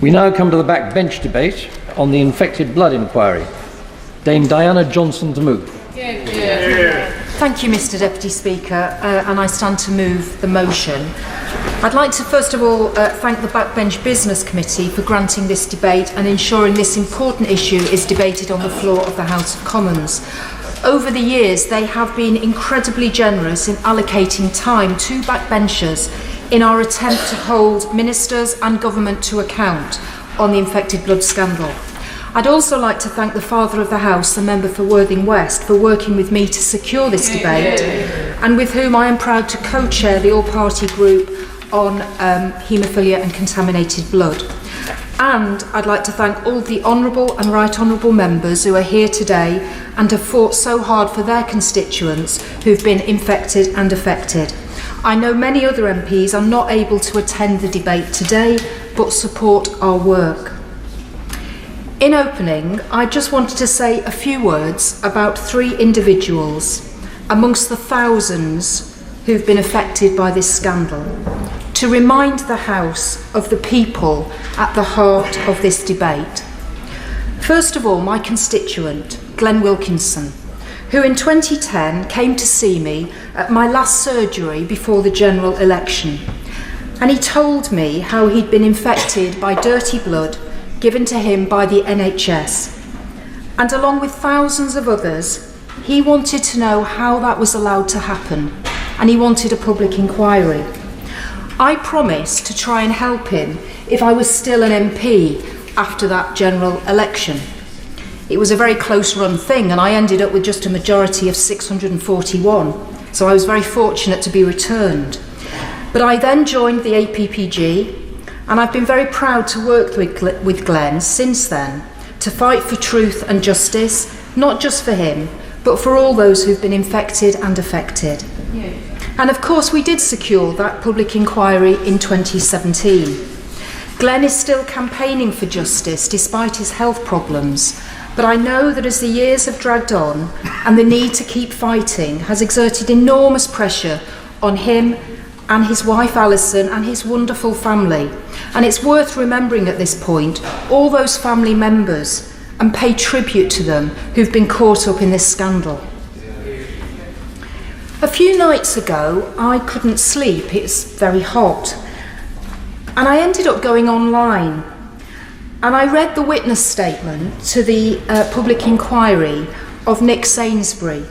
We now come to the backbench debate on the infected blood inquiry. Dame Diana Johnson to move. Thank you, Mr. Deputy Speaker, and I stand to move the motion. I'd like to first of all thank the Backbench Business Committee for granting this debate and ensuring this important issue is debated on the floor of the House of Commons. Over the years, they have been incredibly generous in allocating time to backbenchers in our attempt to hold ministers and government to account on the infected blood scandal. I'd also like to thank the Father of the House, the member for Worthing West, for working with me to secure this debate, and with whom I am proud to co-chair the all-party group on haemophilia and contaminated blood. And I'd like to thank all the honourable and right honourable members who are here today and have fought so hard for their constituents who've been infected and affected. I know many other MPs are not able to attend the debate today, but support our work. In opening, I just wanted to say a few words about 3 individuals amongst the thousands who've been affected by this scandal, to remind the House of the people at the heart of this debate. First of all, my constituent, Glenn Wilkinson, who in 2010 came to see me at my last surgery before the general election. And he told me how he'd been infected by dirty blood given to him by the NHS. And along with thousands of others, he wanted to know how that was allowed to happen, and he wanted a public inquiry. I promised to try and help him if I was still an MP after that general election. It was a very close-run thing, and I ended up with just a majority of 641, so I was very fortunate to be returned. But I then joined the APPG, and I've been very proud to work with Glenn since then to fight for truth and justice, not just for him, but for all those who've been infected and affected. Yeah. And of course we did secure that public inquiry in 2017. Glenn is still campaigning for justice despite his health problems, but I know that as the years have dragged on and the need to keep fighting has exerted enormous pressure on him and his wife Alison and his wonderful family. And it's worth remembering at this point all those family members and pay tribute to them who've been caught up in this scandal. A few nights ago, I couldn't sleep. It's very hot. And I ended up going online. And I read the witness statement to the public inquiry of Nick Sainsbury,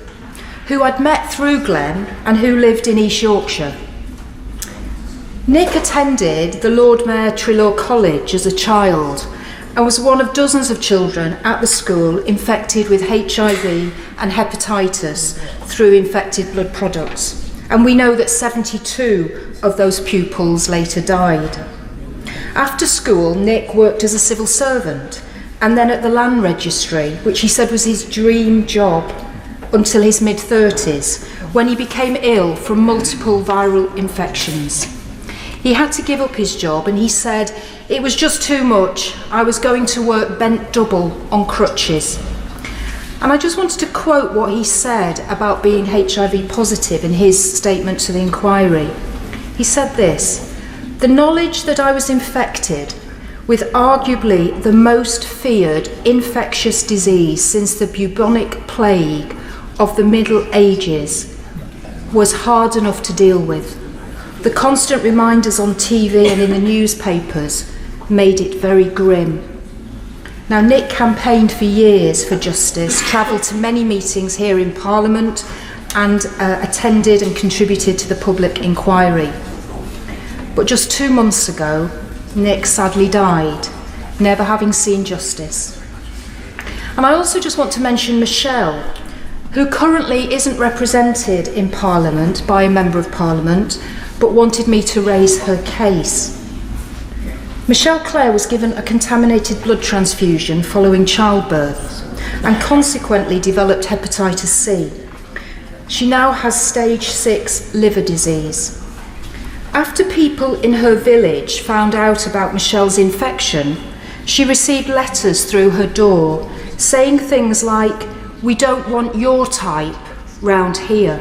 who I'd met through Glenn and who lived in East Yorkshire. Nick attended the Lord Mayor Treloar College as a child and was one of dozens of children at the school infected with HIV and hepatitis through infected blood products. And we know that 72 of those pupils later died. After school, Nick worked as a civil servant and then at the land registry, which he said was his dream job until his mid-30s, when he became ill from multiple viral infections. He had to give up his job and he said, "It was just too much. I was going to work bent double on crutches." And I just wanted to quote what he said about being HIV positive in his statement to the inquiry. He said this: "The knowledge that I was infected with arguably the most feared infectious disease since the bubonic plague of the Middle Ages was hard enough to deal with. The constant reminders on TV and in the newspapers made it very grim." Now, Nick campaigned for years for justice, travelled to many meetings here in Parliament and attended and contributed to the public inquiry. But just 2 months ago, Nick sadly died, never having seen justice. And I also just want to mention Michelle, who currently isn't represented in Parliament by a Member of Parliament, but wanted me to raise her case. Michelle Clare was given a contaminated blood transfusion following childbirth and consequently developed hepatitis C. She now has stage 6 liver disease. After people in her village found out about Michelle's infection, she received letters through her door saying things like, "We don't want your type round here."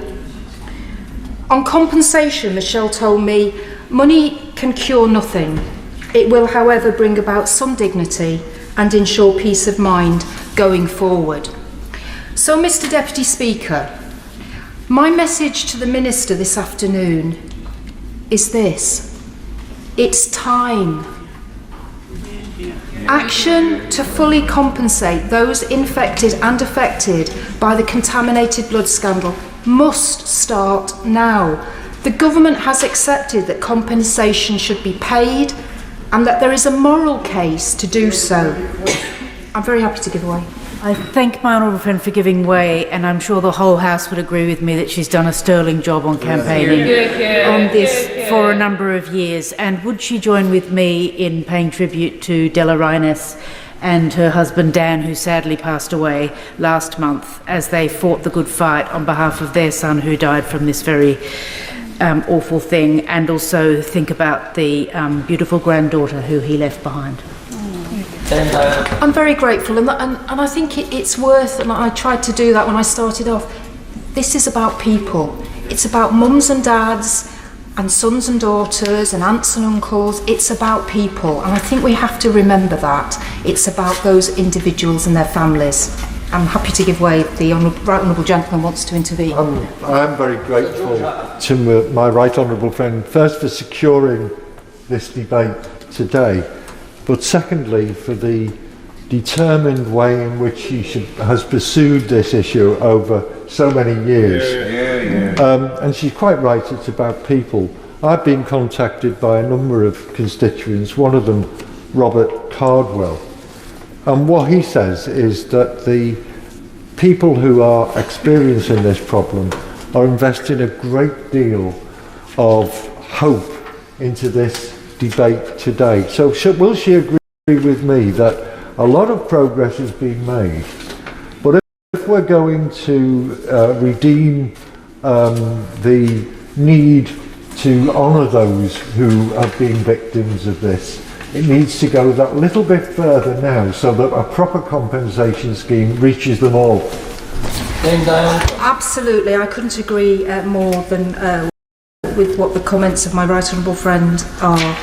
On compensation, Michelle told me, "Money can cure nothing. It will, however, bring about some dignity and ensure peace of mind going forward. So, Mr. Deputy Speaker, my message to the Minister this afternoon is this: it's time. Action to fully compensate those infected and affected by the contaminated blood scandal must start now. The government has accepted that compensation should be paid and that there is a moral case to do so. I'm very happy to give way. I thank my honourable friend for giving way, and I'm sure the whole House would agree with me that she's done a sterling job on campaigning on this for a number of years. And would she join with me in paying tribute to Della Rines and her husband Dan, who sadly passed away last month, as they fought the good fight on behalf of their son who died from this very awful thing, and also think about the beautiful granddaughter who he left behind. I'm very grateful, and I think it's worth, and I tried to do that when I started off. This is about people. It's about mums and dads and sons and daughters and aunts and uncles. It's about people, and I think we have to remember that. It's about those individuals and their families. I'm happy to give way if the right honourable gentleman wants to intervene. I am very grateful to my right honourable friend, first for securing this debate today, but secondly for the determined way in which he has pursued this issue over so many years. And she's quite right, it's about people. I've been contacted by a number of constituents, one of them Robert Cardwell, and what he says is that the people who are experiencing this problem are investing a great deal of hope into this debate today. So will she agree with me that a lot of progress has been made, but if we're going to redeem the need to honour those who have been victims of this, it needs to go that little bit further now so that a proper compensation scheme reaches them all. Absolutely, I couldn't agree more than with what the comments of my right honourable friend are.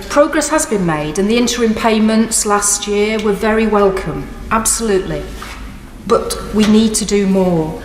Progress has been made, and the interim payments last year were very welcome, absolutely. But we need to do more.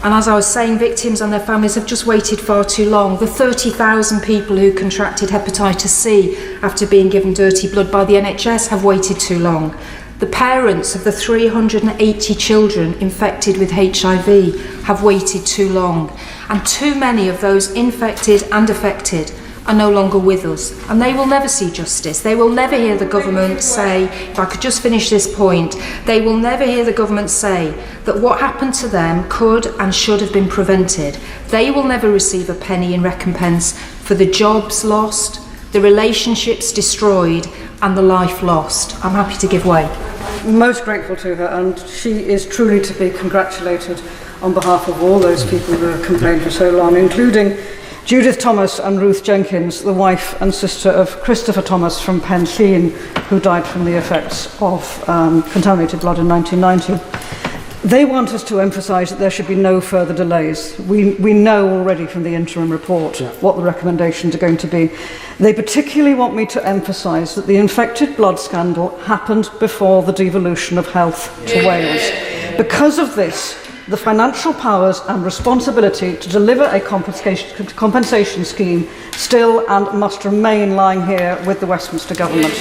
And as I was saying, victims and their families have just waited far too long. The 30,000 people who contracted hepatitis C after being given dirty blood by the NHS have waited too long. The parents of the 380 children infected with HIV have waited too long. And too many of those infected and affected are no longer with us, and they will never see justice. They will never hear the government say, if I could just finish this point, they will never hear the government say that what happened to them could and should have been prevented. They will never receive a penny in recompense for the jobs lost, the relationships destroyed, and the life lost. I'm happy to give way. Most grateful to her, and she is truly to be congratulated on behalf of all those people who have complained for so long, including Judith Thomas and Ruth Jenkins, the wife and sister of Christopher Thomas from Penllyn, who died from the effects of contaminated blood in 1990. They want us to emphasise that there should be no further delays. We know already from the interim report what the recommendations are going to be. They particularly want me to emphasise that the infected blood scandal happened before the devolution of health to Wales. Because of this, the financial powers and responsibility to deliver a compensation scheme still and must remain lying here with the Westminster Government.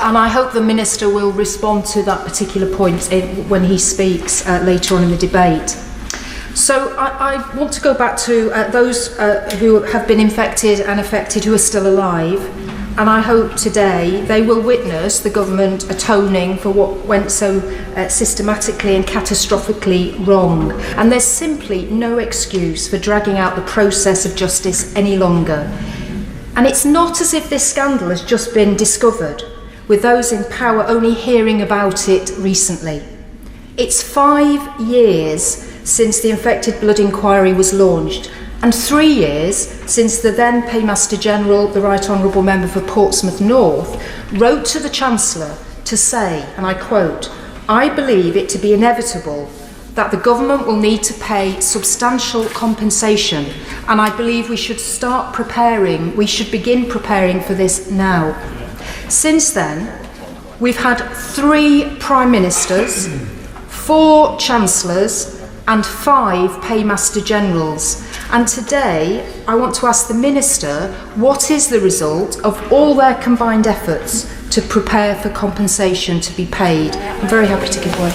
And I hope the Minister will respond to that particular point when he speaks later on in the debate. So I want to go back to those who have been infected and affected who are still alive. And I hope today they will witness the government atoning for what went so systematically and catastrophically wrong. And there's simply no excuse for dragging out the process of justice any longer. And it's not as if this scandal has just been discovered, with those in power only hearing about it recently. It's 5 years since the infected blood inquiry was launched, and 3 years since the then Paymaster General, the Right Honourable Member for Portsmouth North, wrote to the Chancellor to say, and I quote, "I believe it to be inevitable that the government will need to pay substantial compensation, and I believe we should begin preparing for this now. Since then, we've had 3 Prime Ministers, 4 Chancellors and 5 Paymaster Generals. And today, I want to ask the Minister, what is the result of all their combined efforts to prepare for compensation to be paid? I'm very happy to give way.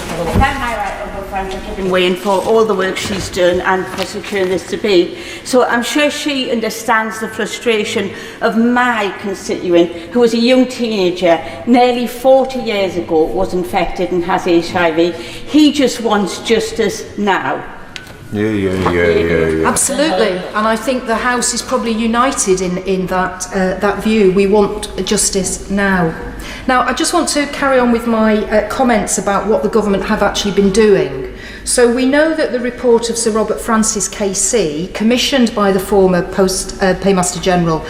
Way and for all the work she's done and for securing this debate. So I'm sure she understands the frustration of my constituent who was a young teenager, nearly 40 years ago, was infected and has HIV. He just wants justice now. Yeah. Absolutely, and I think the House is probably united in that view. We want justice now. Now, I just want to carry on with my comments about what the government have actually been doing. So we know that the report of Sir Robert Francis KC, commissioned by the former Paymaster General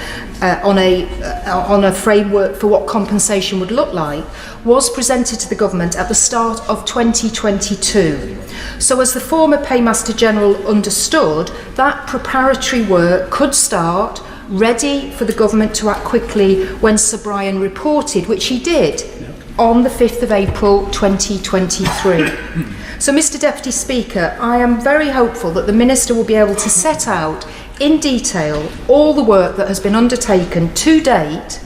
on a framework for what compensation would look like, was presented to the government at the start of 2022. So as the former Paymaster General understood, that preparatory work could start, ready for the government to act quickly when Sir Brian reported, which he did on the 5th of April 2023. So, Mr Deputy Speaker, I am very hopeful that the Minister will be able to set out in detail all the work that has been undertaken to date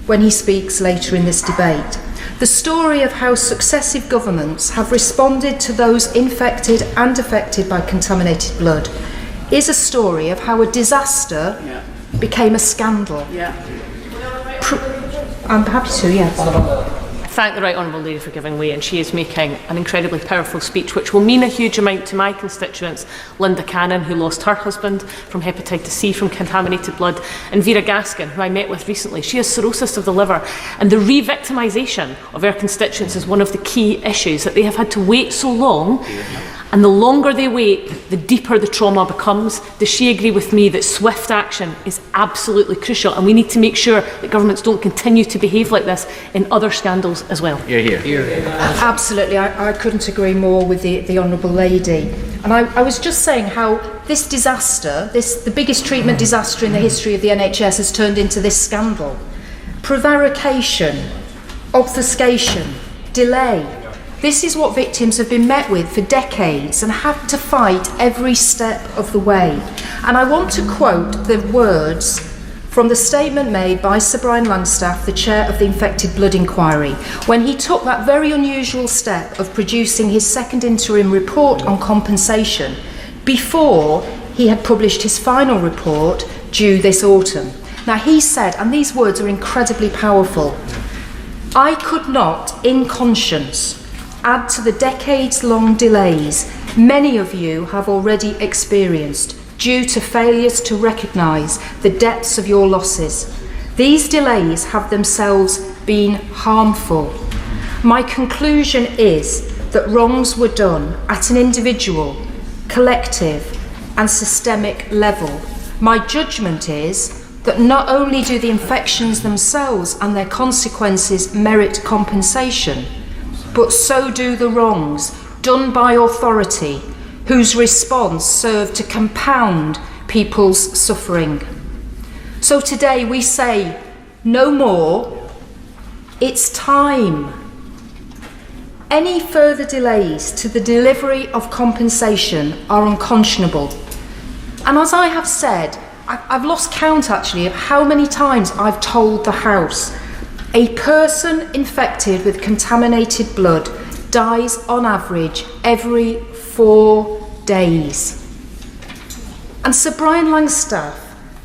when he speaks later in this debate. The story of how successive governments have responded to those infected and affected by contaminated blood is a story of how a disaster became a scandal. I'm happy to, Thank the Right Honourable Lady for giving way, and she is making an incredibly powerful speech which will mean a huge amount to my constituents, Linda Cannon, who lost her husband from hepatitis C from contaminated blood, and Vera Gaskin, who I met with recently. She has cirrhosis of the liver, and the re-victimisation of our constituents is one of the key issues, that they have had to wait so long. And the longer they wait, the deeper the trauma becomes. Does she agree with me that swift action is absolutely crucial, and we need to make sure that governments don't continue to behave like this in other scandals as well? Absolutely, I couldn't agree more with the Honourable Lady. And I was just saying how this disaster, the biggest treatment disaster in the history of the NHS, has turned into this scandal. Prevarication, obfuscation, delay. This is what victims have been met with for decades and have to fight every step of the way. And I want to quote the words from the statement made by Sir Brian Langstaff, the chair of the Infected Blood Inquiry, when he took that very unusual step of producing his second interim report on compensation before he had published his final report due this autumn. Now he said, and these words are incredibly powerful, "I could not, in conscience, add to the decades-long delays many of you have already experienced due to failures to recognise the depths of your losses. These delays have themselves been harmful. My conclusion is that wrongs were done at an individual, collective and systemic level. My judgment is that not only do the infections themselves and their consequences merit compensation, but so do the wrongs done by authority, whose response served to compound people's suffering. So today we say, no more, it's time. Any further delays to the delivery of compensation are unconscionable. And as I have said, I've lost count actually of how many times I've told the House, a person infected with contaminated blood dies on average every 4 days. And Sir Brian Langstaff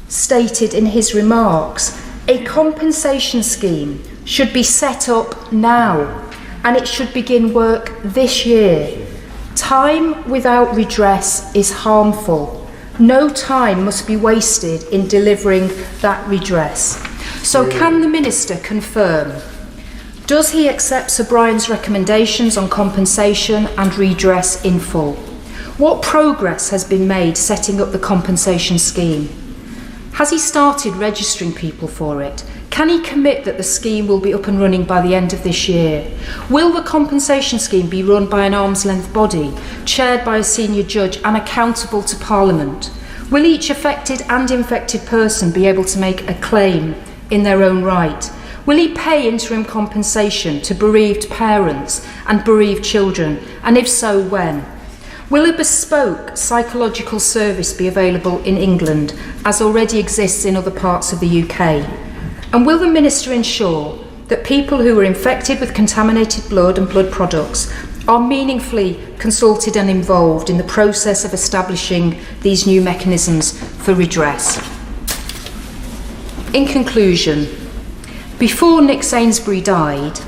stated in his remarks, a compensation scheme should be set up now and it should begin work this year. Time without redress is harmful. No time must be wasted in delivering that redress. So can the Minister confirm, does he accept Sir Brian's recommendations on compensation and redress in full? What progress has been made setting up the compensation scheme? Has he started registering people for it? Can he commit that the scheme will be up and running by the end of this year? Will the compensation scheme be run by an arm's length body, chaired by a senior judge and accountable to Parliament? Will each affected and infected person be able to make a claim in their own right? Will he pay interim compensation to bereaved parents and bereaved children, and if so, when? Will a bespoke psychological service be available in England, as already exists in other parts of the UK? And will the Minister ensure that people who are infected with contaminated blood and blood products are meaningfully consulted and involved in the process of establishing these new mechanisms for redress? In conclusion, before Nick Sainsbury died,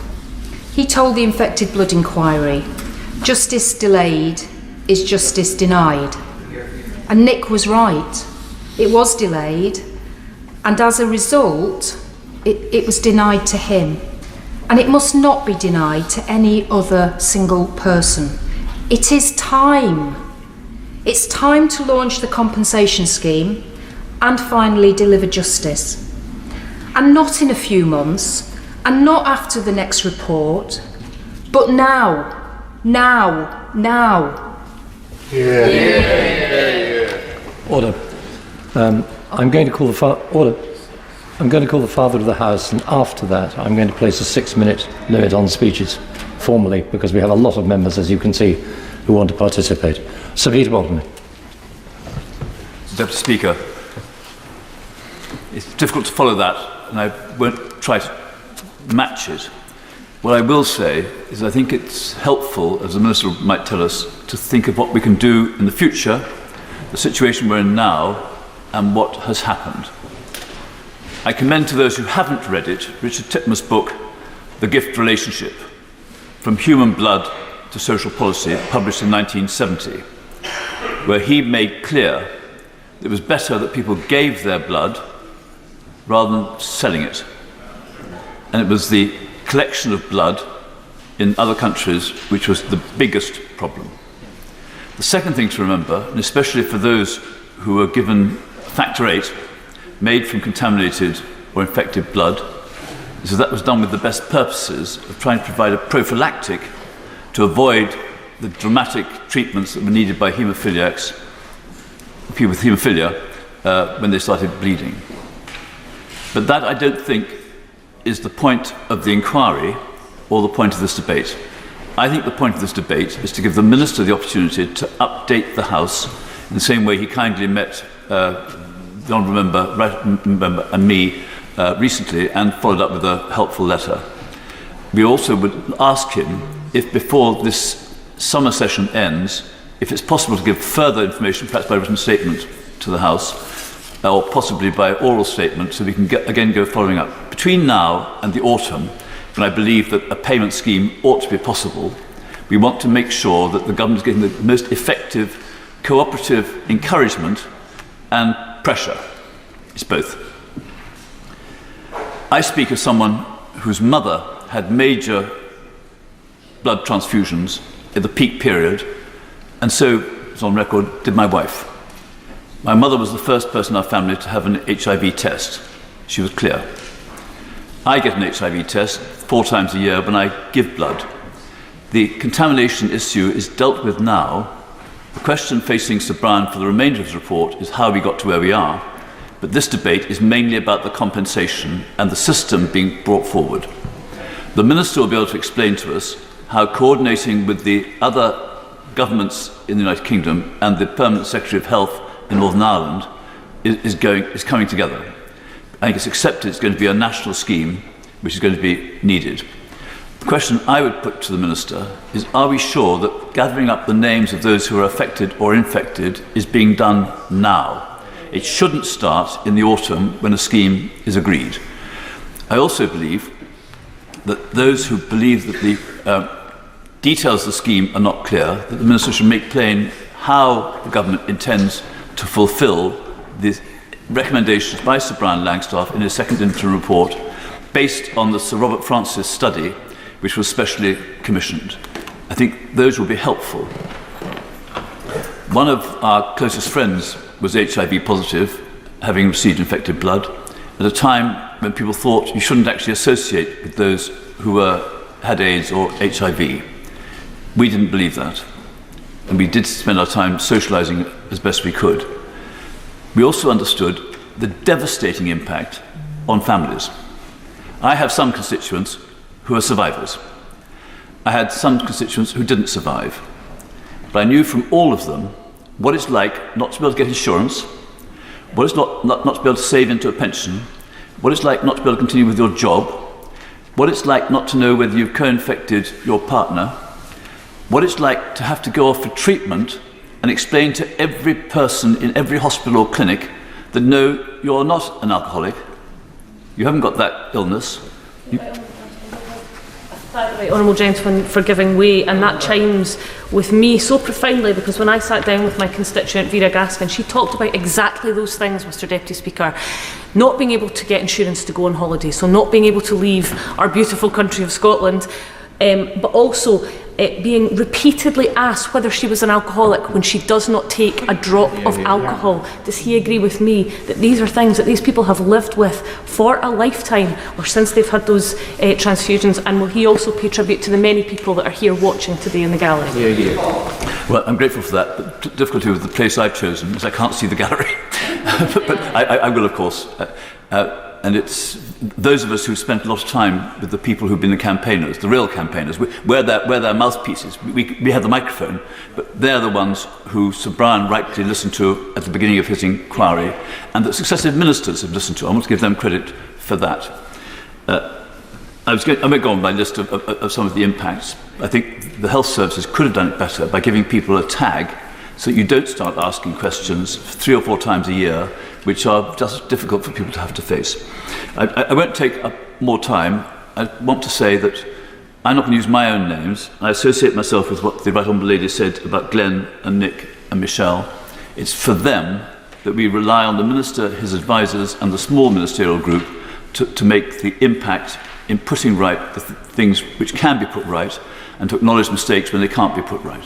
he told the Infected Blood Inquiry, "Justice delayed is justice denied." And Nick was right. It was delayed, and as a result, it was denied to him. And it must not be denied to any other single person. It is time. It's time to launch the compensation scheme and finally deliver justice. And not in a few months, and not after the next report, but now. Order. I'm going to call the order. I'm going to call the Father of the House, and after that I'm going to place a 6-minute limit on speeches, formally, because we have a lot of members, as you can see, who want to participate. Sir Peter Baldwin. Deputy Speaker, it's difficult to follow that, and I won't try to match it. What I will say is I think it's helpful, as the Minister might tell us, to think of what we can do in the future, the situation we're in now, and what has happened. I commend to those who haven't read it Richard Titmuss's book, The Gift Relationship, From Human Blood to Social Policy, published in 1970, where he made clear that it was better that people gave their blood rather than selling it. And it was the collection of blood in other countries which was the biggest problem. The second thing to remember, and especially for those who were given factor VIII made from contaminated or infected blood, is that was done with the best purposes of trying to provide a prophylactic to avoid the dramatic treatments that were needed by haemophiliacs, people with haemophilia, when they started bleeding. But that, I don't think, is the point of the inquiry or the point of this debate. I think the point of this debate is to give the Minister the opportunity to update the House in the same way he kindly met the Honourable Member and me recently and followed up with a helpful letter. We also would ask him if before this summer session ends, if it's possible to give further information, perhaps by written statement to the House, or possibly by oral statement, so we can again go following up. Between now and the autumn, when I believe that a payment scheme ought to be possible, we want to make sure that the government is getting the most effective cooperative encouragement and pressure. It's both. I speak as someone whose mother had major blood transfusions in the peak period, and so, as on record, did my wife. My mother was the first person in our family to have an HIV test. She was clear. I get an HIV test 4 times a year when I give blood. The contamination issue is dealt with now. The question facing Sir Brian for the remainder of his report is how we got to where we are. But this debate is mainly about the compensation and the system being brought forward. The Minister will be able to explain to us how coordinating with the other governments in the United Kingdom and the Permanent Secretary of Health in Northern Ireland is coming together. I think it's accepted it's going to be a national scheme which is going to be needed. The question I would put to the Minister is, are we sure that gathering up the names of those who are affected or infected is being done now? It shouldn't start in the autumn when a scheme is agreed. I also believe that those who believe that the details of the scheme are not clear, that the Minister should make plain how the government intends to fulfil the recommendations by Sir Brian Langstaff in his second interim report, based on the Sir Robert Francis study, which was specially commissioned. I think those will be helpful. One of our closest friends was HIV positive, having received infected blood, at a time when people thought you shouldn't actually associate with those who had AIDS or HIV. We didn't believe that, and we did spend our time socialising as best we could. We also understood the devastating impact on families. I have some constituents who are survivors. I had some constituents who didn't survive. But I knew from all of them what it's like not to be able to get insurance, what it's not to be able to save into a pension, what it's like not to be able to continue with your job, what it's like not to know whether you've co-infected your partner, what it's like to have to go off for treatment and explain to every person in every hospital or clinic that no, you're not an alcoholic, you haven't got that illness. Thank the honourable gentleman for giving way, and that chimes with me so profoundly, because when I sat down with my constituent Vera Gaskin, she talked about exactly those things, Mr Deputy Speaker. Not being able to get insurance to go on holiday, so not being able to leave our beautiful country of Scotland, but also being repeatedly asked whether she was an alcoholic when she does not take a drop of alcohol. Does he agree with me that these are things that these people have lived with for a lifetime, or since they've had those transfusions? And will he also pay tribute to the many people that are here watching today in the gallery? Well, I'm grateful for that, but the difficulty with the place I've chosen is I can't see the gallery. but I will, of course. And it's those of us who spent a lot of time with the people who've been the campaigners, the real campaigners. We're their mouthpieces. We have the microphone, but they're the ones who Sir Brian rightly listened to at the beginning of his inquiry, and that successive ministers have listened to. I want to give them credit for that. I won't go on my list of some of the impacts. I think the health services could have done it better by giving people a tag so that you don't start asking questions 3 or 4 times a year, which are just difficult for people to have to face. I won't take up more time. I want to say that I'm not going to use my own names. I associate myself with what the Right Honourable Lady said about Glenn and Nick and Michelle. It's for them that we rely on the Minister, his advisors and the small ministerial group to make the impact in putting right the things which can be put right, and to acknowledge mistakes when they can't be put right.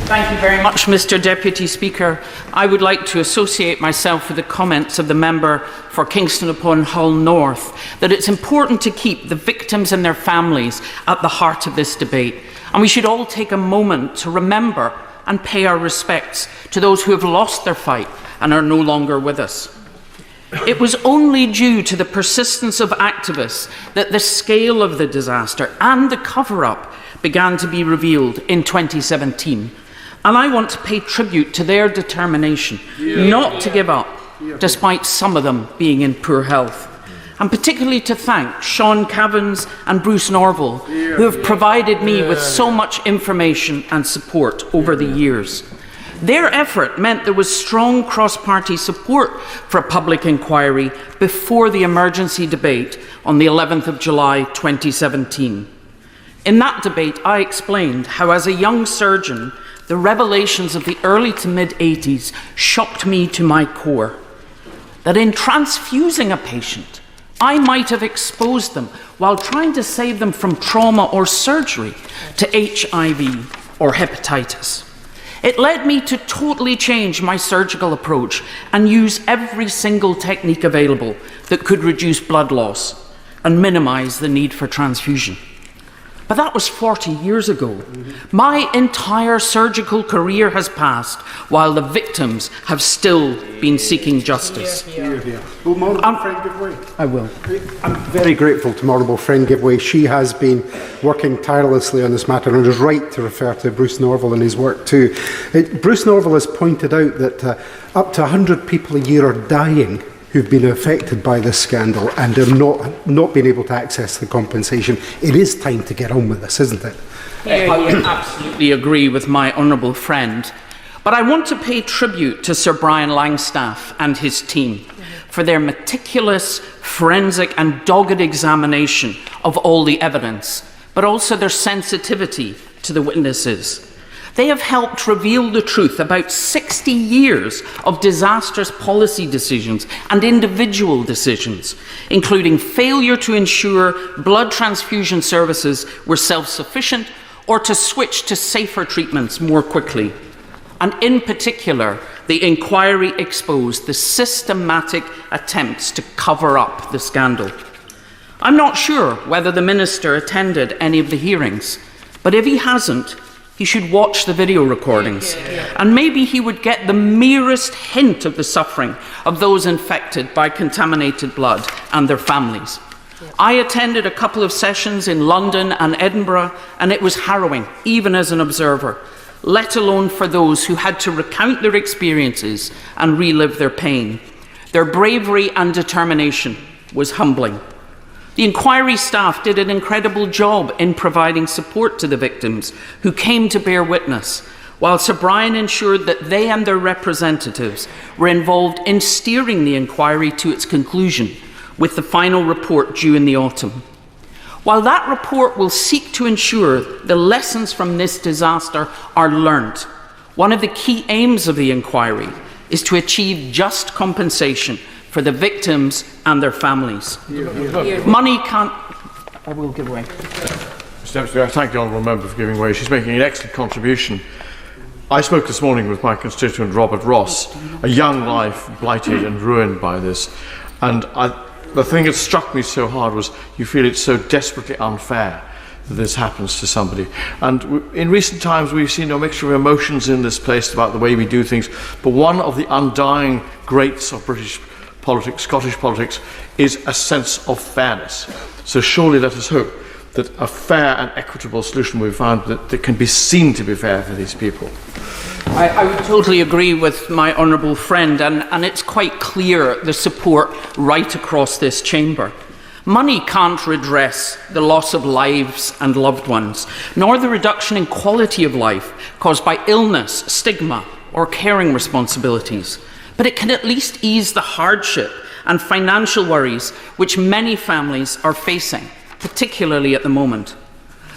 Thank you very much, Mr Deputy Speaker. I would like to associate myself with the comments of the member for Kingston upon Hull North, that it's important to keep the victims and their families at the heart of this debate. And we should all take a moment to remember and pay our respects to those who have lost their fight and are no longer with us. It was only due to the persistence of activists that the scale of the disaster and the cover-up began to be revealed in 2017. And I want to pay tribute to their determination not to give up, despite some of them being in poor health. And particularly to thank Sean Cavins and Bruce Norval, who have provided me with so much information and support over the years. Their effort meant there was strong cross-party support for a public inquiry before the emergency debate on the 11th of July 2017. In that debate, I explained how, as a young surgeon, the revelations of the early to mid-80s shocked me to my core. That in transfusing a patient, I might have exposed them while trying to save them from trauma or surgery to HIV or hepatitis. It led me to totally change my surgical approach and use every single technique available that could reduce blood loss and minimise the need for transfusion. But that was 40 years ago. My entire surgical career has passed while the victims have still been seeking justice. Will my honourable friend give way? I will. I'm very grateful to my honourable friend give way. She has been working tirelessly on this matter and is right to refer to Bruce Norval and his work too. Bruce Norval has pointed out that up to 100 people a year are dying who've been affected by this scandal and have not been able to access the compensation. It is time to get on with this, isn't it? I would absolutely agree with my honourable friend. But I want to pay tribute to Sir Brian Langstaff and his team for their meticulous, forensic and dogged examination of all the evidence, but also their sensitivity to the witnesses. They have helped reveal the truth about 60 years of disastrous policy decisions and individual decisions, including failure to ensure blood transfusion services were self-sufficient or to switch to safer treatments more quickly. And in particular, the inquiry exposed the systematic attempts to cover up the scandal. I'm not sure whether the Minister attended any of the hearings, but if he hasn't, he should watch the video recordings, and maybe he would get the merest hint of the suffering of those infected by contaminated blood and their families. I attended a couple of sessions in London and Edinburgh, and it was harrowing, even as an observer, let alone for those who had to recount their experiences and relive their pain. Their bravery and determination was humbling. The inquiry staff did an incredible job in providing support to the victims who came to bear witness, while Sir Brian ensured that they and their representatives were involved in steering the inquiry to its conclusion, with the final report due in the autumn. While that report will seek to ensure the lessons from this disaster are learnt, one of the key aims of the inquiry is to achieve just compensation for the victims and their families. Money can't... I will give way. Mr Deputy, I thank the honourable member for giving way. She's making an excellent contribution. I spoke this morning with my constituent Robert Ross, a young life blighted and ruined by this, and the thing that struck me so hard was you feel it's so desperately unfair that this happens to somebody. And in recent times we've seen a mixture of emotions in this place about the way we do things, but one of the undying greats of British politics, Scottish politics, is a sense of fairness. So surely let us hope that a fair and equitable solution will be found that can be seen to be fair for these people. I would totally agree with my honourable friend, and it's quite clear the support right across this chamber. Money can't redress the loss of lives and loved ones, nor the reduction in quality of life caused by illness, stigma, or caring responsibilities. But it can at least ease the hardship and financial worries which many families are facing, particularly at the moment.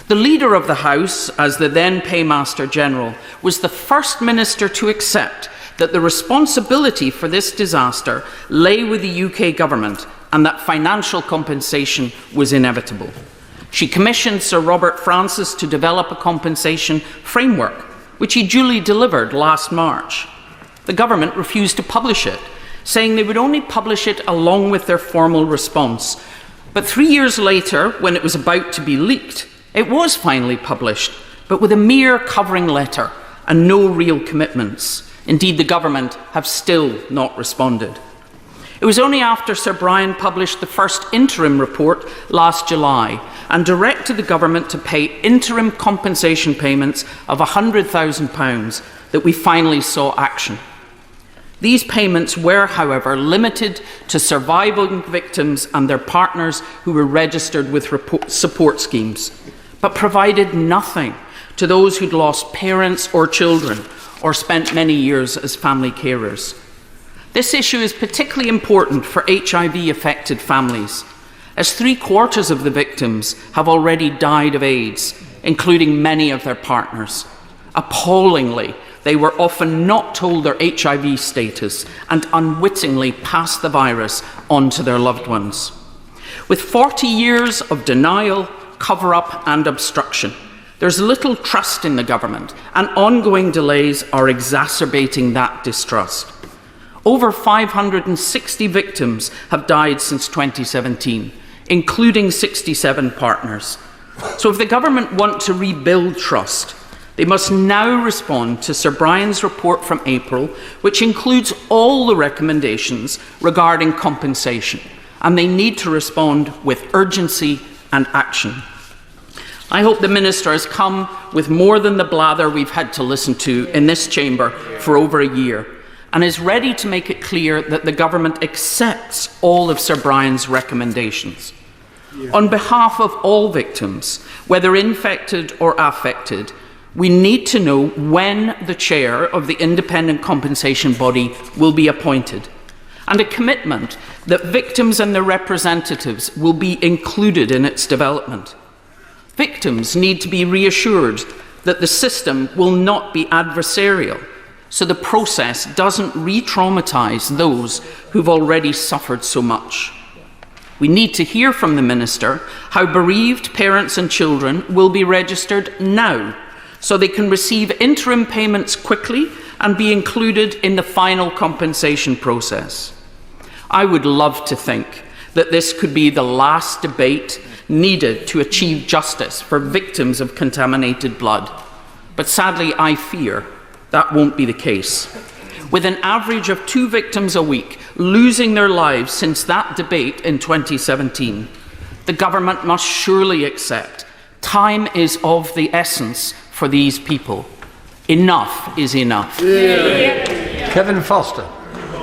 The Leader of the House, as the then Paymaster General, was the first minister to accept that the responsibility for this disaster lay with the UK government and that financial compensation was inevitable. She commissioned Sir Robert Francis to develop a compensation framework, which he duly delivered last March. The government refused to publish it, saying they would only publish it along with their formal response. But 3 years later, when it was about to be leaked, it was finally published, but with a mere covering letter and no real commitments. Indeed, the government have still not responded. It was only after Sir Brian published the first interim report last July and directed the government to pay interim compensation payments of £100,000 that we finally saw action. These payments were, however, limited to surviving victims and their partners who were registered with support schemes, but provided nothing to those who'd lost parents or children or spent many years as family carers. This issue is particularly important for HIV-affected families, as 3/4 of the victims have already died of AIDS, including many of their partners. Appallingly, they were often not told their HIV status and unwittingly passed the virus on to their loved ones. With 40 years of denial, cover-up and obstruction, there's little trust in the government, and ongoing delays are exacerbating that distrust. Over 560 victims have died since 2017, including 67 partners. So if the government want to rebuild trust, they must now respond to Sir Brian's report from April, which includes all the recommendations regarding compensation, and they need to respond with urgency and action. I hope the Minister has come with more than the blather we've had to listen to in this chamber for over a year, and is ready to make it clear that the government accepts all of Sir Brian's recommendations. On behalf of all victims, whether infected or affected, we need to know when the chair of the independent compensation body will be appointed, and a commitment that victims and their representatives will be included in its development. Victims need to be reassured that the system will not be adversarial, so the process doesn't re-traumatise those who've already suffered so much. We need to hear from the Minister how bereaved parents and children will be registered now, so they can receive interim payments quickly and be included in the final compensation process. I would love to think that this could be the last debate needed to achieve justice for victims of contaminated blood. But sadly, I fear that won't be the case. With an average of 2 victims a week losing their lives since that debate in 2017, the government must surely accept time is of the essence for these people. Enough is enough. Kevin Foster.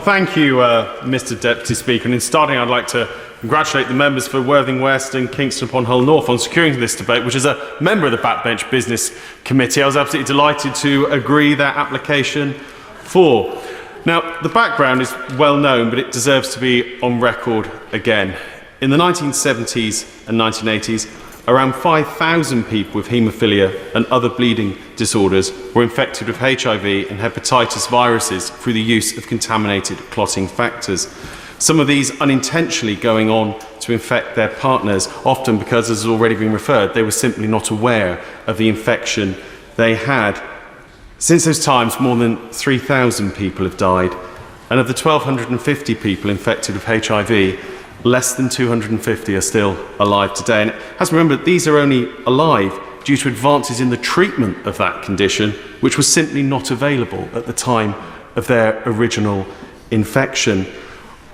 Thank you, Mr. Deputy Speaker. And in starting, I'd like to congratulate the members for Worthing West and Kingston upon Hull North on securing this debate, which, as a member of the Backbench Business Committee, I was absolutely delighted to agree their application for. Now, the background is well known, but it deserves to be on record again. In the 1970s and 1980s, around 5,000 people with haemophilia and other bleeding disorders were infected with HIV and hepatitis viruses through the use of contaminated clotting factors. Some of these unintentionally going on to infect their partners, often because, as has already been referred, they were simply not aware of the infection they had. Since those times, more than 3,000 people have died, and of the 1,250 people infected with HIV, less than 250 are still alive today. And it has to remember that these are only alive due to advances in the treatment of that condition, which was simply not available at the time of their original infection.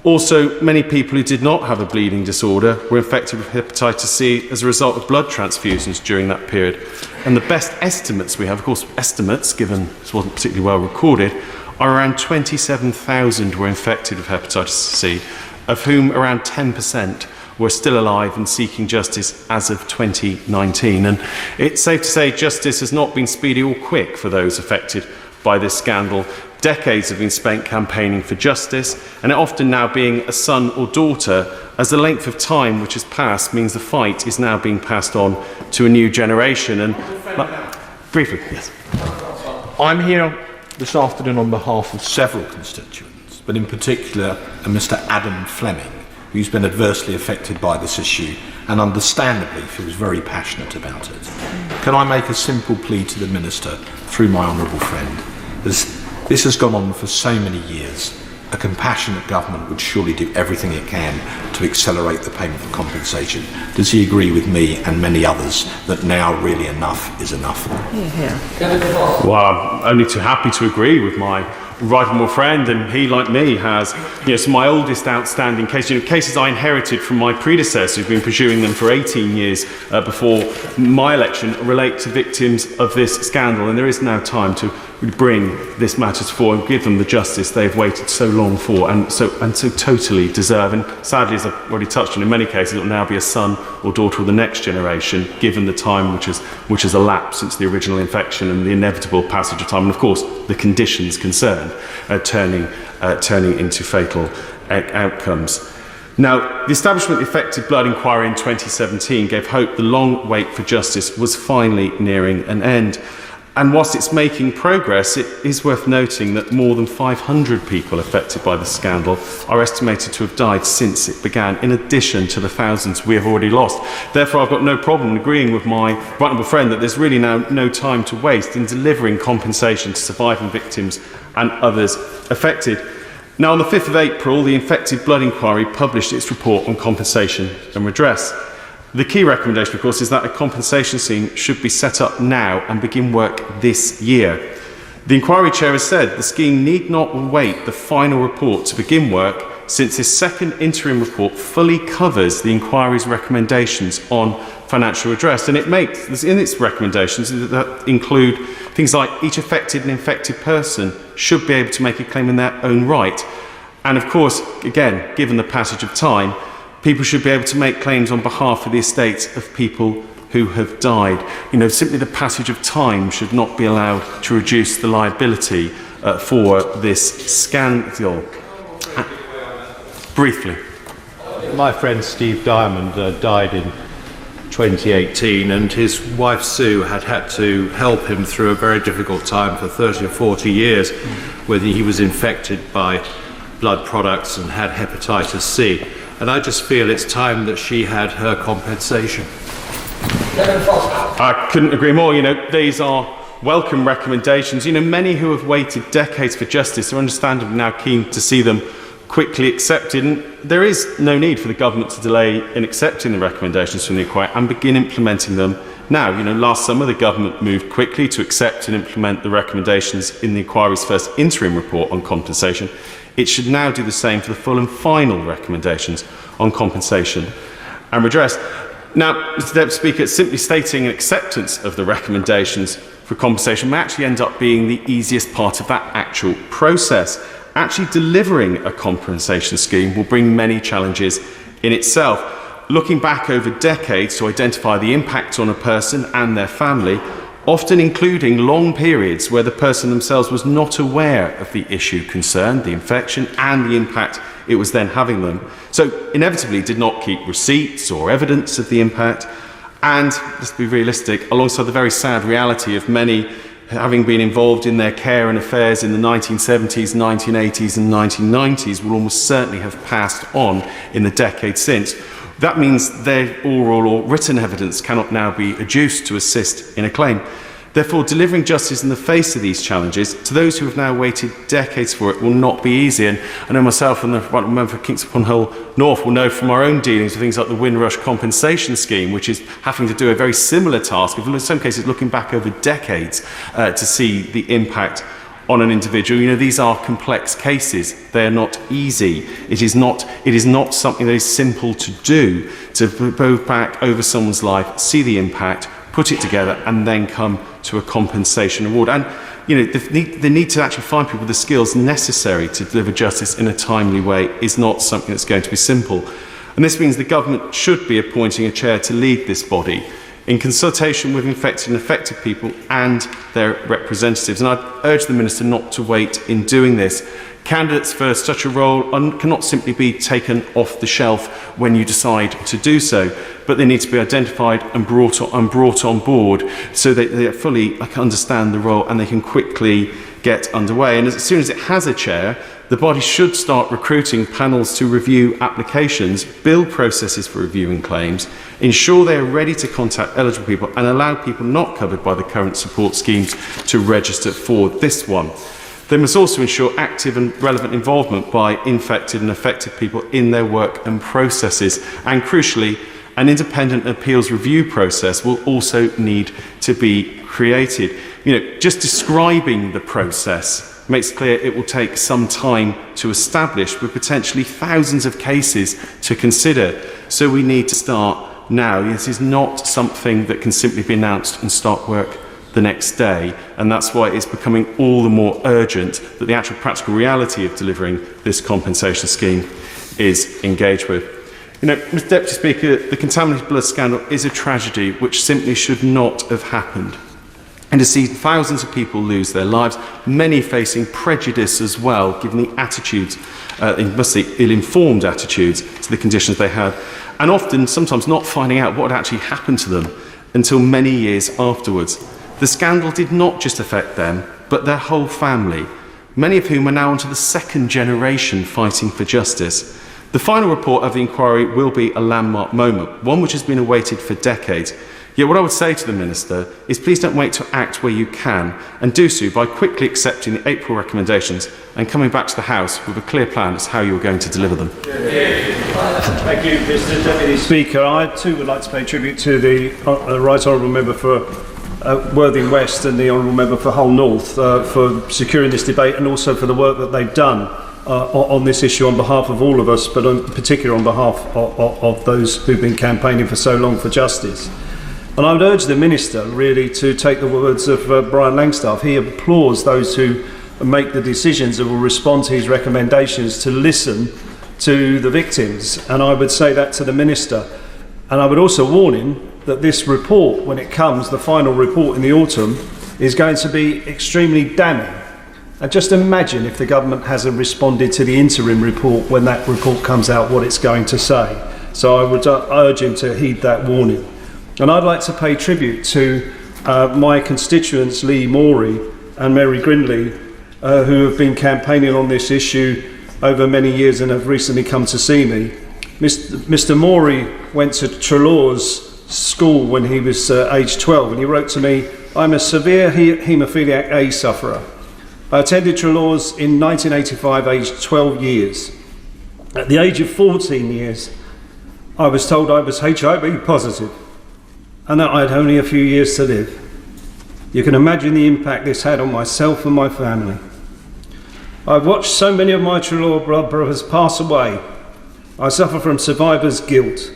Also, many people who did not have a bleeding disorder were infected with hepatitis C as a result of blood transfusions during that period. And the best estimates we have, of course, estimates, given this wasn't particularly well recorded, are around 27,000 were infected with hepatitis C, of whom around 10% were still alive and seeking justice as of 2019. And it's safe to say justice has not been speedy or quick for those affected by this scandal. Decades have been spent campaigning for justice, and it often now being a son or daughter, as the length of time which has passed means the fight is now being passed on to a new generation. And briefly, yes. I'm here this afternoon on behalf of several constituents, but in particular Mr. Adam Fleming, who's been adversely affected by this issue and understandably feels very passionate about it. Can I make a simple plea to the Minister through my honourable friend? This has gone on for so many years. A compassionate government would surely do everything it can to accelerate the payment of compensation. Does he agree with me and many others that now really enough is enough? Well, I'm only too happy to agree with my right honourable friend, and he, like me, has some my oldest outstanding cases, cases I inherited from my predecessor who've been pursuing them for 18 years before my election, relate to victims of this scandal, and there is now time to bring this matter forward and give them the justice they've waited so long for and so totally deserve. And sadly, as I've already touched on, in many cases it will now be a son or daughter of the next generation, given the time which has elapsed since the original infection and the inevitable passage of time, and of course the conditions concerned turning into fatal outcomes. Now, the establishment of the Effective Blood Inquiry in 2017 gave hope the long wait for justice was finally nearing an end. And whilst it's making progress, it is worth noting that more than 500 people affected by the scandal are estimated to have died since it began, in addition to the thousands we have already lost. Therefore, I've got no problem agreeing with my right honourable friend that there's really now no time to waste in delivering compensation to surviving victims and others affected. Now, on the 5th of April, the Infected Blood Inquiry published its report on compensation and redress. The key recommendation, of course, is that a compensation scheme should be set up now and begin work this year. The inquiry chair has said the scheme need not wait the final report to begin work, since this second interim report fully covers the inquiry's recommendations on financial redress, and it makes in its recommendations that include things like each affected and infected person should be able to make a claim in their own right, and of course, again, given the passage of time, people should be able to make claims on behalf of the estates of people who have died. Simply the passage of time should not be allowed to reduce the liability for this scandal. Briefly. My friend Steve Diamond died in 2018, and his wife Sue had to help him through a very difficult time for 30 or 40 years, when he was infected by blood products and had hepatitis C. And I just feel it's time that she had her compensation. I couldn't agree more. These are welcome recommendations. Many who have waited decades for justice are understandably now keen to see them quickly accepted, and there is no need for the government to delay in accepting the recommendations from the inquiry and begin implementing them now. Last summer the government moved quickly to accept and implement the recommendations in the inquiry's first interim report on compensation. It should now do the same for the full and final recommendations on compensation and redress. Now, Mr Deputy Speaker, simply stating an acceptance of the recommendations for compensation may actually end up being the easiest part of that actual process. Actually delivering a compensation scheme will bring many challenges in itself. Looking back over decades to identify the impact on a person and their family, often including long periods where the person themselves was not aware of the issue concerned, the infection, and the impact it was then having them. So inevitably did not keep receipts or evidence of the impact. And, let's be realistic, alongside the very sad reality of many having been involved in their care and affairs in the 1970s, 1980s and 1990s will almost certainly have passed on in the decades since. That means their oral or written evidence cannot now be adduced to assist in a claim. Therefore, delivering justice in the face of these challenges to those who have now waited decades for it will not be easy. And I know myself and the right member for Kingston upon Hull North will know from our own dealings with things like the Windrush Compensation Scheme, which is having to do a very similar task, of in some cases looking back over decades to see the impact on an individual. These are complex cases. They are not easy. It is not something that is simple to do, to go back over someone's life, see the impact, put it together, and then come to a compensation award. And the need to actually find people with the skills necessary to deliver justice in a timely way is not something that's going to be simple. And this means the government should be appointing a chair to lead this body in consultation with infected and affected people and their representatives. And I'd urge the Minister not to wait in doing this. Candidates for such a role cannot simply be taken off the shelf when you decide to do so, but they need to be identified and brought on board so that they fully understand the role and they can quickly get underway. And as soon as it has a chair, the body should start recruiting panels to review applications, build processes for reviewing claims, ensure they are ready to contact eligible people, and allow people not covered by the current support schemes to register for this one. They must also ensure active and relevant involvement by infected and affected people in their work and processes. And crucially, an independent appeals review process will also need to be created. Just describing the process makes clear it will take some time to establish, with potentially thousands of cases to consider. So we need to start now. This is not something that can simply be announced and start work the next day, and that's why it's becoming all the more urgent that the actual practical reality of delivering this compensation scheme is engaged with. Mr Deputy Speaker, the contaminated blood scandal is a tragedy which simply should not have happened, and to see thousands of people lose their lives, many facing prejudice as well, given the attitudes, mostly ill-informed attitudes to the conditions they had, and often, sometimes not finding out what had actually happened to them until many years afterwards. The scandal did not just affect them, but their whole family, many of whom are now onto the second generation fighting for justice. The final report of the inquiry will be a landmark moment, one which has been awaited for decades. Yet what I would say to the Minister is please don't wait to act where you can, and do so by quickly accepting the April recommendations and coming back to the House with a clear plan as to how you are going to deliver them. Thank you, Mr Deputy Speaker. I too would like to pay tribute to the Right Honourable Member for Worthing West and the Honourable Member for Hull North for securing this debate, and also for the work that they've done on this issue on behalf of all of us, but in particular on behalf of those who've been campaigning for so long for justice. And I would urge the Minister really to take the words of Brian Langstaff. He applauds those who make the decisions and will respond to his recommendations to listen to the victims. And I would say that to the Minister. And I would also warn him that this report, when it comes, the final report in the autumn, is going to be extremely damning. And just imagine if the government hasn't responded to the interim report when that report comes out, what it's going to say. So I would urge him to heed that warning. And I'd like to pay tribute to my constituents Lee Morey and Mary Grindley, who have been campaigning on this issue over many years and have recently come to see me. Mr Morey went to Trelawn's school when he was age 12, and he wrote to me I'm a severe haemophiliac A sufferer. I attended Trelaws in 1985, aged 12 years. At the age of 14 years, I was told I was HIV positive and that I had only a few years to live. You can imagine the impact this had on myself and my family. I've watched so many of my Trelaw brothers pass away. I suffer from survivor's guilt.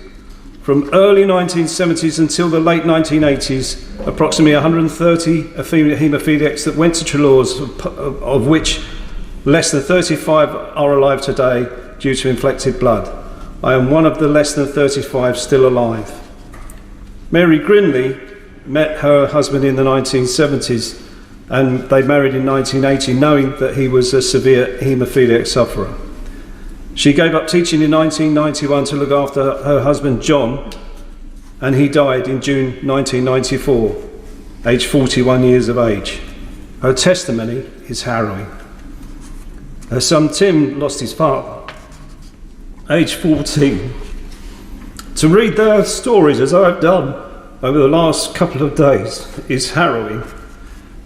From early 1970s until the late 1980s, approximately 130 haemophiliacs that went to Trelaws, of which less than 35 are alive today due to infected blood. I am one of the less than 35 still alive. Mary Grinley met her husband in the 1970s and they married in 1980, knowing that he was a severe haemophiliac sufferer. She gave up teaching in 1991 to look after her husband John, and he died in June 1994, aged 41 years of age. Her testimony is harrowing. Her son Tim lost his father, aged 14. To read their stories, as I've done over the last couple of days, is harrowing.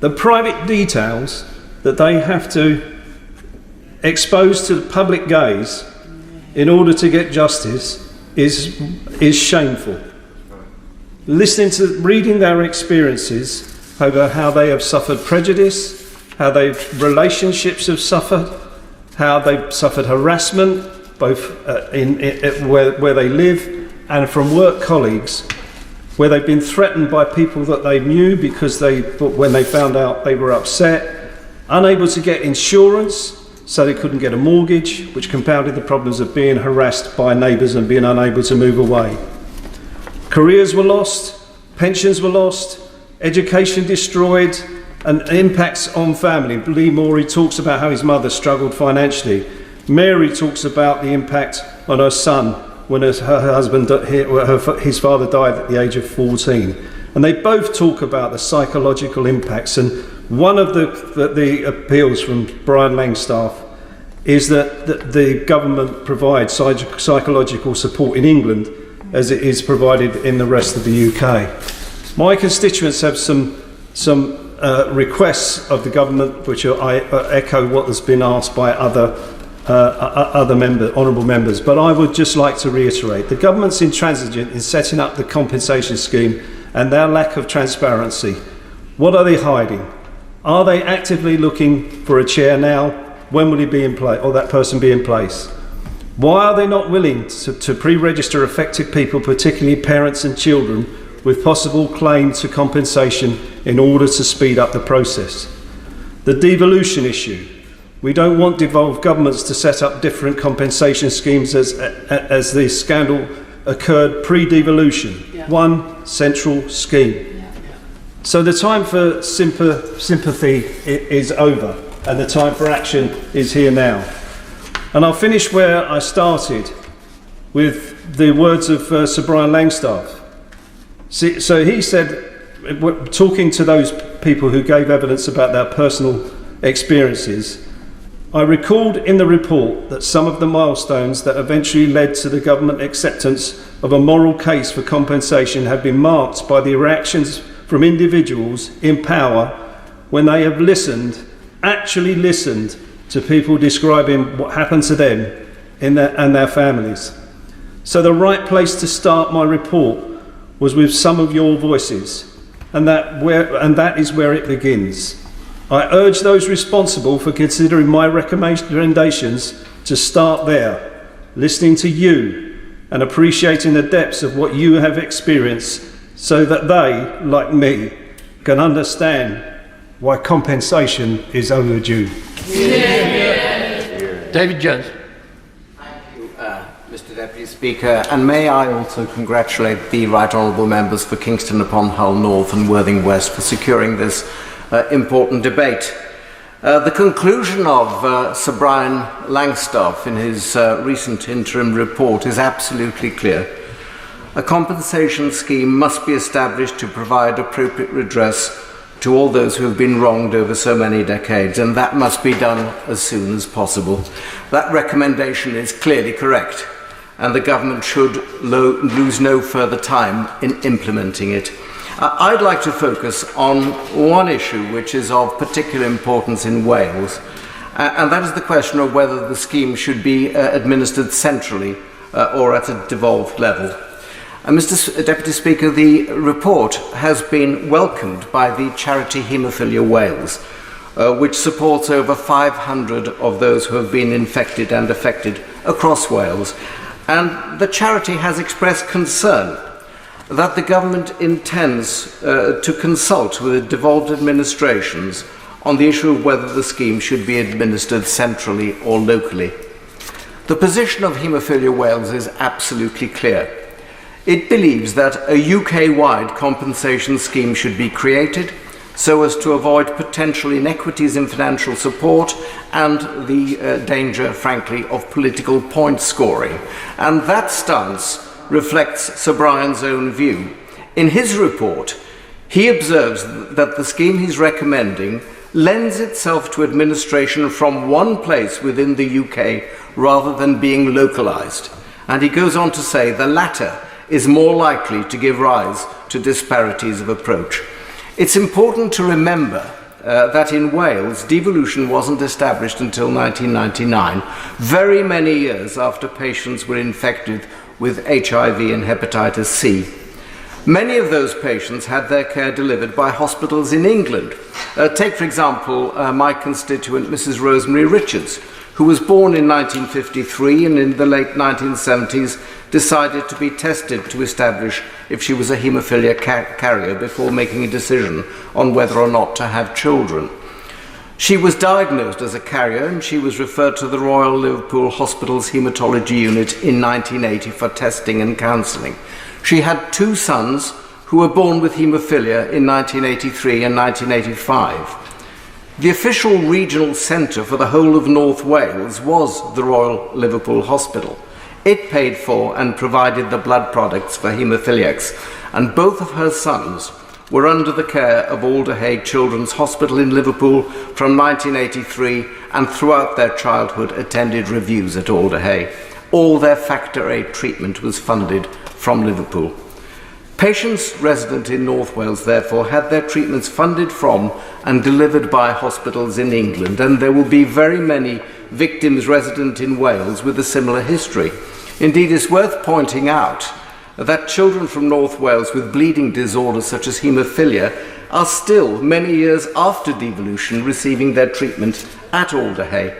The private details that they have to expose to the public gaze in order to get justice is shameful. Reading their experiences over how they have suffered prejudice, how their relationships have suffered, how they've suffered harassment, both where they live and from work colleagues, where they've been threatened by people that they knew because when they found out they were upset, unable to get insurance, so they couldn't get a mortgage, which compounded the problems of being harassed by neighbours and being unable to move away. Careers were lost, pensions were lost, education destroyed, and impacts on family. Lee Morey talks about how his mother struggled financially. Mary talks about the impact on her son when his father died at the age of 14. And they both talk about the psychological impacts. And one of the appeals from Brian Langstaff is that the government provides psychological support in England as it is provided in the rest of the UK. My constituents have some requests of the government, which I echo what has been asked by other honourable members, but I would just like to reiterate the government's intransigent in setting up the compensation scheme and their lack of transparency. What are they hiding? Are they actively looking for a chair now? When will he be in place, or that person be in place? Why are they not willing to pre-register affected people, particularly parents and children, with possible claim to compensation in order to speed up the process? The devolution issue. We don't want devolved governments to set up different compensation schemes as the scandal occurred pre-devolution. Yeah. One central scheme. Yeah. So the time for sympathy is over, and the time for action is here now. And I'll finish where I started, with the words of Sir Brian Langstaff. So he said, talking to those people who gave evidence about their personal experiences, I recalled in the report that some of the milestones that eventually led to the government acceptance of a moral case for compensation have been marked by the reactions from individuals in power when they have actually listened to people describing what happened to them and their families. So the right place to start my report was with some of your voices, and that is where it begins. I urge those responsible for considering my recommendations to start there, listening to you and appreciating the depths of what you have experienced, so that they, like me, can understand why compensation is overdue. David Jones. Thank you, Mr Deputy Speaker, and may I also congratulate the Right Honourable Members for Kingston upon Hull North and Worthing West for securing this important debate. The conclusion of Sir Brian Langstaff in his recent interim report is absolutely clear. A compensation scheme must be established to provide appropriate redress to all those who have been wronged over so many decades, and that must be done as soon as possible. That recommendation is clearly correct, and the government should lose no further time in implementing it. I'd like to focus on one issue which is of particular importance in Wales, and that is the question of whether the scheme should be administered centrally or at a devolved level. Mr. Deputy Speaker, the report has been welcomed by the charity Haemophilia Wales, which supports over 500 of those who have been infected and affected across Wales. And the charity has expressed concern that the government intends to consult with devolved administrations on the issue of whether the scheme should be administered centrally or locally. The position of Haemophilia Wales is absolutely clear. It believes that a UK-wide compensation scheme should be created so as to avoid potential inequities in financial support and the danger, frankly, of political point scoring. And that stance reflects Sir Brian's own view. In his report, he observes that the scheme he's recommending lends itself to administration from one place within the UK rather than being localised. And he goes on to say the latter is more likely to give rise to disparities of approach. It's important to remember that in Wales, devolution wasn't established until 1999, very many years after patients were infected with HIV and hepatitis C. Many of those patients had their care delivered by hospitals in England. Take, for example, my constituent, Mrs. Rosemary Richards, who was born in 1953 and in the late 1970s decided to be tested to establish if she was a haemophilia carrier before making a decision on whether or not to have children. She was diagnosed as a carrier and she was referred to the Royal Liverpool Hospital's Haematology Unit in 1980 for testing and counselling. She had two sons who were born with haemophilia in 1983 and 1985. The official regional centre for the whole of North Wales was the Royal Liverpool Hospital. It paid for and provided the blood products for haemophiliacs, and both of her sons were under the care of Alderhay Children's Hospital in Liverpool from 1983 and throughout their childhood attended reviews at Alderhay. All their Factor VIII treatment was funded from Liverpool. Patients resident in North Wales, therefore, had their treatments funded from and delivered by hospitals in England, and there will be very many victims resident in Wales with a similar history. Indeed, it's worth pointing out that children from North Wales with bleeding disorders such as haemophilia are still, many years after devolution, receiving their treatment at Alderhay.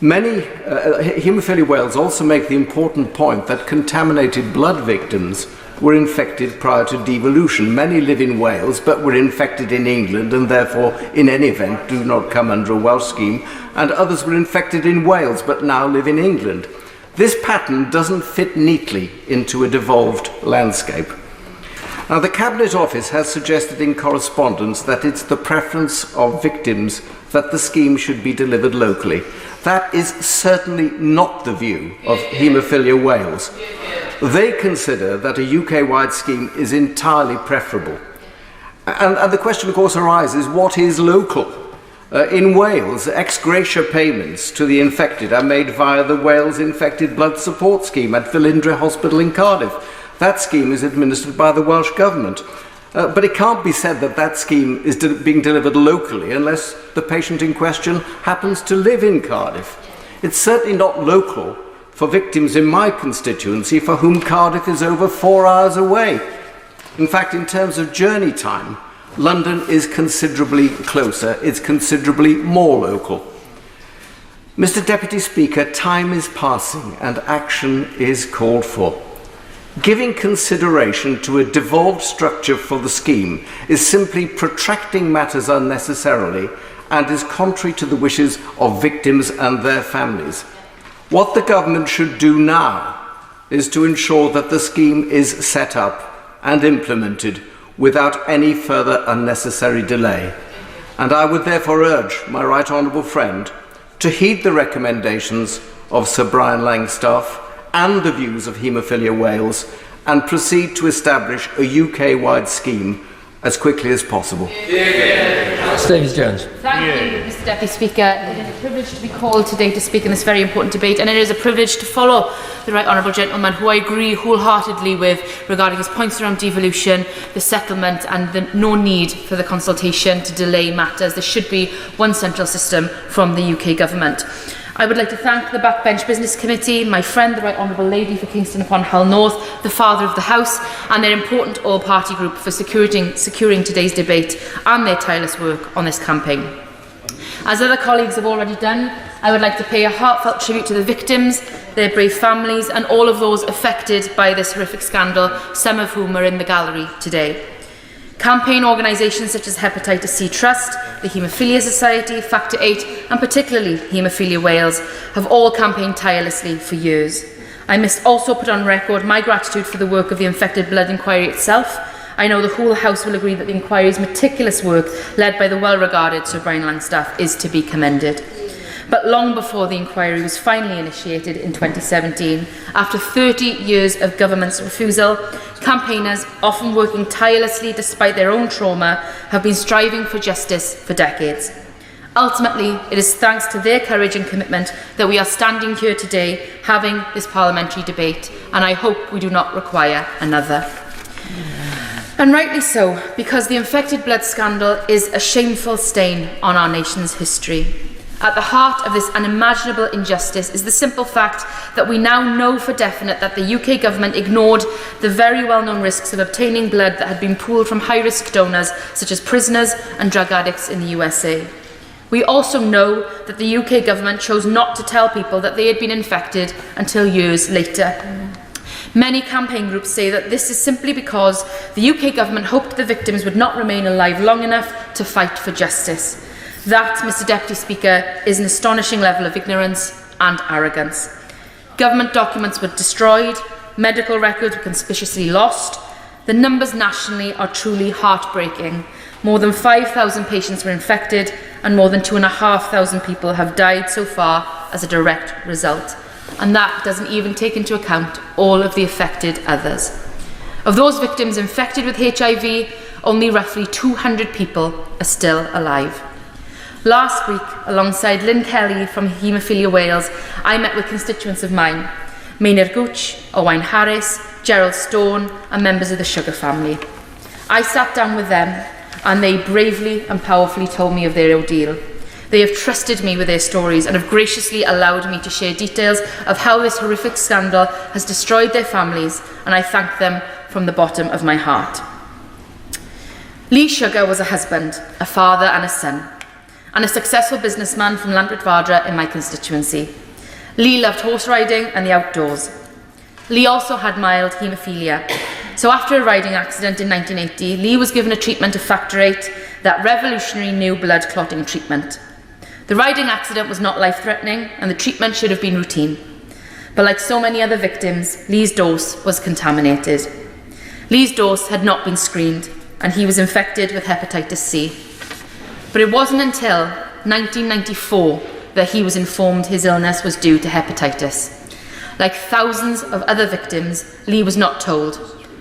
Haemophilia Wales also make the important point that contaminated blood victims were infected prior to devolution. Many live in Wales but were infected in England and therefore in any event do not come under a Welsh scheme, and others were infected in Wales but now live in England. This pattern doesn't fit neatly into a devolved landscape. Now, the Cabinet Office has suggested in correspondence that it's the preference of victims that the scheme should be delivered locally. That is certainly not the view of Haemophilia Wales. They consider that a UK-wide scheme is entirely preferable. And the question, of course, arises, what is local? In Wales, ex gratia payments to the infected are made via the Wales Infected Blood Support Scheme at Velindre Hospital in Cardiff. That scheme is administered by the Welsh Government. But it can't be said that that scheme is being delivered locally unless the patient in question happens to live in Cardiff. It's certainly not local for victims in my constituency for whom Cardiff is over 4 hours away. In fact, in terms of journey time, London is considerably closer, it's considerably more local. Mr. Deputy Speaker, time is passing and action is called for. Giving consideration to a devolved structure for the scheme is simply protracting matters unnecessarily and is contrary to the wishes of victims and their families. What the government should do now is to ensure that the scheme is set up and implemented without any further unnecessary delay. And I would therefore urge my right honourable friend to heed the recommendations of Sir Brian Langstaff and the views of Haemophilia Wales and proceed to establish a UK-wide scheme as quickly as possible. Davies Jones. Thank you, Mr Deputy Speaker. It is a privilege to be called today to speak in this very important debate, and it is a privilege to follow the right honourable gentleman, who I agree wholeheartedly with regarding his points around devolution, the settlement and the no need for the consultation to delay matters. There should be one central system from the UK Government. I would like to thank the Backbench Business Committee, my friend, the Right Honourable Lady for Kingston upon Hull North, the father of the House, and their important all-party group for securing today's debate and their tireless work on this campaign. As other colleagues have already done, I would like to pay a heartfelt tribute to the victims, their brave families, and all of those affected by this horrific scandal, some of whom are in the gallery today. Campaign organisations such as Hepatitis C Trust, the Hemophilia Society, Factor 8 and particularly Haemophilia Wales have all campaigned tirelessly for years. I must also put on record my gratitude for the work of the Infected Blood Inquiry itself. I know the whole House will agree that the inquiry's meticulous work, led by the well-regarded Sir Brian Langstaff, is to be commended. But long before the inquiry was finally initiated in 2017, after 30 years of government's refusal, campaigners, often working tirelessly despite their own trauma, have been striving for justice for decades. Ultimately, it is thanks to their courage and commitment that we are standing here today having this parliamentary debate, and I hope we do not require another. And rightly so, because the infected blood scandal is a shameful stain on our nation's history. At the heart of this unimaginable injustice is the simple fact that we now know for definite that the UK Government ignored the very well-known risks of obtaining blood that had been pooled from high-risk donors such as prisoners and drug addicts in the USA. We also know that the UK Government chose not to tell people that they had been infected until years later. Many campaign groups say that this is simply because the UK Government hoped the victims would not remain alive long enough to fight for justice. That, Mr Deputy Speaker, is an astonishing level of ignorance and arrogance. Government documents were destroyed, medical records were conspicuously lost. The numbers nationally are truly heartbreaking. More than 5,000 patients were infected and more than 2,500 people have died so far as a direct result. And that doesn't even take into account all of the affected others. Of those victims infected with HIV, only roughly 200 people are still alive. Last week, alongside Lynn Kelly from Hemophilia Wales, I met with constituents of mine, Maynard Gooch, Owain Harris, Gerald Stone and members of the Sugar family. I sat down with them and they bravely and powerfully told me of their ordeal. They have trusted me with their stories and have graciously allowed me to share details of how this horrific scandal has destroyed their families, and I thank them from the bottom of my heart. Lee Sugar was a husband, a father and a son, and a successful businessman from Llanrydfadra in my constituency. Lee loved horse riding and the outdoors. Lee also had mild haemophilia. So after a riding accident in 1980, Lee was given a treatment of Factor 8, that revolutionary new blood clotting treatment. The riding accident was not life-threatening and the treatment should have been routine. But like so many other victims, Lee's dose was contaminated. Lee's dose had not been screened and he was infected with hepatitis C. But it wasn't until 1994 that he was informed his illness was due to hepatitis. Like thousands of other victims, Lee was not told,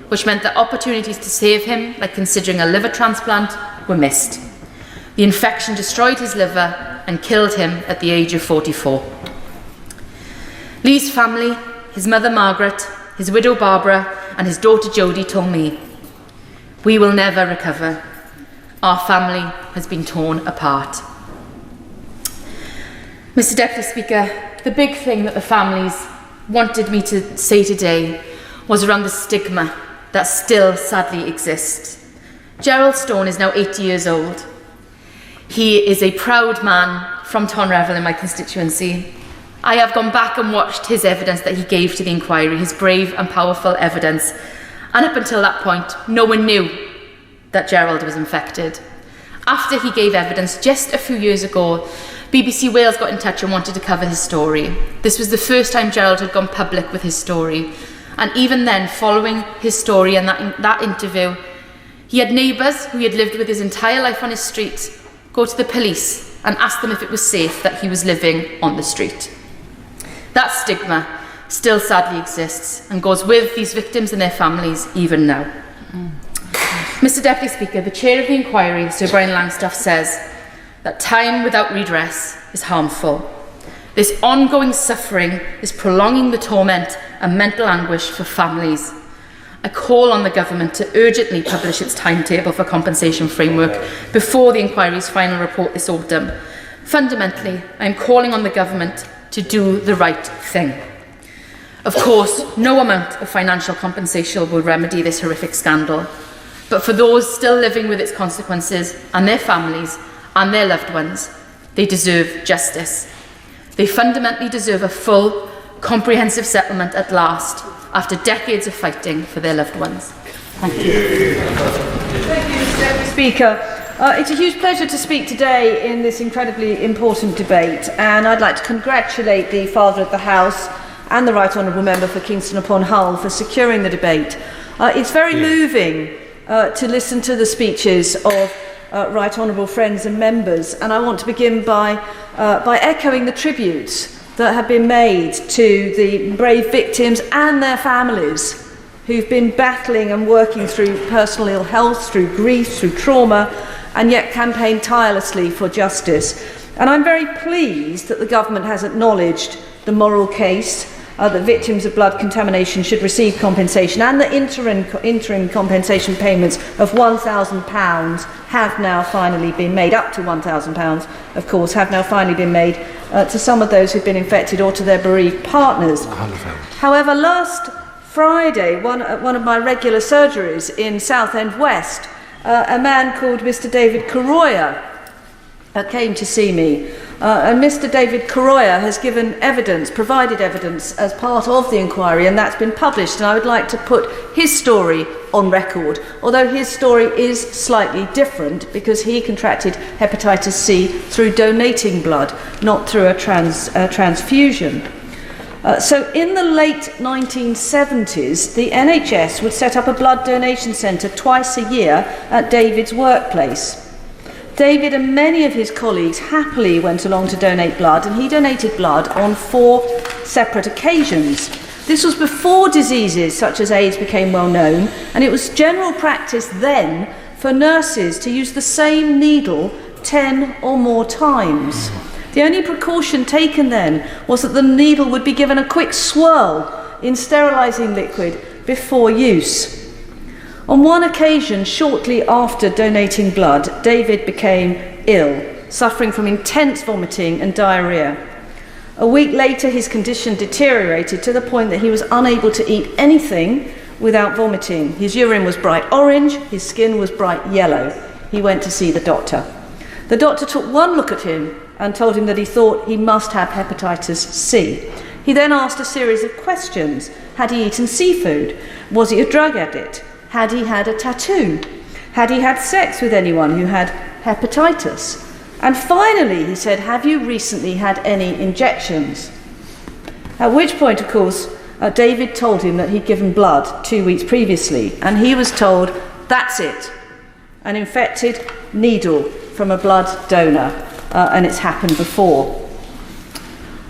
which meant that opportunities to save him, like considering a liver transplant, were missed. The infection destroyed his liver and killed him at the age of 44. Lee's family, his mother Margaret, his widow Barbara and his daughter Jodie told me, "We will never recover. Our family has been torn apart." Mr Deputy Speaker, the big thing that the families wanted me to say today was around the stigma that still sadly exists. Gerald Stone is now 80 years old. He is a proud man from Tonrevel in my constituency. I have gone back and watched his evidence that he gave to the inquiry, his brave and powerful evidence, and up until that point, no one knew that Gerald was infected. After he gave evidence just a few years ago, BBC Wales got in touch and wanted to cover his story. This was the first time Gerald had gone public with his story. And even then, following his story and that interview, he had neighbours who he had lived with his entire life on his street go to the police and ask them if it was safe that he was living on the street. That stigma still sadly exists and goes with these victims and their families even now. Mr Deputy Speaker, the chair of the inquiry, Sir Brian Langstaff, says that time without redress is harmful. This ongoing suffering is prolonging the torment and mental anguish for families. I call on the government to urgently publish its timetable for compensation framework before the inquiry's final report this autumn. Fundamentally, I am calling on the government to do the right thing. Of course, no amount of financial compensation will remedy this horrific scandal, but for those still living with its consequences and their families and their loved ones, they deserve justice. They fundamentally deserve a full, comprehensive settlement at last, after decades of fighting for their loved ones. Thank you. Thank you, Mr Deputy Speaker. It's a huge pleasure to speak today in this incredibly important debate, and I'd like to congratulate the Father of the House and the Right Honourable Member for Kingston upon Hull for securing the debate. It's very moving to listen to the speeches of Right Honourable friends and members, and I want to begin by echoing the tributes that have been made to the brave victims and their families who've been battling and working through personal ill health, through grief, through trauma, and yet campaigned tirelessly for justice. And I'm very pleased that the government has acknowledged the moral case that victims of blood contamination should receive compensation, and the interim compensation payments of £1,000 have now finally been made, up to £1,000, of course, have now finally been made to some of those who've been infected or to their bereaved partners. However, last Friday, one of my regular surgeries in Southend West, a man called Mr David Caroya came to see me. And Mr David Caroya has given evidence, provided evidence as part of the inquiry, and that's been published, and I would like to put his story on record, although his story is slightly different because he contracted hepatitis C through donating blood, not through a transfusion. So in the late 1970s, the NHS would set up a blood donation centre twice a year at David's workplace. David and many of his colleagues happily went along to donate blood, and he donated blood on 4 separate occasions. This was before diseases such as AIDS became well known, and it was general practice then for nurses to use the same needle 10 or more times. The only precaution taken then was that the needle would be given a quick swirl in sterilising liquid before use. On one occasion, shortly after donating blood, David became ill, suffering from intense vomiting and diarrhoea. A week later, his condition deteriorated to the point that he was unable to eat anything without vomiting. His urine was bright orange, his skin was bright yellow. He went to see the doctor. The doctor took one look at him and told him that he thought he must have hepatitis C. He then asked a series of questions. Had he eaten seafood? Was he a drug addict? Had he had a tattoo? Had he had sex with anyone who had hepatitis? And finally, he said, have you recently had any injections? At which point, of course, David told him that he'd given blood 2 weeks previously, and he was told, that's it, an infected needle from a blood donor, and it's happened before.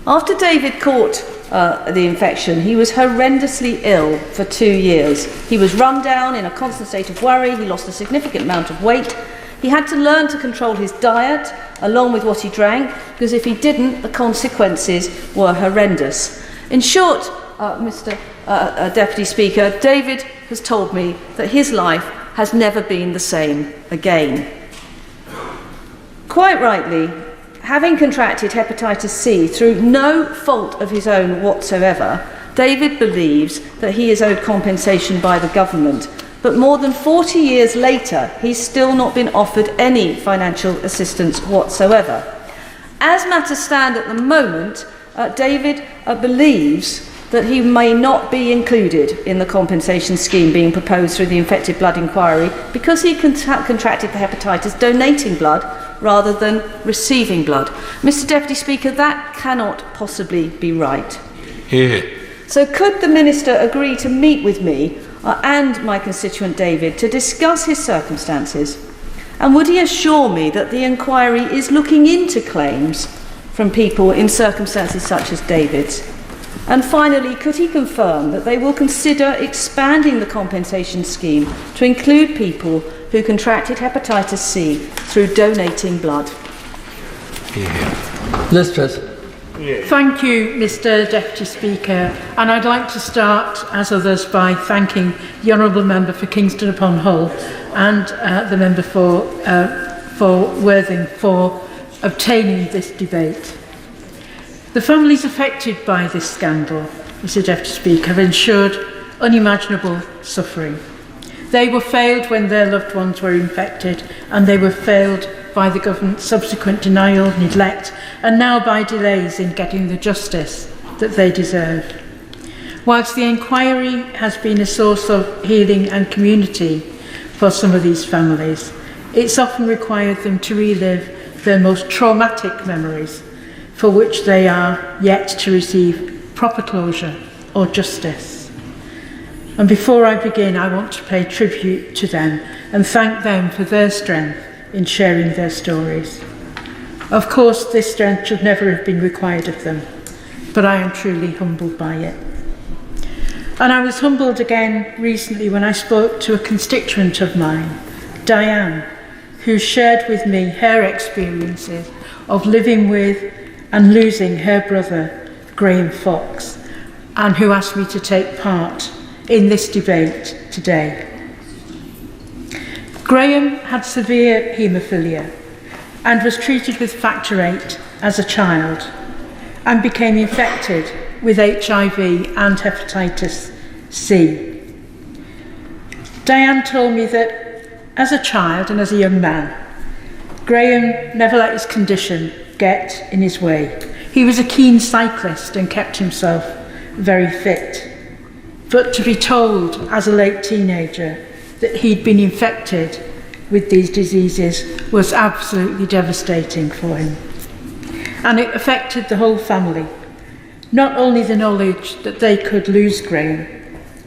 After David caught the infection, he was horrendously ill for 2 years. He was run down in a constant state of worry. He lost a significant amount of weight. He had to learn to control his diet along with what he drank, because if he didn't, the consequences were horrendous. In short, Mr. Deputy Speaker, David has told me that his life has never been the same again. Quite rightly, having contracted hepatitis C through no fault of his own whatsoever, David believes that he is owed compensation by the government. But more than 40 years later, he's still not been offered any financial assistance whatsoever. As matters stand at the moment, David believes that he may not be included in the compensation scheme being proposed through the infected blood inquiry because he contracted the hepatitis donating blood rather than receiving blood. Mr. Deputy Speaker, that cannot possibly be right. Here. So could the Minister agree to meet with me and my constituent David to discuss his circumstances? And would he assure me that the inquiry is looking into claims from people in circumstances such as David's? And finally, could he confirm that they will consider expanding the compensation scheme to include people who contracted hepatitis C through donating blood? Liz Truss. Thank you, Mr Deputy Speaker, and I'd like to start, as others, by thanking the Honourable Member for Kingston upon Hull and the Member for Worthing for obtaining this debate. The families affected by this scandal, Mr Deputy Speaker, have ensured unimaginable suffering. They were failed when their loved ones were infected, and they were failed by the government's subsequent denial, neglect, and now by delays in getting the justice that they deserved. Whilst the inquiry has been a source of healing and community for some of these families, it's often required them to relive their most traumatic memories, for which they are yet to receive proper closure or justice. And before I begin, I want to pay tribute to them and thank them for their strength in sharing their stories. Of course, this strength should never have been required of them, but I am truly humbled by it. And I was humbled again recently when I spoke to a constituent of mine, Diane, who shared with me her experiences of living with and losing her brother, Graham Fox, and who asked me to take part in this debate today. Graham had severe haemophilia and was treated with factor VIII as a child and became infected with HIV and hepatitis C. Diane told me that as a child and as a young man, Graham never let his condition get in his way. He was a keen cyclist and kept himself very fit. But to be told as a late teenager that he'd been infected with these diseases was absolutely devastating for him. And it affected the whole family. Not only the knowledge that they could lose Graham,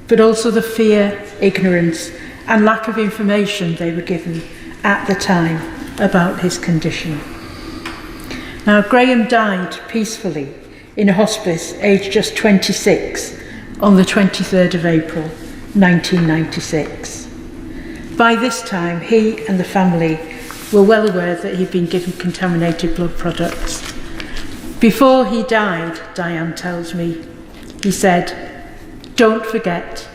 but also the fear, ignorance, and lack of information they were given at the time about his condition. Now, Graham died peacefully in a hospice aged just 26 on the 23rd of April 1996. By this time, he and the family were well aware that he'd been given contaminated blood products. Before he died, Diane tells me, he said, "Don't forget."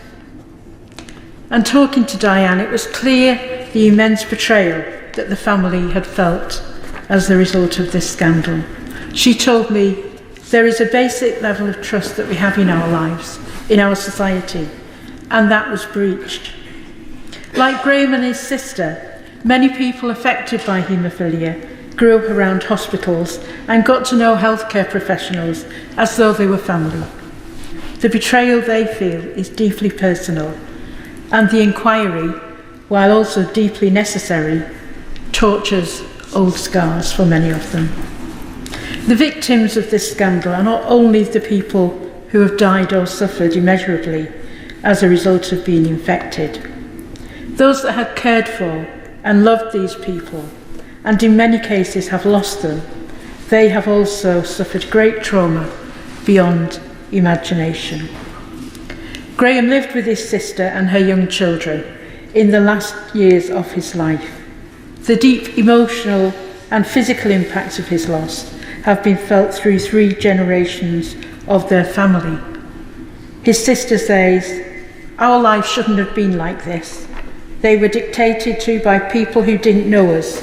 And talking to Diane, it was clear the immense betrayal that the family had felt as the result of this scandal. She told me, there is a basic level of trust that we have in our lives, in our society, and that was breached. Like Graham and his sister, many people affected by haemophilia grew up around hospitals and got to know healthcare professionals as though they were family. The betrayal they feel is deeply personal, and the inquiry, while also deeply necessary, tortures old scars for many of them. The victims of this scandal are not only the people who have died or suffered immeasurably as a result of being infected. Those that had cared for and loved these people, and in many cases have lost them, they have also suffered great trauma beyond imagination. Graham lived with his sister and her young children in the last years of his life. The deep emotional and physical impacts of his loss have been felt through 3 generations of their family. His sister says, "Our life shouldn't have been like this. They were dictated to by people who didn't know us.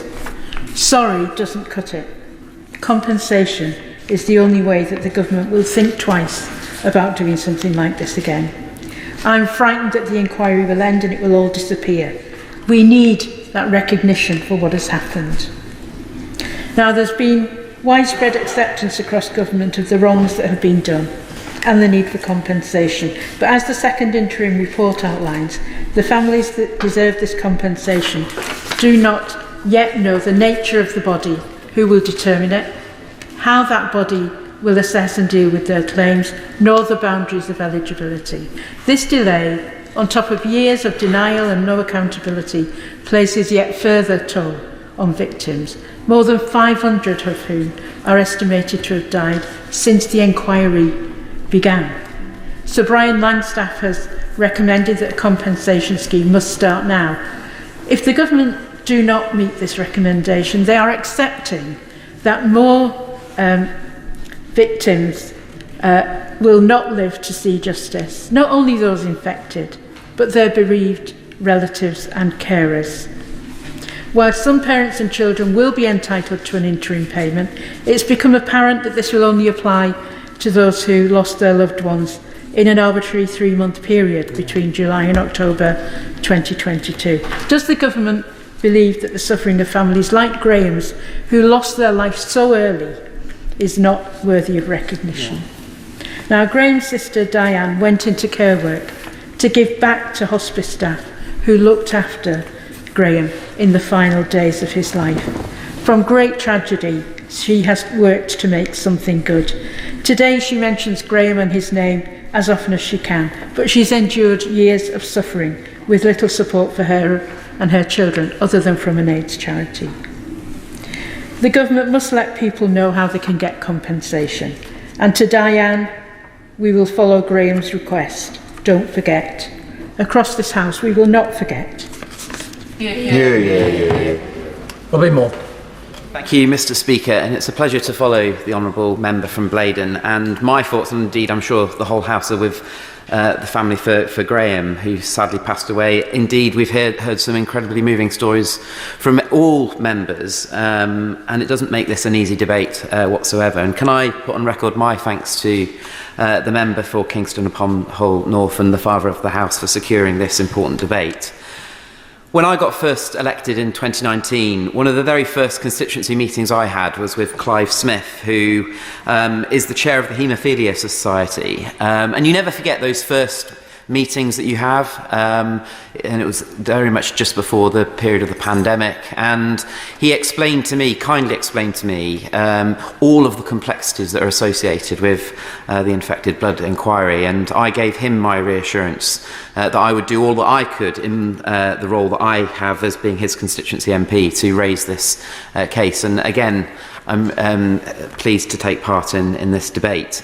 Sorry doesn't cut it. Compensation is the only way that the government will think twice about doing something like this again. I'm frightened that the inquiry will end and it will all disappear. We need that recognition for what has happened." Now, there's been widespread acceptance across government of the wrongs that have been done and the need for compensation. But as the second interim report outlines, the families that deserve this compensation do not yet know the nature of the body who will determine it, how that body will assess and deal with their claims, nor the boundaries of eligibility. This delay, on top of years of denial and no accountability, places yet further toll on victims, more than 500 of whom are estimated to have died since the inquiry began. Sir Brian Langstaff has recommended that a compensation scheme must start now. If the government do not meet this recommendation, they are accepting that more victims will not live to see justice, not only those infected, but their bereaved relatives and carers. While some parents and children will be entitled to an interim payment, it's become apparent that this will only apply to those who lost their loved ones in an arbitrary 3-month period between July and October 2022. Does the government believe that the suffering of families like Graham's, who lost their life so early, is not worthy of recognition? Now, Graham's sister Diane went into care work to give back to hospice staff who looked after Graham in the final days of his life. From great tragedy, she has worked to make something good. Today she mentions Graham and his name as often as she can, but she's endured years of suffering with little support for her and her children other than from an AIDS charity. The government must let people know how they can get compensation. And to Diane, we will follow Graham's request. Don't forget. Across this house, we will not forget. There'll be more. Thank you, Mr. Speaker, and it's a pleasure to follow the honourable member from Blaydon. And my thoughts, and indeed I'm sure the whole House, are with the family for Graham, who sadly passed away. Indeed, we've heard some incredibly moving stories from all members, and it doesn't make this an easy debate whatsoever. And can I put on record my thanks to the member for Kingston upon Hull North and the father of the House for securing this important debate. When I got first elected in 2019, one of the very first constituency meetings I had was with Clive Smith, who is the chair of the Haemophilia Society. And you never forget those first meetings that you have, and it was very much just before the period of the pandemic, and he explained to me, kindly explained to me, all of the complexities that are associated with the infected blood inquiry, and I gave him my reassurance that I would do all that I could in the role that I have as being his constituency MP to raise this case. And again, I'm pleased to take part in this debate.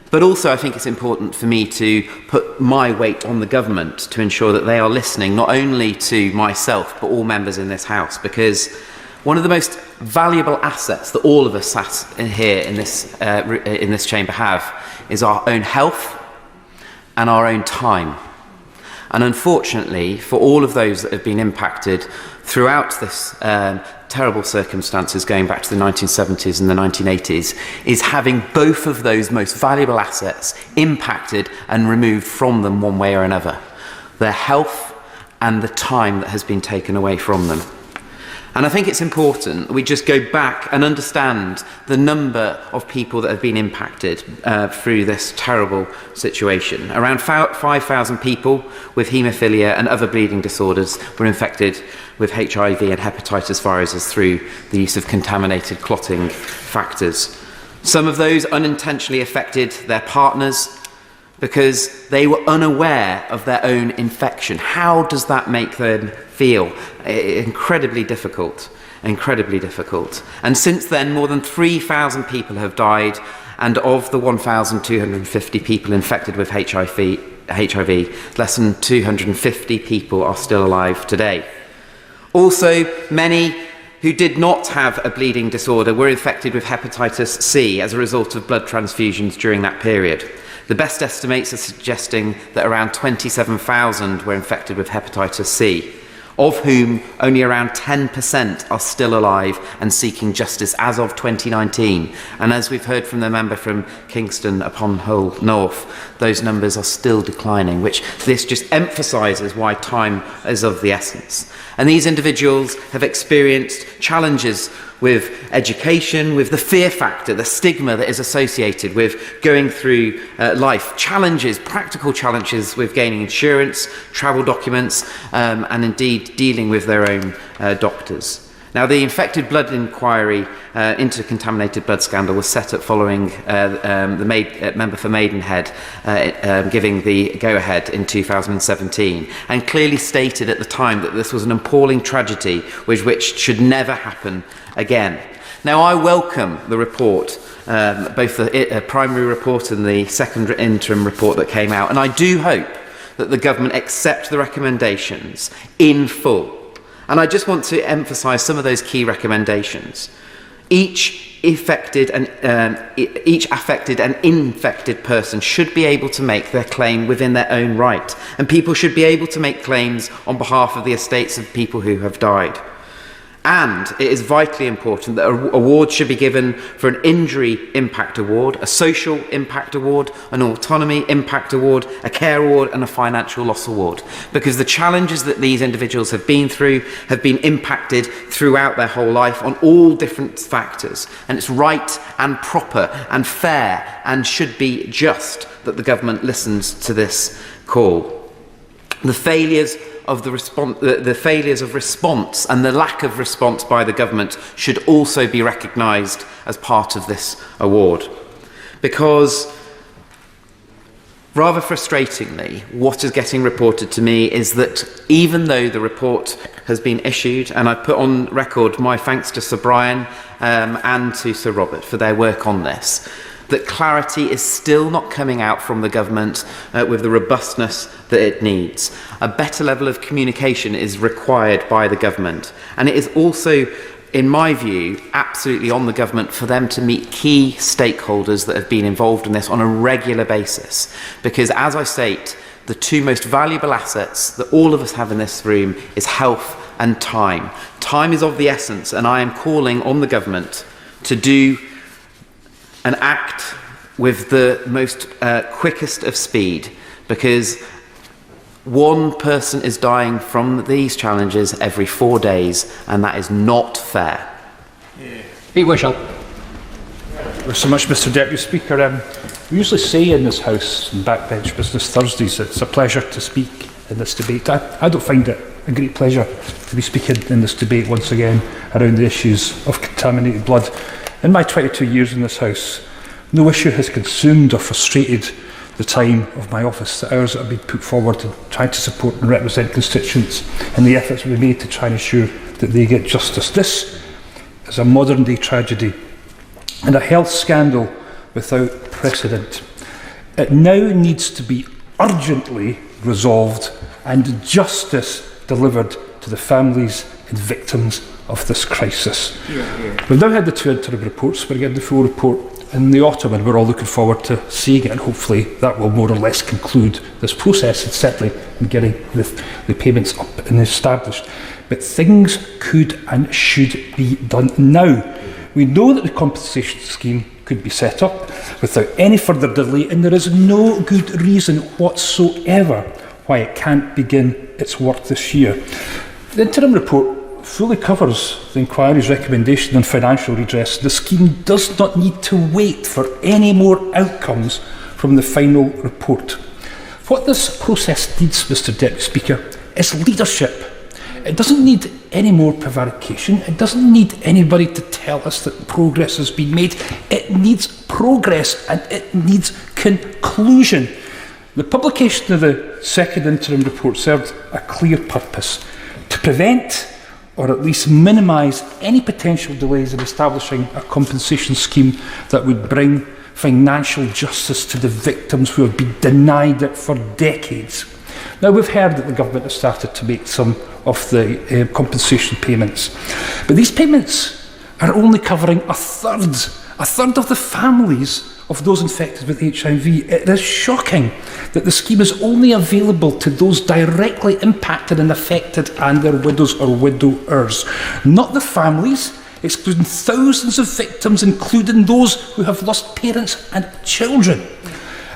But also I think it's important for me to put my weight on the government to ensure that they are listening not only to myself but all members in this House, because one of the most valuable assets that all of us sat here in this chamber have is our own health and our own time. And unfortunately, for all of those that have been impacted throughout this terrible circumstances going back to the 1970s and the 1980s, is having both of those most valuable assets impacted and removed from them one way or another. Their health and the time that has been taken away from them. And I think it's important we just go back and understand the number of people that have been impacted through this terrible situation. Around 5,000 people with haemophilia and other bleeding disorders were infected with HIV and hepatitis viruses through the use of contaminated clotting factors. Some of those unintentionally affected their partners because they were unaware of their own infection. How does that make them feel? Incredibly difficult, incredibly difficult. And since then, more than 3,000 people have died, and of the 1,250 people infected with HIV, less than 250 people are still alive today. Also, many who did not have a bleeding disorder were infected with hepatitis C as a result of blood transfusions during that period. The best estimates are suggesting that around 27,000 were infected with hepatitis C, of whom only around 10% are still alive and seeking justice as of 2019. And as we've heard from the member from Kingston upon Hull North, those numbers are still declining, which this just emphasises why time is of the essence. And these individuals have experienced challenges with education, with the fear factor, the stigma that is associated with going through life, challenges, practical challenges with gaining insurance, travel documents, and indeed dealing with their own doctors. Now, the infected blood inquiry into contaminated blood scandal was set up following the member for Maidenhead giving the go-ahead in 2017, and clearly stated at the time that this was an appalling tragedy which should never happen again. Now, I welcome the report, both the primary report and the second interim report that came out, and I do hope that the government accept the recommendations in full. And I just want to emphasise some of those key recommendations. Each affected and infected person should be able to make their claim within their own right, and people should be able to make claims on behalf of the estates of people who have died. And it is vitally important that awards should be given for an injury impact award, a social impact award, an autonomy impact award, a care award and a financial loss award. Because the challenges that these individuals have been through have been impacted throughout their whole life on all different factors. And it's right and proper and fair and should be just that the government listens to this call. The failures of the failures of response and the lack of response by the government should also be recognised as part of this award. Because, rather frustratingly, what is getting reported to me is that even though the report has been issued, and I put on record my thanks to Sir Brian and to Sir Robert for their work on this, that clarity is still not coming out from the government with the robustness that it needs. A better level of communication is required by the government. And it is also, in my view, absolutely on the government for them to meet key stakeholders that have been involved in this on a regular basis. Because, as I state, the two most valuable assets that all of us have in this room is health and time. Time is of the essence, and I am calling on the government to do and act with the most quickest of speed, because one person is dying from these challenges every 4 days, and that is not fair. Pete Wishart. Thank you so much, Mr. Deputy Speaker. We usually say in this House, in Backbench Business Thursdays, it's a pleasure to speak in this debate. I don't find it a great pleasure to be speaking in this debate once again around the issues of contaminated blood. In my 22 years in this House, no issue has consumed or frustrated the time of my office, the hours that have been put forward in trying to support and represent constituents and the efforts we made to try and ensure that they get justice. This is a modern day tragedy and a health scandal without precedent. It now needs to be urgently resolved and justice delivered to the families and victims of this crisis. We've now had the two interim reports. We're getting the full report in the autumn, and we're all looking forward to seeing it, and hopefully that will more or less conclude this process and settling and getting the payments up and established. But things could and should be done now. We know that the compensation scheme could be set up without any further delay, and there is no good reason whatsoever why it can't begin its work this year. The interim report fully covers the inquiry's recommendation on financial redress. The scheme does not need to wait for any more outcomes from the final report. What this process needs, Mr. Deputy Speaker, is leadership. It doesn't need any more prevarication. It doesn't need anybody to tell us that progress has been made. It needs progress and it needs conclusion. The publication of the second interim report served a clear purpose: to prevent or at least minimise any potential delays in establishing a compensation scheme that would bring financial justice to the victims who have been denied it for decades. Now, we've heard that the government has started to make some of the compensation payments, but these payments are only covering a third of the families of those infected with HIV. It is shocking that the scheme is only available to those directly impacted and affected and their widows or widowers, not the families, excluding thousands of victims, including those who have lost parents and children.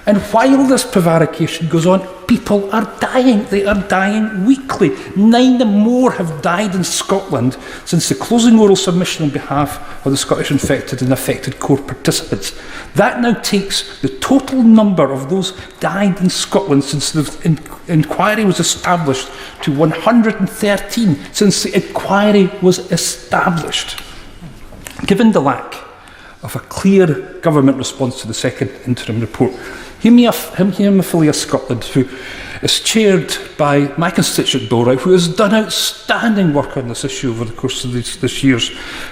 And while this prevarication goes on, people are dying. They are dying weekly. 9 more have died in Scotland since the closing oral submission on behalf of the Scottish infected and affected core participants. That now takes the total number of those died in Scotland since the inquiry was established to 113 since the inquiry was established. Given the lack of a clear government response to the second interim report, Haemophilia Scotland, who is chaired by my constituent Dora, who has done outstanding work on this issue over the course of this year,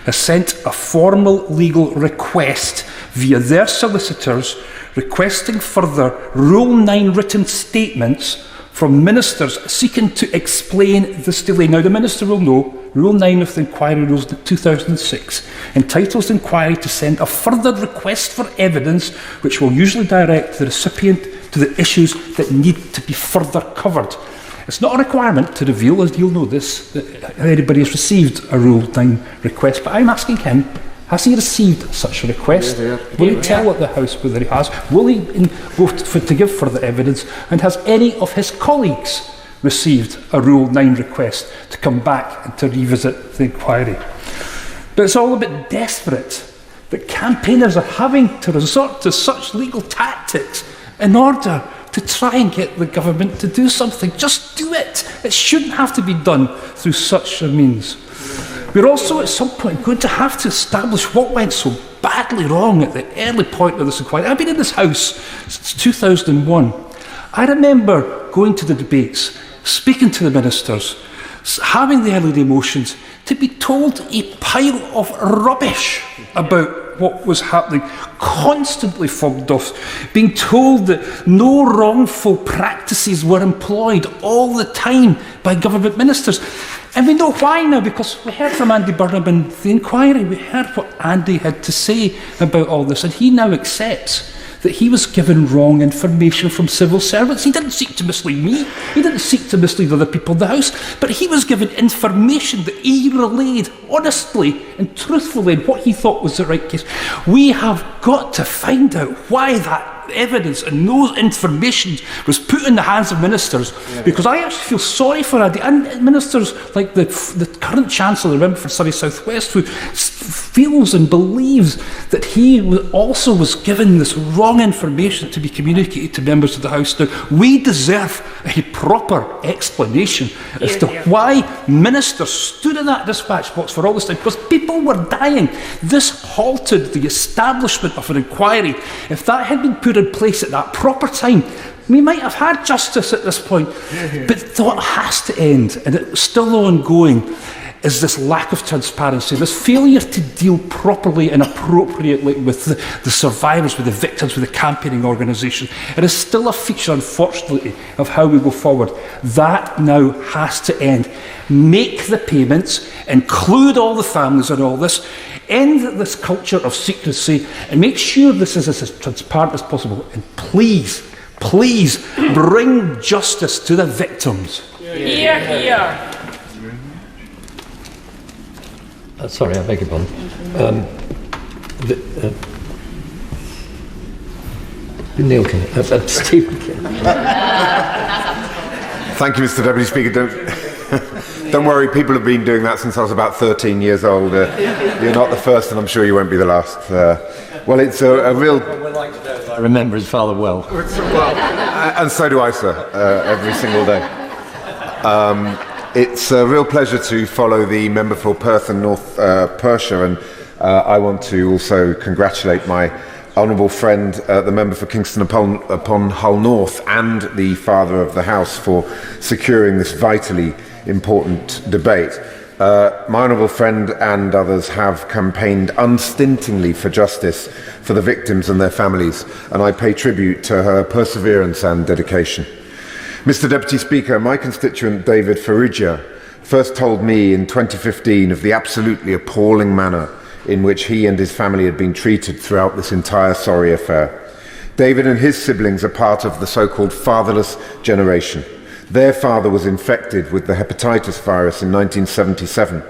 has sent a formal legal request via their solicitors requesting further Rule 9 written statements from ministers seeking to explain this delay. Now, the minister will know Rule 9 of the Inquiry Rules 2006 entitles the inquiry to send a further request for evidence which will usually direct the recipient to the issues that need to be further covered. It's not a requirement to reveal, as you'll know this, that anybody has received a Rule 9 request, but I'm asking him, has he received such a request? Will he tell the House whether he has? Will he vote to give further evidence? And has any of his colleagues received a Rule 9 request to come back and to revisit the inquiry? But it's all a bit desperate that campaigners are having to resort to such legal tactics in order to try and get the government to do something. Just do it. It shouldn't have to be done through such a means. We're also at some point going to have to establish what went so badly wrong at the early point of this inquiry. I've been in this House since 2001. I remember going to the debates, speaking to the ministers, having the early emotions, to be told a pile of rubbish about what was happening, constantly fobbed off, being told that no wrongful practices were employed all the time by government ministers. And we know why now, because we heard from Andy Burnham in the inquiry. We heard what Andy had to say about all this, and he now accepts that he was given wrong information from civil servants. He didn't seek to mislead me, he didn't seek to mislead other people in the House, but he was given information that he relayed honestly and truthfully in what he thought was the right case. We have got to find out why that evidence and those information was put in the hands of ministers, because I actually feel sorry for Andy, and ministers like the current Chancellor, the member for Surrey South West, who feels and believes that he also was given this wrong information to be communicated to members of the House. Now, we deserve a proper explanation as to why ministers stood in that dispatch box for all this time, because people were dying. This halted the establishment of an inquiry. If that had been put in place at that proper time, we might have had justice at this point. But what has to end, and it's still ongoing, is this lack of transparency, this failure to deal properly and appropriately with the survivors, with the victims, with the campaigning organisation. It is still a feature, unfortunately, of how we go forward. That now has to end. Make the payments, include all the families in all this, end this culture of secrecy, and make sure this is as transparent as possible. And please, please bring justice to the victims. Hear, hear. Sorry, I beg your pardon. Neil can, Stephen can. Thank you, Mr. Deputy Speaker. Don't worry, people have been doing that since I was about 13 years old. You're not the first, and I'm sure you won't be the last. Well, it's a real... I remember his father well. And so do I, sir, every single day. It's a real pleasure to follow the member for Perth and North Perthshire, and I want to also congratulate my honourable friend, the member for Kingston upon Hull North, and the father of the House for securing this vitally important debate. My honourable friend and others have campaigned unstintingly for justice for the victims and their families, and I pay tribute to her perseverance and dedication. Mr. Deputy Speaker, my constituent David Farrugia first told me in 2015 of the absolutely appalling manner in which he and his family had been treated throughout this entire sorry affair. David and his siblings are part of the so-called fatherless generation. Their father was infected with the hepatitis virus in 1977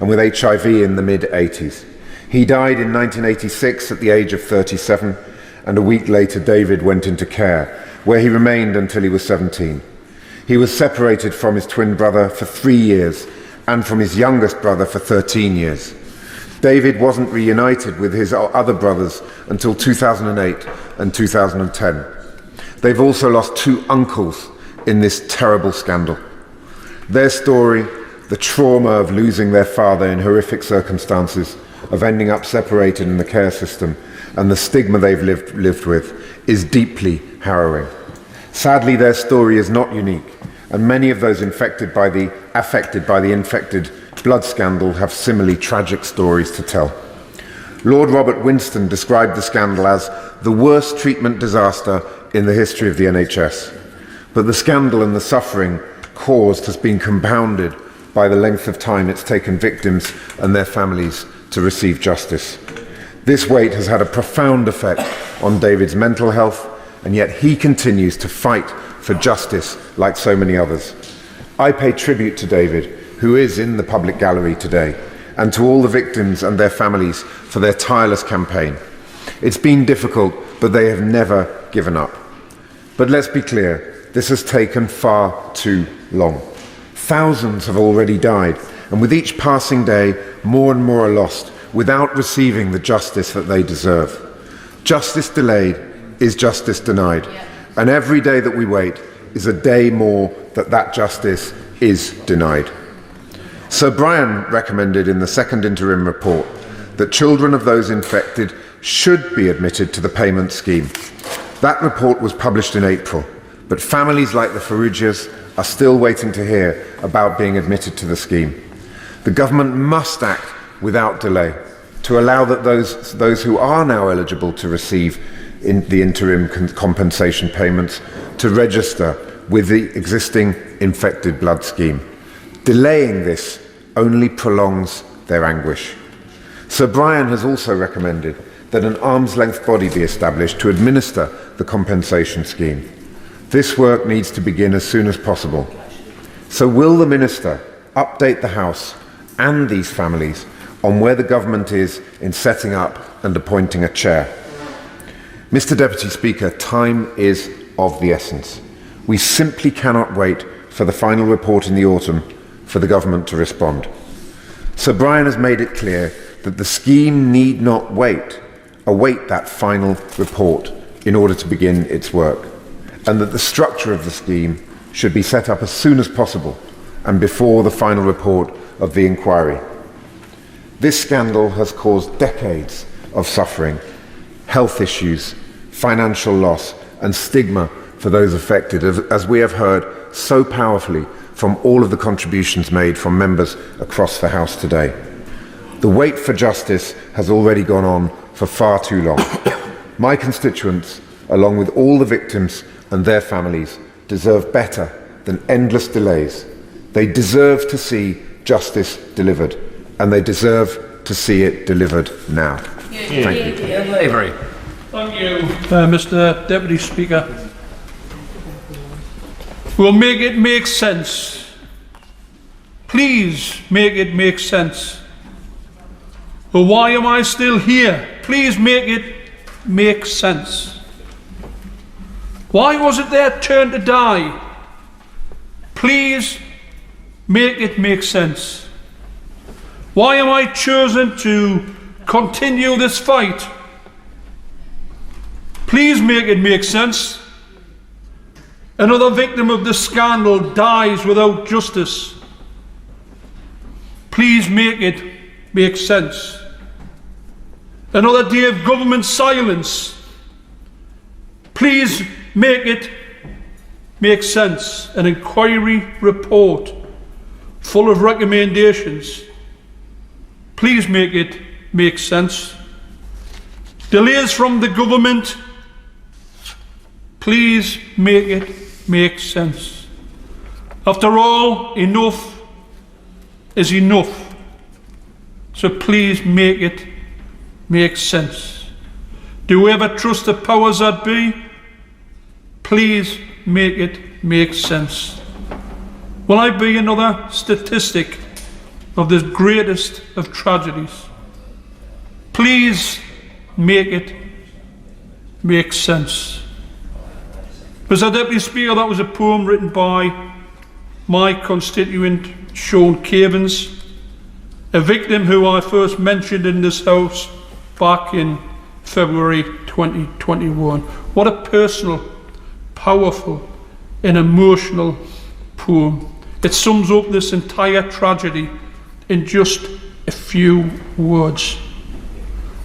and with HIV in the mid-80s. He died in 1986 at the age of 37, and a week later David went into care, where he remained until he was 17. He was separated from his twin brother for 3 years and from his youngest brother for 13 years. David wasn't reunited with his other brothers until 2008 and 2010. They've also lost 2 uncles in this terrible scandal. Their story, the trauma of losing their father in horrific circumstances, of ending up separated in the care system, and the stigma they've lived with, is deeply harrowing. Sadly, their story is not unique, and many of those affected by the infected blood scandal have similarly tragic stories to tell. Lord Robert Winston described the scandal as the worst treatment disaster in the history of the NHS. But the scandal and the suffering caused has been compounded by the length of time it's taken victims and their families to receive justice. This weight has had a profound effect on David's mental health, and yet he continues to fight for justice like so many others. I pay tribute to David, who is in the public gallery today, and to all the victims and their families for their tireless campaign. It's been difficult, but they have never given up. But let's be clear, this has taken far too long. Thousands have already died, and with each passing day, more and more are lost without receiving the justice that they deserve. Justice delayed is justice denied, and every day that we wait is a day more that justice is denied. Sir Brian recommended in the second interim report that children of those infected should be admitted to the payment scheme. That report was published in April, but families like the Farrugias are still waiting to hear about being admitted to the scheme. The government must act without delay to allow that those who are now eligible to receive the interim compensation payments to register with the existing infected blood scheme. Delaying this only prolongs their anguish. Sir Brian has also recommended that an arm's-length body be established to administer the compensation scheme. This work needs to begin as soon as possible. So will the Minister update the House and these families on where the government is in setting up and appointing a chair? Mr. Deputy Speaker, time is of the essence. We simply cannot wait for the final report in the autumn for the government to respond. Sir Brian has made it clear that the scheme need not await that final report in order to begin its work, and that the structure of the scheme should be set up as soon as possible and before the final report of the inquiry. This scandal has caused decades of suffering, health issues, financial loss, and stigma for those affected, as we have heard so powerfully from all of the contributions made from members across the House today. The wait for justice has already gone on for far too long. My constituents, along with all the victims and their families, deserve better than endless delays. They deserve to see justice delivered, and they deserve to see it delivered now. Thank you. Avery. Thank you, Mr. Deputy Speaker. We'll make it make sense. Please make it make sense. Well, why am I still here? Please make it make sense. Why was it their turn to die? Please make it make sense. Why am I chosen to continue this fight? Please make it make sense. Another victim of this scandal dies without justice. Please make it make sense. Another day of government silence. Please make it make sense. An inquiry report full of recommendations. Please make it make sense. Delays from the government. Please make it make sense. After all, enough is enough. So please make it make sense. Do we ever trust the powers that be? Please make it make sense. Will I be another statistic of this greatest of tragedies? Please make it make sense. Mr. Deputy Speaker, that was a poem written by my constituent Sean Cavins, a victim who I first mentioned in this House back in February 2021. What a personal, powerful and emotional poem. It sums up this entire tragedy in just a few words.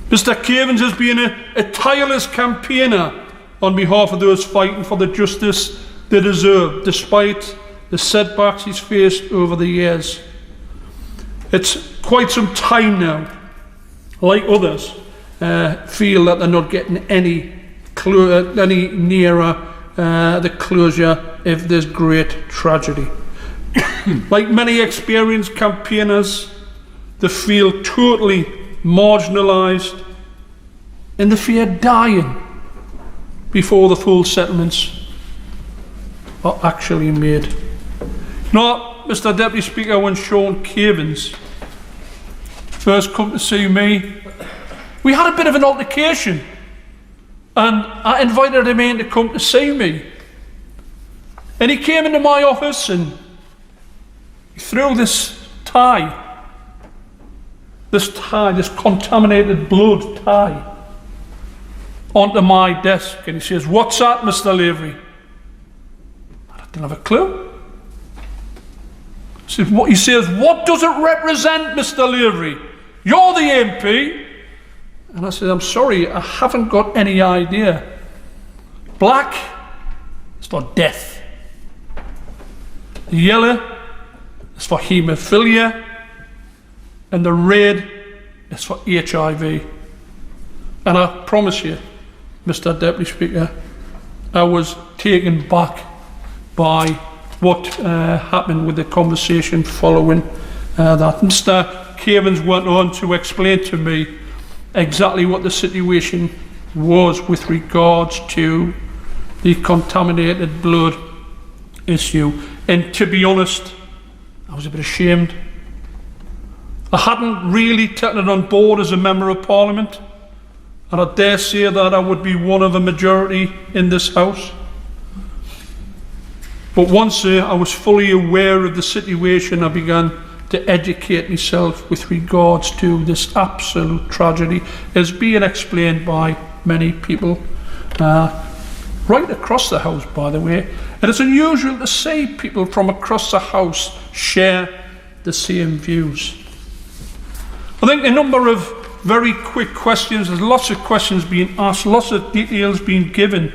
Mr. Cavins has been a tireless campaigner on behalf of those fighting for the justice they deserve, despite the setbacks he's faced over the years. It's quite some time now, like others, feel that they're not getting any nearer the closure of this great tragedy. Like many experienced campaigners, they feel totally marginalised and they fear dying before the full settlements are actually made. Now, Mr. Deputy Speaker, when Sean Cavins first come to see me, we had a bit of an altercation, and I invited him in to come to see me. And he came into my office and he threw this tie, this contaminated blood tie, onto my desk, and he says, "What's that, Mr. Lavery?" I didn't have a clue. He says, "What does it represent, Mr. Lavery? You're the MP." And I said, "I'm sorry, I haven't got any idea. Black is for death. The yellow is for Hemophilia. And the red is for HIV. And I promise you, Mr. Deputy Speaker, I was taken back by what happened with the conversation following that. Mr. Cavins went on to explain to me exactly what the situation was with regards to the contaminated blood issue. And to be honest, I was a bit ashamed. I hadn't really taken it on board as a Member of Parliament, and I dare say that I would be one of a majority in this House. But once I was fully aware of the situation, I began to educate myself with regards to this absolute tragedy, as being explained by many people right across the House, by the way. And it's unusual to see people from across the House share the same views. I think a number of very quick questions, there's lots of questions being asked, lots of details being given,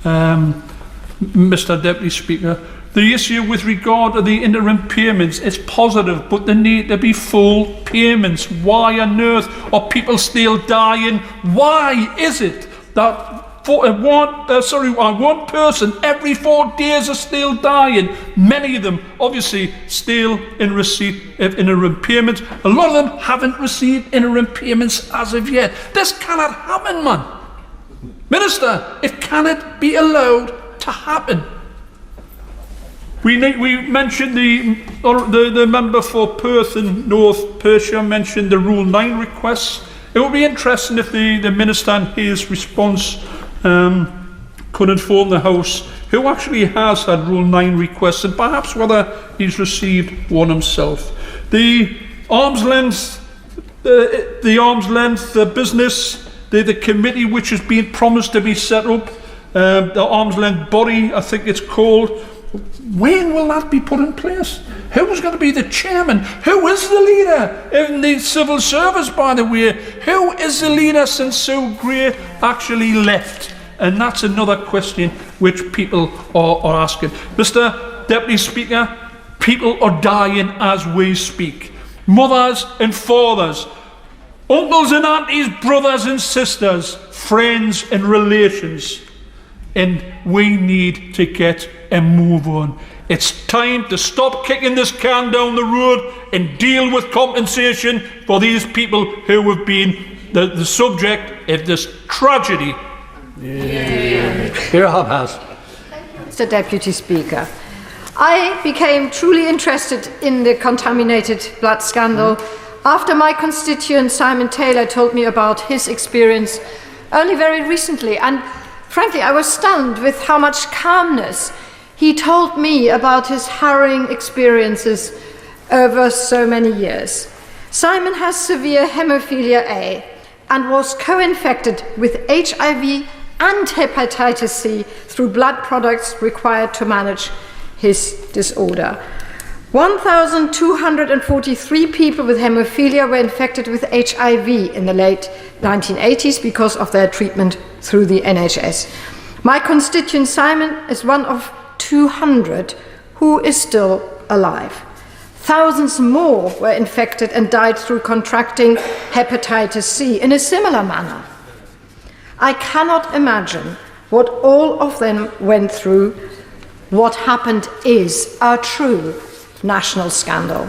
Mr. Deputy Speaker. The issue with regard to the interim payments is positive, but they need to be full payments. Why on earth are people still dying? Why is it that one person every 4 days are still dying? Many of them obviously still in receipt of interim payments. A lot of them haven't received interim payments as of yet. This cannot happen, man. Minister, it cannot be allowed to happen. We mentioned the member for Perth and North Perthshire mentioned the Rule 9 requests. It would be interesting if the Minister and his response could inform the House who actually has had Rule 9 requests and perhaps whether he's received one himself. The arm's length business, the committee which has been promised to be set up, the arm's length body, I think it's called. When will that be put in place? Who is going to be the chairman? Who is the leader in the civil service, by the way? Who is the leader since Sue Gray actually left? And that's another question which people are asking. Mr. Deputy Speaker, people are dying as we speak. Mothers and fathers, uncles and aunties, brothers and sisters, friends and relations. And we need to get a move on. It's time to stop kicking this can down the road and deal with compensation for these people who have been the subject of this tragedy. Here House. Mr. Deputy Speaker, I became truly interested in the contaminated blood scandal after my constituent Simon Taylor told me about his experience only very recently, and frankly I was stunned with how much calmness he told me about his harrowing experiences over so many years. Simon has severe Hemophilia A and was co-infected with HIV and hepatitis C through blood products required to manage his disorder. 1,243 people with hemophilia were infected with HIV in the late 1980s because of their treatment through the NHS. My constituent Simon is one of 200 who is still alive. Thousands more were infected and died through contracting hepatitis C in a similar manner. I cannot imagine what all of them went through. What happened is a true national scandal.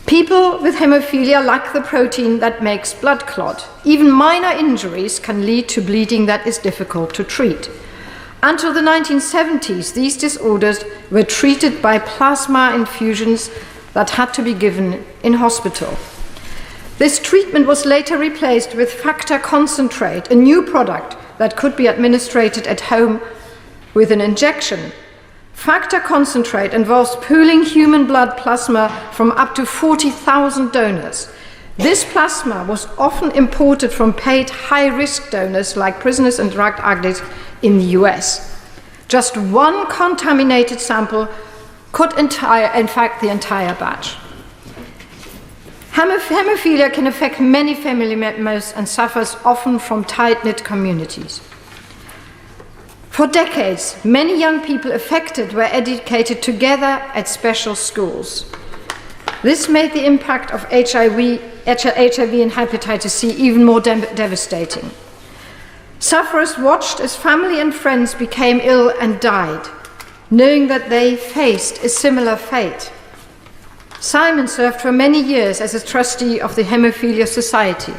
People with hemophilia lack the protein that makes blood clot. Even minor injuries can lead to bleeding that is difficult to treat. Until the 1970s, these disorders were treated by plasma infusions that had to be given in hospital. This treatment was later replaced with factor concentrate, a new product that could be administered at home with an injection. Factor concentrate involves pooling human blood plasma from up to 40,000 donors. This plasma was often imported from paid high-risk donors like prisoners and drug addicts in the US. Just one contaminated sample could infect the entire batch. Hemophilia can affect many family members and suffers often from tight-knit communities. For decades, many young people affected were educated together at special schools. This made the impact of HIV and hepatitis C even more devastating. Sufferers watched as family and friends became ill and died, knowing that they faced a similar fate. Simon served for many years as a trustee of the Hemophilia Society.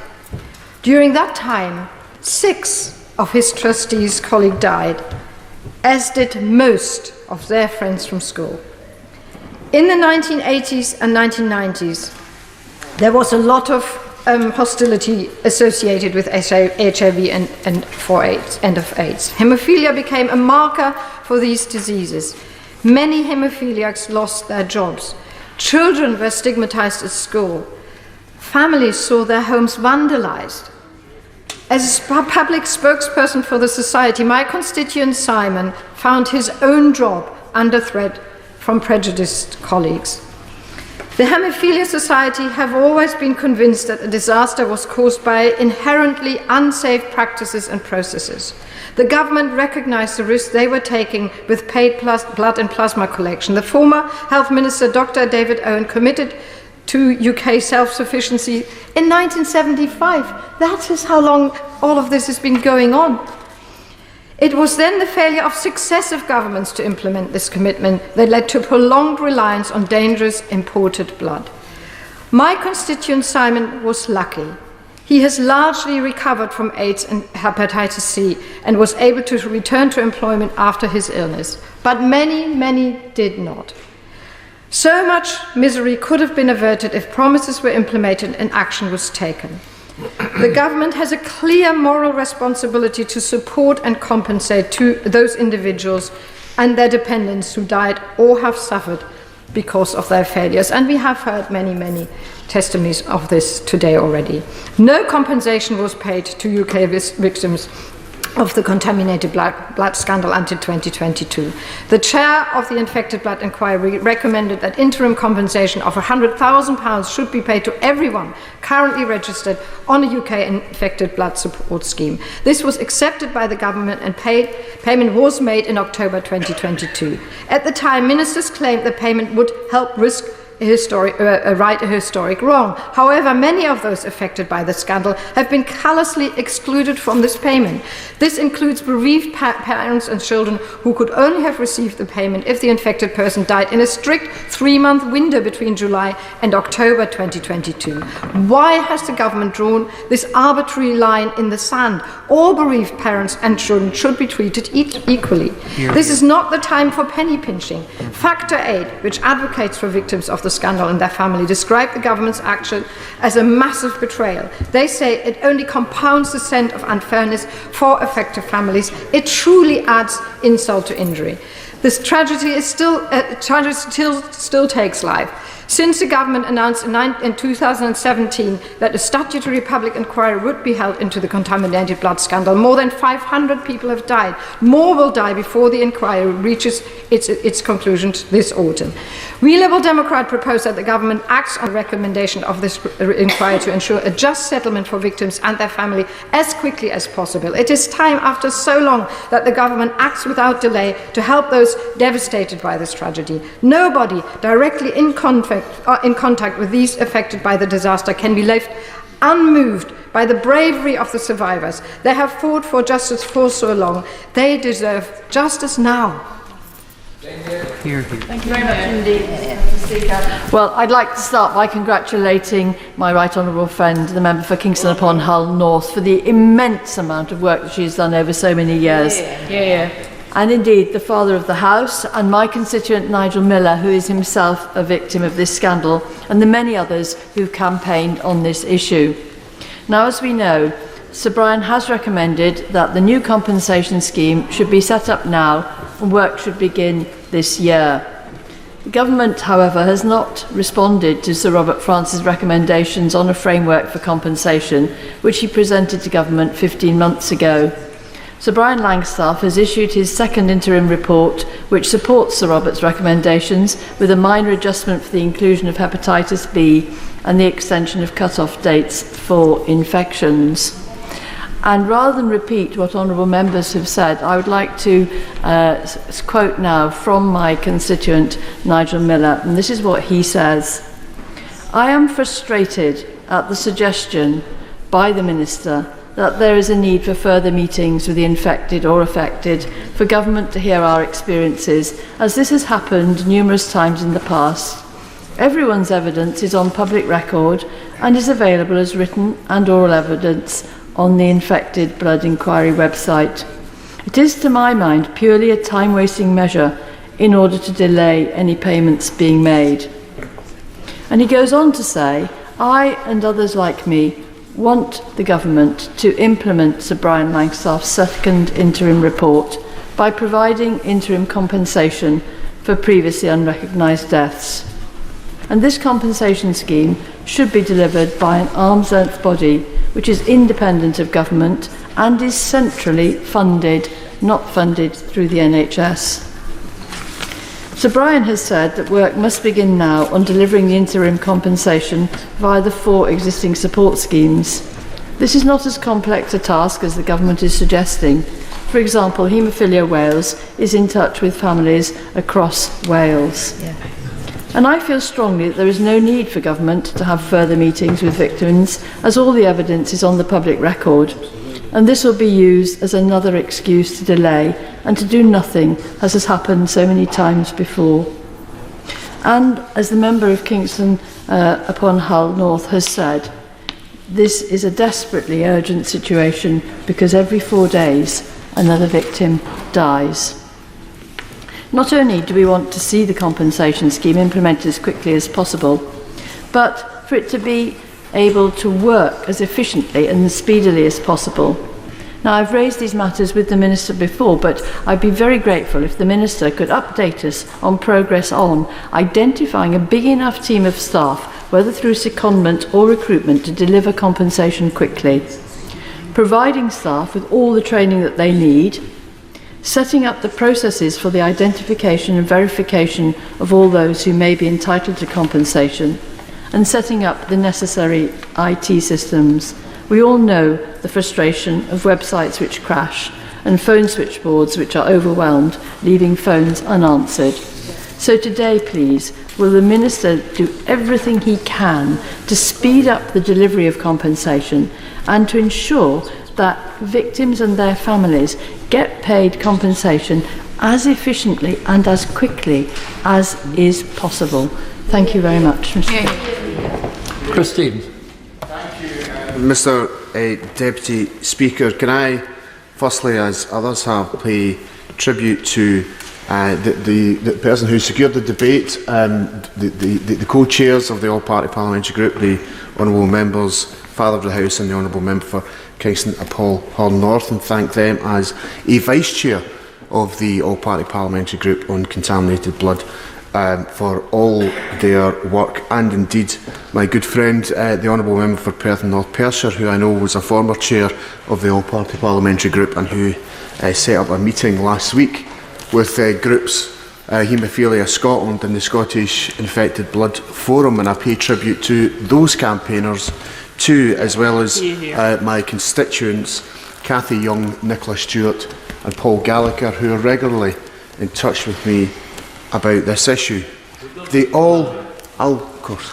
During that time, 6 of his trustees' colleagues died, as did most of their friends from school. In the 1980s and 1990s, there was a lot of hostility associated with HIV and end of AIDS. Hemophilia became a marker for these diseases. Many hemophiliacs lost their jobs. Children were stigmatized at school. Families saw their homes vandalized. As a public spokesperson for the society, my constituent Simon found his own job under threat from prejudiced colleagues. The Hemophilia Society have always been convinced that the disaster was caused by inherently unsafe practices and processes. The government recognized the risk they were taking with paid blood and plasma collection. The former Health Minister, Dr. David Owen, committed to UK self-sufficiency in 1975. That is how long all of this has been going on. It was then the failure of successive governments to implement this commitment that led to prolonged reliance on dangerous imported blood. My constituent Simon was lucky. He has largely recovered from AIDS and hepatitis C and was able to return to employment after his illness. But many did not. So much misery could have been averted if promises were implemented and action was taken. The government has a clear moral responsibility to support and compensate to those individuals and their dependents who died or have suffered because of their failures. And we have heard many testimonies of this today already. No compensation was paid to UK victims of the contaminated blood scandal until 2022. The chair of the Infected Blood Inquiry recommended that interim compensation of £100,000 should be paid to everyone currently registered on a UK infected blood support scheme. This was accepted by the government and payment was made in October 2022. At the time, ministers claimed the payment would help right a historic wrong. However, many of those affected by the scandal have been callously excluded from this payment. This includes bereaved parents and children who could only have received the payment if the infected person died in a strict 3-month window between July and October 2022. Why has the government drawn this arbitrary line in the sand? All bereaved parents and children should be treated equally. This is not the time for penny pinching. Factor Aid, which advocates for victims of the scandal and their family, describe the government's action as a massive betrayal. They say it only compounds the sense of unfairness for affected families. It truly adds insult to injury. This tragedy is still takes life. Since the government announced in 2017 that a statutory public inquiry would be held into the contaminated blood scandal, more than 500 people have died. More will die before the inquiry reaches its conclusions this autumn. We Liberal Democrats propose that the government acts on the recommendation of this inquiry to ensure a just settlement for victims and their family as quickly as possible. It is time, after so long, that the government acts without delay to help those devastated by this tragedy. Nobody directly in contact with these affected by the disaster can be left unmoved by the bravery of the survivors. They have fought for justice for so long. They deserve justice now. Thank you very much indeed, Mr. Speaker. Well, I'd like to start by congratulating my right honourable friend, the member for Kingston upon Hull North, for the immense amount of work that she's done over so many years. And indeed, the father of the House and my constituent Nigel Miller, who is himself a victim of this scandal, and the many others who've campaigned on this issue. Now, as we know, Sir Brian has recommended that the new compensation scheme should be set up now and work should begin this year. The government, however, has not responded to Sir Robert France's recommendations on a framework for compensation, which he presented to government 15 months ago. Sir Brian Langstaff has issued his second interim report, which supports Sir Robert's recommendations, with a minor adjustment for the inclusion of hepatitis B and the extension of cut-off dates for infections. And rather than repeat what honourable members have said, I would like to quote now from my constituent Nigel Miller, and this is what he says. I am frustrated at the suggestion by the Minister that there is a need for further meetings with the infected or affected for government to hear our experiences, as this has happened numerous times in the past. Everyone's evidence is on public record and is available as written and oral evidence on the Infected Blood Inquiry website. It is, to my mind, purely a time-wasting measure in order to delay any payments being made. And he goes on to say, I and others like me want the government to implement Sir Brian Langstaff's second interim report by providing interim compensation for previously unrecognised deaths. And this compensation scheme should be delivered by an arm's-length body which is independent of government and is centrally funded, not funded through the NHS. Sir Brian has said that work must begin now on delivering the interim compensation via the 4 existing support schemes. This is not as complex a task as the government is suggesting. For example, Hemophilia Wales is in touch with families across Wales. And I feel strongly that there is no need for government to have further meetings with victims, as all the evidence is on the public record. And this will be used as another excuse to delay and to do nothing, as has happened so many times before. And as the member of Kingston upon Hull North has said, this is a desperately urgent situation because every 4 days another victim dies. Not only do we want to see the compensation scheme implemented as quickly as possible, but for it to be able to work as efficiently and speedily as possible. Now, I've raised these matters with the Minister before, but I'd be very grateful if the Minister could update us on progress on identifying a big enough team of staff, whether through secondment or recruitment, to deliver compensation quickly, providing staff with all the training that they need, setting up the processes for the identification and verification of all those who may be entitled to compensation, and setting up the necessary IT systems. We all know the frustration of websites which crash and phone switchboards which are overwhelmed, leaving phones unanswered. So today, please, will the Minister do everything he can to speed up the delivery of compensation and to ensure that victims and their families get paid compensation as efficiently and as quickly as is possible. Thank you very much, Mr. Chris Stevens. Mr. Deputy Speaker, can I, firstly, as others have, pay tribute to the person who secured the debate, the co-chairs of the All-Party Parliamentary Group, the honourable members, Father of the House and the honourable member for Kingston upon Hull North, and thank them as a Vice Chair of the All-Party Parliamentary Group on Contaminated Blood for all their work, and indeed my good friend, the Honourable Member for Perth and North Perthshire, who I know was a former chair of the All-Party Parliamentary Group and who set up a meeting last week with groups Haemophilia Scotland and the Scottish Infected Blood Forum, and I pay tribute to those campaigners too, as well as my constituents Cathy Young, Nicola Stewart and Paul Gallagher, who are regularly in touch with me about this issue. They all, of course.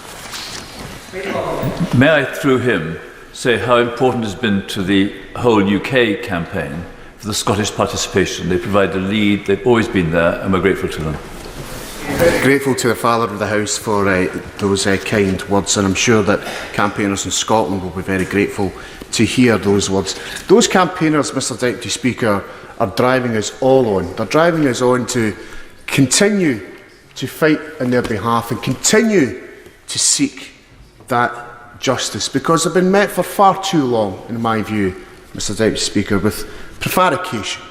May I, through him, say how important it has been to the whole UK campaign for the Scottish participation. They provide a lead, they've always been there, and we're grateful to them. Grateful to the Father of the House for those kind words, and I'm sure that campaigners in Scotland will be very grateful to hear those words. Those campaigners, Mr Deputy Speaker, are driving us all on. They're driving us on to continue to fight on their behalf and continue to seek that justice, because they've been met for far too long, in my view, Mr Deputy Speaker, with prevarication,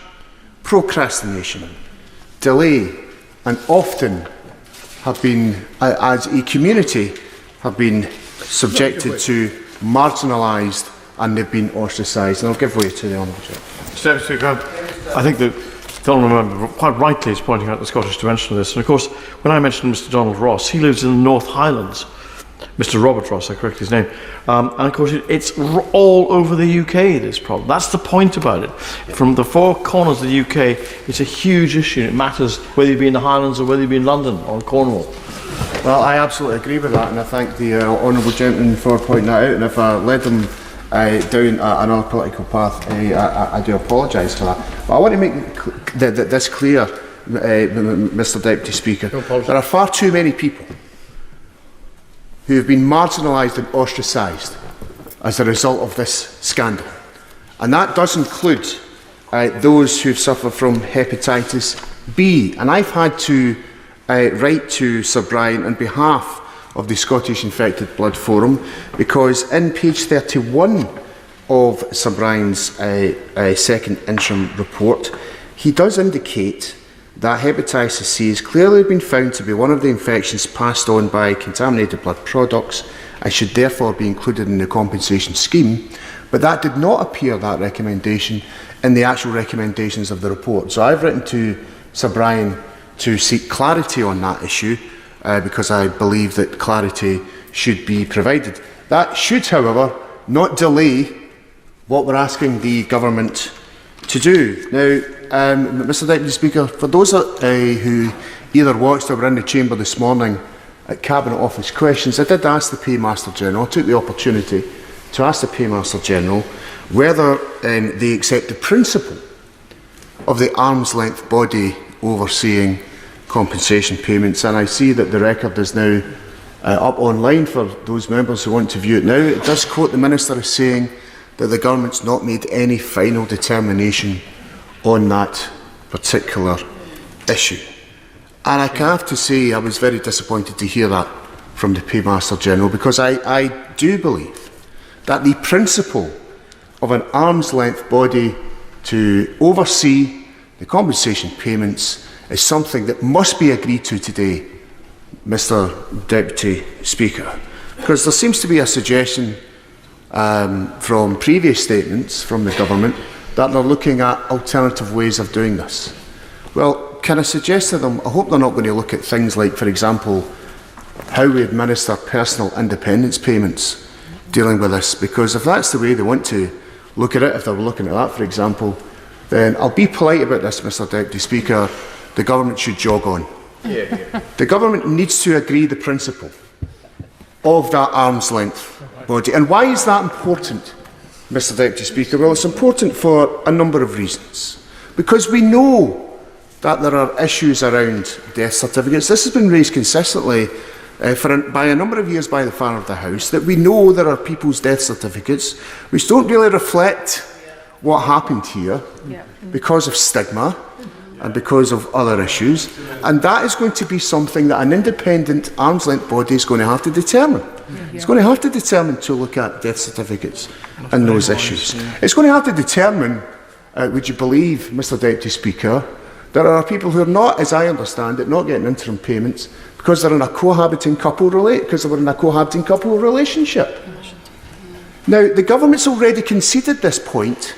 procrastination, delay, and often have been, as a community, have been subjected to, marginalised, and they've been ostracised. And I'll give way to the Honourable Chair. Mr Deputy Speaker, I think that the Honourable Member quite rightly is pointing out the Scottish dimension of this. And of course, when I mentioned Mr Donald Ross, he lives in the North Highlands. Mr Robert Ross, I correct his name. And of course, it's all over the UK, this problem. That's the point about it. From the four corners of the UK, it's a huge issue. It matters whether you be in the Highlands or whether you be in London or Cornwall. Well, I absolutely agree with that, and I thank the Honourable Gentleman for pointing that out. And if I led them down another political path, I do apologise for that. But I want to make this clear, Mr Deputy Speaker. There are far too many people who have been marginalised and ostracised as a result of this scandal. And that does include those who have suffered from hepatitis B. And I've had to write to Sir Brian on behalf of the Scottish Infected Blood Forum, because in page 31 of Sir Brian's second interim report, he does indicate that hepatitis C has clearly been found to be one of the infections passed on by contaminated blood products and should therefore be included in the compensation scheme, but that did not appear, that recommendation, in the actual recommendations of the report. So I've written to Sir Brian to seek clarity on that issue, because I believe that clarity should be provided. That should, however, not delay what we're asking the government to do. Now, Mr Deputy Speaker, for those who either watched or were in the chamber this morning at Cabinet Office questions, I did ask the Paymaster General, I took the opportunity to ask the Paymaster General whether they accept the principle of the arm's length body overseeing compensation payments, and I see that the record is now up online for those members who want to view it now. It does quote the Minister as saying that the government's not made any final determination on that particular issue. And I have to say I was very disappointed to hear that from the Paymaster General, because I do believe that the principle of an arm's length body to oversee the compensation payments is something that must be agreed to today, Mr Deputy Speaker, because there seems to be a suggestion from previous statements from the government that they're looking at alternative ways of doing this. Well, can I suggest to them, I hope they're not going to look at things like, for example, how we administer personal independence payments dealing with this, because if that's the way they want to look at it, if they were looking at that, for example, then I'll be polite about this, Mr Deputy Speaker, the government should jog on. The government needs to agree the principle of that arm's length body. And why is that important, Mr Deputy Speaker? Well, it's important for a number of reasons. Because we know that there are issues around death certificates. This has been raised consistently by a number of years by the Father of the House, that we know there are people's death certificates which don't really reflect what happened here because of stigma and because of other issues. And that is going to be something that an independent arm's length body is going to have to determine. It's going to have to determine to look at death certificates and those issues. It's going to have to determine, would you believe, Mr Deputy Speaker, There are people who are not, as I understand it, not getting interim payments because they're in a cohabiting couple relationship. Now, the government's already conceded this point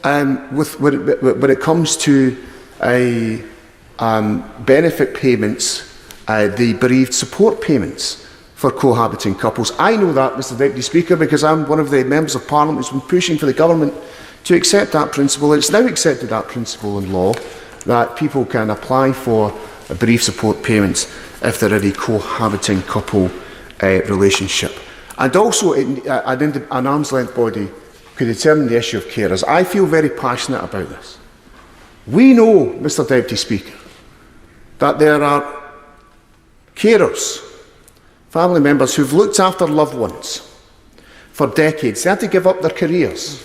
when it comes to benefit payments, the bereaved support payments for cohabiting couples. I know that, Mr Deputy Speaker, because I'm one of the members of Parliament who's been pushing for the government to accept that principle. It's now accepted that principle in law, that people can apply for bereaved support payments if they're in a cohabiting couple relationship. And also, an arm's length body could determine the issue of carers. I feel very passionate about this. We know, Mr Deputy Speaker, that there are carers, family members who've looked after loved ones for decades. They had to give up their careers.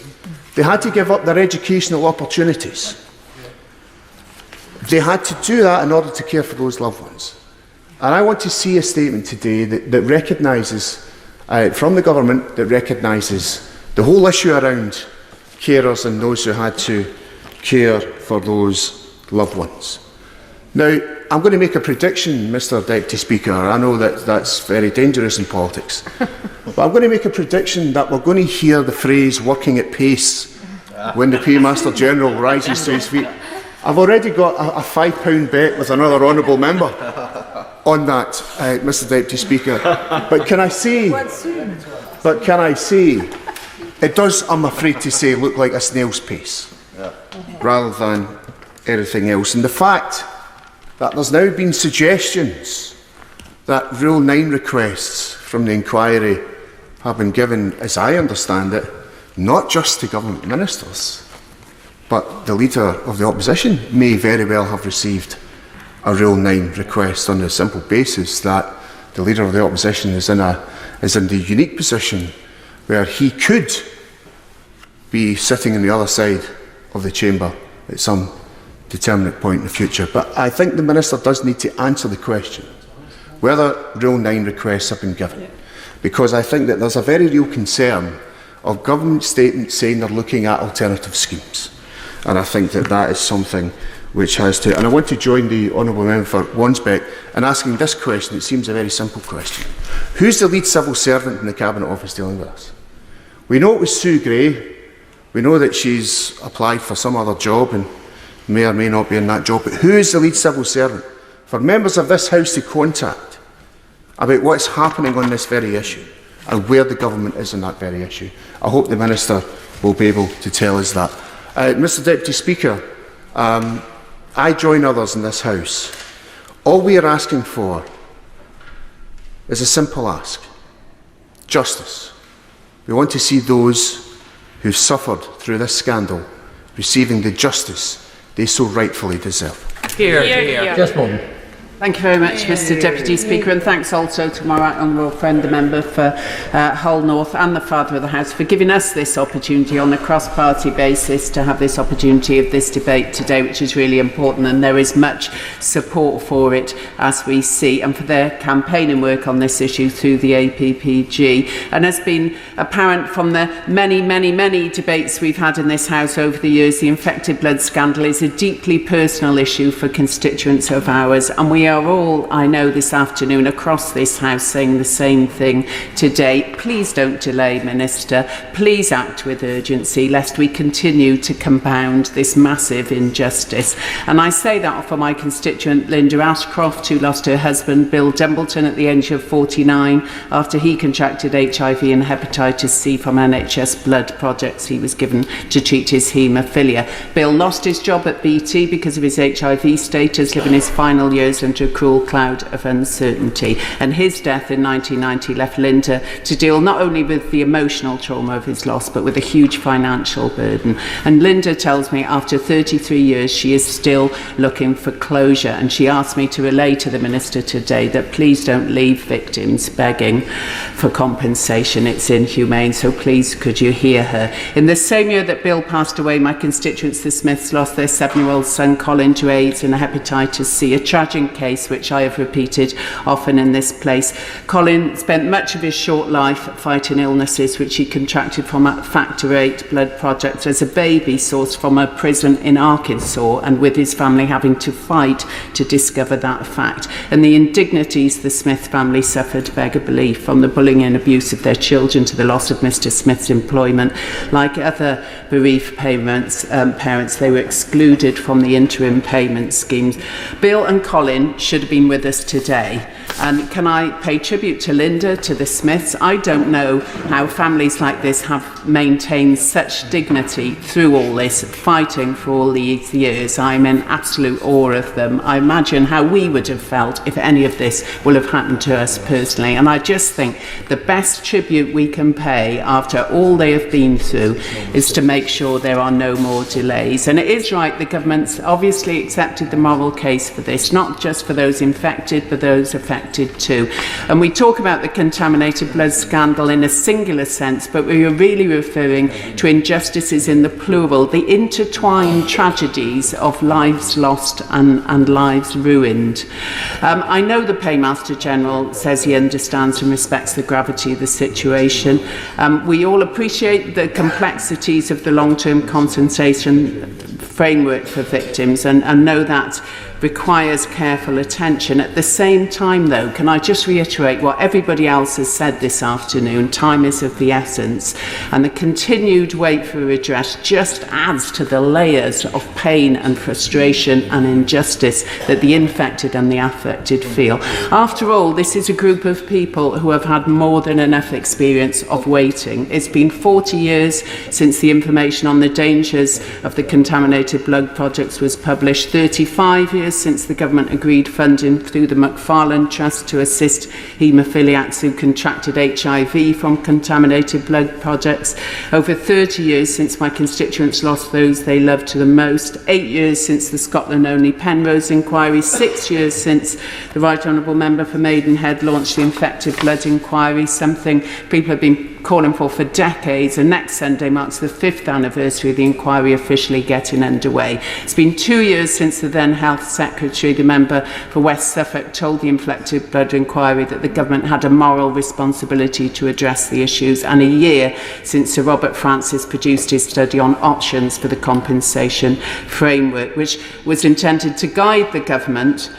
They had to give up their educational opportunities. They had to do that in order to care for those loved ones. And I want to see a statement today that recognises, from the government, that recognises the whole issue around carers and those who had to care for those loved ones. Now, I'm going to make a prediction, Mr Deputy Speaker. I know that that's very dangerous in politics. But I'm going to make a prediction that we're going to hear the phrase working at pace when the Paymaster General rises to his feet. I've already got a £5 bet with another honourable member on that, Mr Deputy Speaker. But can I say, it does, I'm afraid to say, look like a snail's pace rather than anything else. And the fact that there's now been suggestions that Rule 9 requests from the inquiry have been given, as I understand it, not just to government ministers, but the Leader of the Opposition may very well have received a Rule 9 request on the simple basis that the Leader of the Opposition is in the unique position where he could be sitting on the other side of the chamber at some determinate point in the future. But I think the Minister does need to answer the question whether Rule 9 requests have been given, because I think that there's a very real concern of government statements saying they're looking at alternative schemes. And I think that that is something which has to... And I want to join the Honourable Member for Wansbeck in asking this question. It seems a very simple question. Who's the lead civil servant in the Cabinet Office dealing with us? We know it was Sue Gray. We know that she's applied for some other job and may or may not be in that job. But who is the lead civil servant for members of this House to contact about what's happening on this very issue and where the government is on that very issue? I hope the Minister will be able to tell us that. Mr Deputy Speaker, I join others in this House. All we are asking for is a simple ask: justice. We want to see those who suffered through this scandal receiving the justice they so rightfully deserve. Just one. Thank you very much, Mr Deputy Speaker, and thanks also to my right honourable friend, the member for Hull North, and the Father of the House for giving us this opportunity on a cross-party basis to have this opportunity of this debate today, which is really important, and there is much support for it, as we see, and for their campaigning work on this issue through the APPG. And has been apparent from the many debates we've had in this House over the years, the infected blood scandal is a deeply personal issue for constituents of ours, and we are all, I know, this afternoon across this House saying the same thing today. Please don't delay, Minister. Please act with urgency, lest we continue to compound this massive injustice. And I say that for my constituent Linda Ashcroft, who lost her husband Bill Dumbleton at the age of 49 after he contracted HIV and hepatitis C from NHS blood projects he was given to treat his haemophilia. Bill lost his job at BT because of his HIV status, living his final years under a cruel cloud of uncertainty. And his death in 1990 left Linda to deal not only with the emotional trauma of his loss, but with a huge financial burden. And Linda tells me after 33 years she is still looking for closure, and she asked me to relay to the Minister today that please don't leave victims begging for compensation. It's inhumane, so please could you hear her. In the same year that Bill passed away, my constituents, the Smiths, lost their 7-year-old son Colin to AIDS and hepatitis C, a tragic case case, which I have repeated often in this place. Colin spent much of his short life fighting illnesses which he contracted from a Factor VIII blood project as a baby, sourced from a prison in Arkansas, and with his family having to fight to discover that fact. And the indignities the Smith family suffered beggar belief, from the bullying and abuse of their children to the loss of Mr. Smith's employment. Like other bereaved parents, they were excluded from the interim payment schemes. Bill and Colin should have been with us today. And can I pay tribute to Linda, to the Smiths? I don't know how families like this have maintained such dignity through all this, fighting for all these years. I'm in absolute awe of them. I imagine how we would have felt if any of this will have happened to us personally. And I just think the best tribute we can pay after all they have been through is to make sure there are no more delays. And it is right, the government's obviously accepted the moral case for this, not just for those infected, but those affected too. And we talk about the contaminated blood scandal in a singular sense, but we are really referring to injustices in the plural, the intertwined tragedies of lives lost and lives ruined. I know the Paymaster General says he understands and respects the gravity of the situation. We all appreciate the complexities of the long-term compensation framework for victims and know that requires careful attention. At the same time, though, can I just reiterate what everybody else has said this afternoon? Time is of the essence, and the continued wait for redress just adds to the layers of pain and frustration and injustice that the infected and the affected feel. After all, this is a group of people who have had more than enough experience of waiting. It's been 40 years since the information on the dangers of the contaminated blood projects was published, 35 years since the government agreed funding through the McFarlane Trust to assist haemophiliacs who contracted HIV from contaminated blood projects, over 30 years since my constituents lost those they loved the most, 8 years since the Scotland-only Penrose inquiry, 6 years since the Right Honourable Member for Maidenhead launched the infected blood inquiry, something people have been calling for decades, and next Sunday marks the 5th anniversary of the inquiry officially getting underway. It's been 2 years since the then Health Secretary, the member for West Suffolk, told the infected blood inquiry that the government had a moral responsibility to address the issues, and a year since Sir Robert Francis produced his study on options for the compensation framework, which was intended to guide the government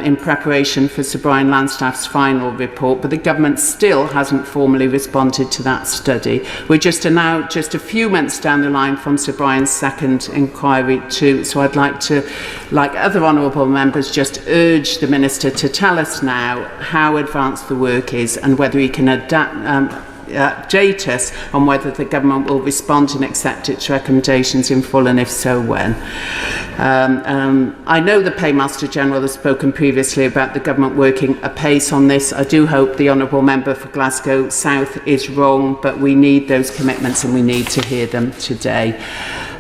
in preparation for Sir Brian Landstaff's final report, but the government still hasn't formally responded to that study. We're just a few months down the line from Sir Brian's second inquiry too, so I'd like to, like other honourable members, just urge the Minister to tell us now how advanced the work is and whether he can update us on whether the government will respond and accept its recommendations in full, and if so, when. I know the Paymaster General has spoken previously about the government working apace on this. I do hope the Honourable Member for Glasgow South is wrong, but we need those commitments and we need to hear them today.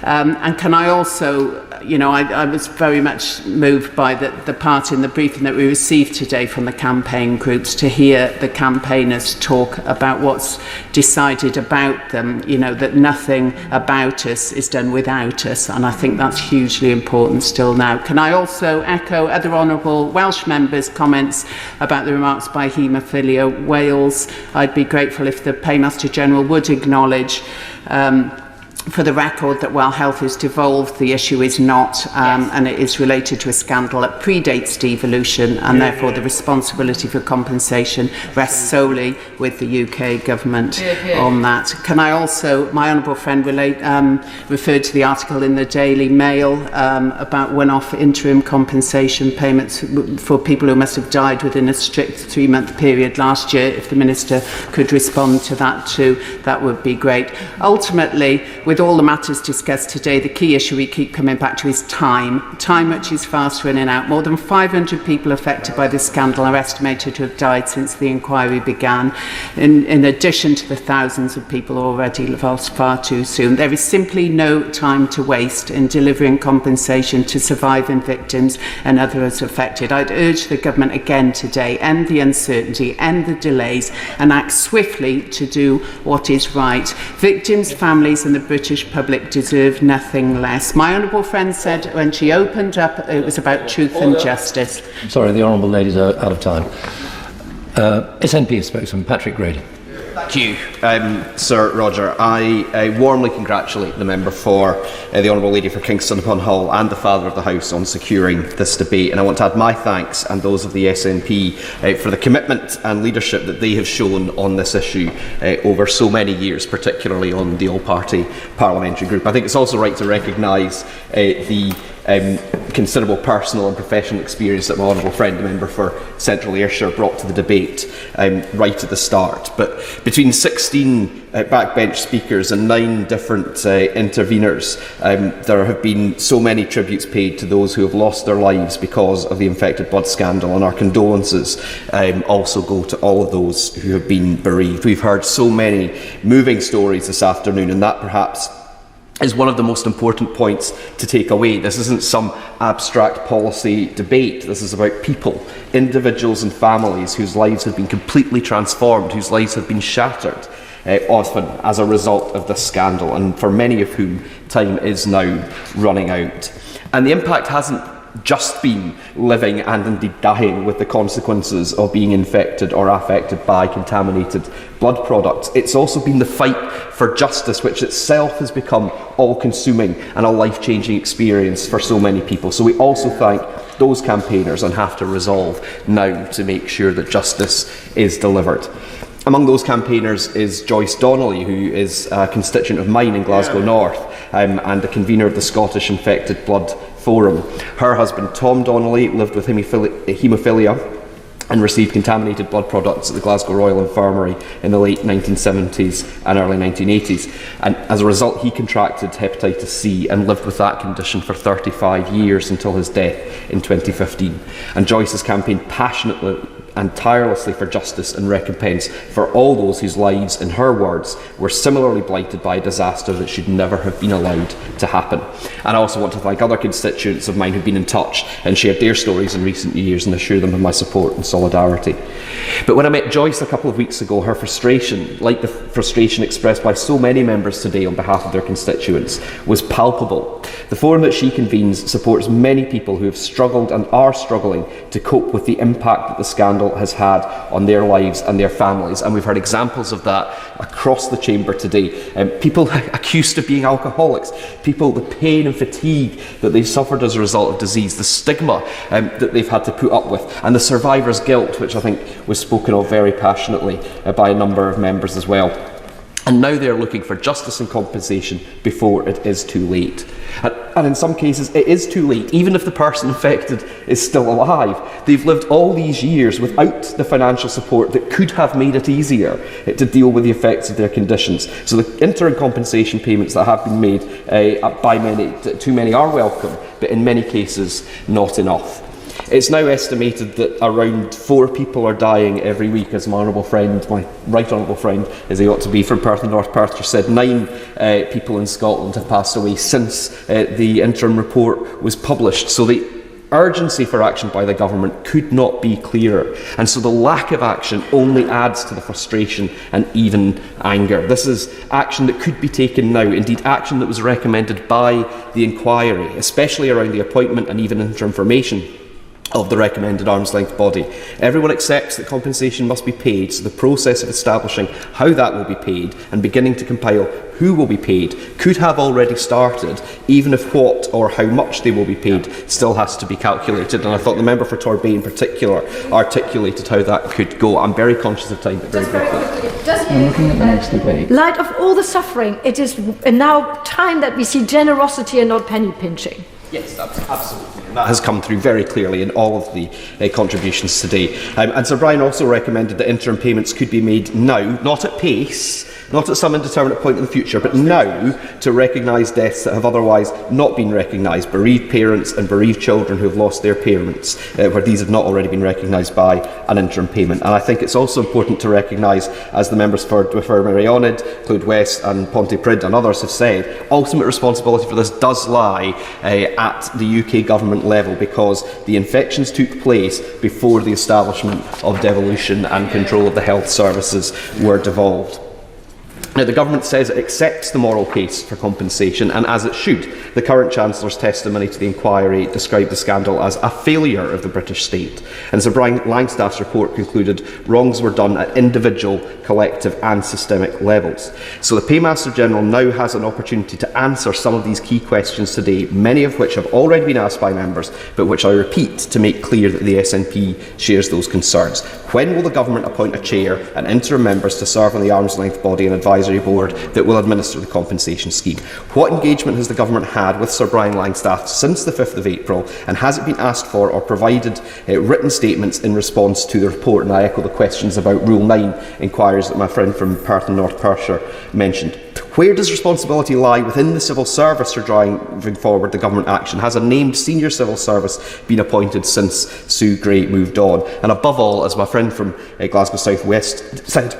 And can I also, I was very much moved by the part in the briefing that we received today from the campaign groups, to hear the campaigners talk about what's decided about them, that nothing about us is done without us, and I think that's hugely important still now. Can I also echo other honourable Welsh members' comments about the remarks by Hemophilia Wales? I'd be grateful if the Paymaster General would acknowledge for the record that while health is devolved, the issue is not, and it is related to a scandal that predates devolution, and therefore the responsibility for compensation rests solely with the UK government on that. Can I also, my honourable friend referred to the article in the Daily Mail about one-off interim compensation payments for people who must have died within a strict 3-month period last year. If the Minister could respond to that too, that would be great. Ultimately, with all the matters discussed today, the key issue we keep coming back to is time which is fast running out. More than 500 people affected by this scandal are estimated to have died since the inquiry began, in addition to the thousands of people already lost far too soon. There is simply no time to waste in delivering compensation to surviving victims and others affected. I'd urge the government again today, end the uncertainty, end the delays, and act swiftly to do what is right. Victims, families and the British British public deserve nothing less. My honourable friend said when she opened up it was about truth and justice. Sorry, the honourable ladies are out of time. SNP spokesman Patrick Grady. Thank you, Sir Roger. I warmly congratulate the member for the Honourable Lady for Kingston upon Hull and the Father of the House on securing this debate, and I want to add my thanks and those of the SNP for the commitment and leadership that they have shown on this issue over so many years, particularly on the all-party parliamentary group. I think it's also right to recognise the considerable personal and professional experience that my honourable friend, the member for Central Ayrshire, brought to the debate right at the start. But between 16 backbench speakers and 9 different interveners, there have been so many tributes paid to those who have lost their lives because of the infected blood scandal, and our condolences also go to all of those who have been bereaved. We've heard so many moving stories this afternoon, and that perhaps is one of the most important points to take away. This isn't some abstract policy debate. This is about people, individuals and families whose lives have been completely transformed, whose lives have been shattered, often as a result of this scandal, and for many of whom time is now running out. And the impact hasn't just been living and indeed dying with the consequences of being infected or affected by contaminated blood products. It's also been the fight for justice, which itself has become all-consuming and a life-changing experience for so many people. So we also thank those campaigners and have to resolve now to make sure that justice is delivered. Among those campaigners is Joyce Donnelly, who is a constituent of mine in Glasgow North and the convener of the Scottish Infected Blood Forum. Her husband Tom Donnelly lived with haemophilia and received contaminated blood products at the Glasgow Royal Infirmary in the late 1970s and early 1980s. And as a result, he contracted hepatitis C and lived with that condition for 35 years until his death in 2015. And Joyce has campaigned passionately and tirelessly for justice and recompense for all those whose lives, in her words, were similarly blighted by a disaster that should never have been allowed to happen. And I also want to thank other constituents of mine who've been in touch and shared their stories in recent years, and assure them of my support and solidarity. But when I met Joyce a couple of weeks ago, her frustration, like the frustration expressed by so many members today on behalf of their constituents, was palpable. The forum that she convenes supports many people who have struggled and are struggling to cope with the impact that the scandal has had on their lives and their families, and we've heard examples of that across the chamber today. People accused of being alcoholics, people, the pain and fatigue that they've suffered as a result of disease, the stigma that they've had to put up with, and the survivor's guilt, which I think was spoken of very passionately by a number of members as well. And now they're looking for justice and compensation before it is too late. And in some cases, it is too late, even if the person infected is still alive. They've lived all these years without the financial support that could have made it easier to deal with the effects of their conditions. So the interim compensation payments that have been made by too many are welcome, but in many cases, not enough. It's now estimated that around 4 people are dying every week, as my honourable friend, my right honourable friend, as he ought to be, from Perth and North Perthshire said. 9 people in Scotland have passed away since the interim report was published. So the urgency for action by the government could not be clearer. And so the lack of action only adds to the frustration and even anger. This is action that could be taken now, indeed action that was recommended by the inquiry, especially around the appointment and even interim formation of the recommended arm's length body. Everyone accepts that compensation must be paid, so the process of establishing how that will be paid and beginning to compile who will be paid could have already started, even if what or how much they will be paid still has to be calculated. And I thought the member for Torbay in particular articulated how that could go. I'm very conscious of time, but very quickly. I'm looking at the next debate. Light of all the suffering, it is now time that we see generosity and not penny pinching. Yes, absolutely. And that has come through very clearly in all of the contributions today. And Sir Brian also recommended that interim payments could be made now, not at pace, not at some indeterminate point in the future, but now to recognise deaths that have otherwise not been recognised, bereaved parents and bereaved children who have lost their parents, where these have not already been recognised by an interim payment. And I think it's also important to recognise, as the members for Meirionid, Clwyd West and Pontypridd and others have said, ultimate responsibility for this does lie at the UK government level, because the infections took place before the establishment of devolution and control of the health services were devolved. Now, the government says it accepts the moral case for compensation, and as it should. The current Chancellor's testimony to the inquiry described the scandal as a failure of the British state. And Sir Brian Langstaff's report concluded wrongs were done at individual, collective and systemic levels. So the Paymaster General now has an opportunity to answer some of these key questions today, many of which have already been asked by members, but which I repeat to make clear that the SNP shares those concerns. When will the government appoint a chair and interim members to serve on the arm's length body and advisory board that will administer the compensation scheme? What engagement has the government had with Sir Brian Langstaff since the 5th of April, and has it been asked for or provided written statements in response to the report? And I echo the questions about Rule 9 inquiries that my friend from Perth and North Perthshire mentioned. Where does responsibility lie within the civil service for driving forward the government action? Has a named senior civil service been appointed since Sue Gray moved on? And above all, as my friend from Glasgow South West said,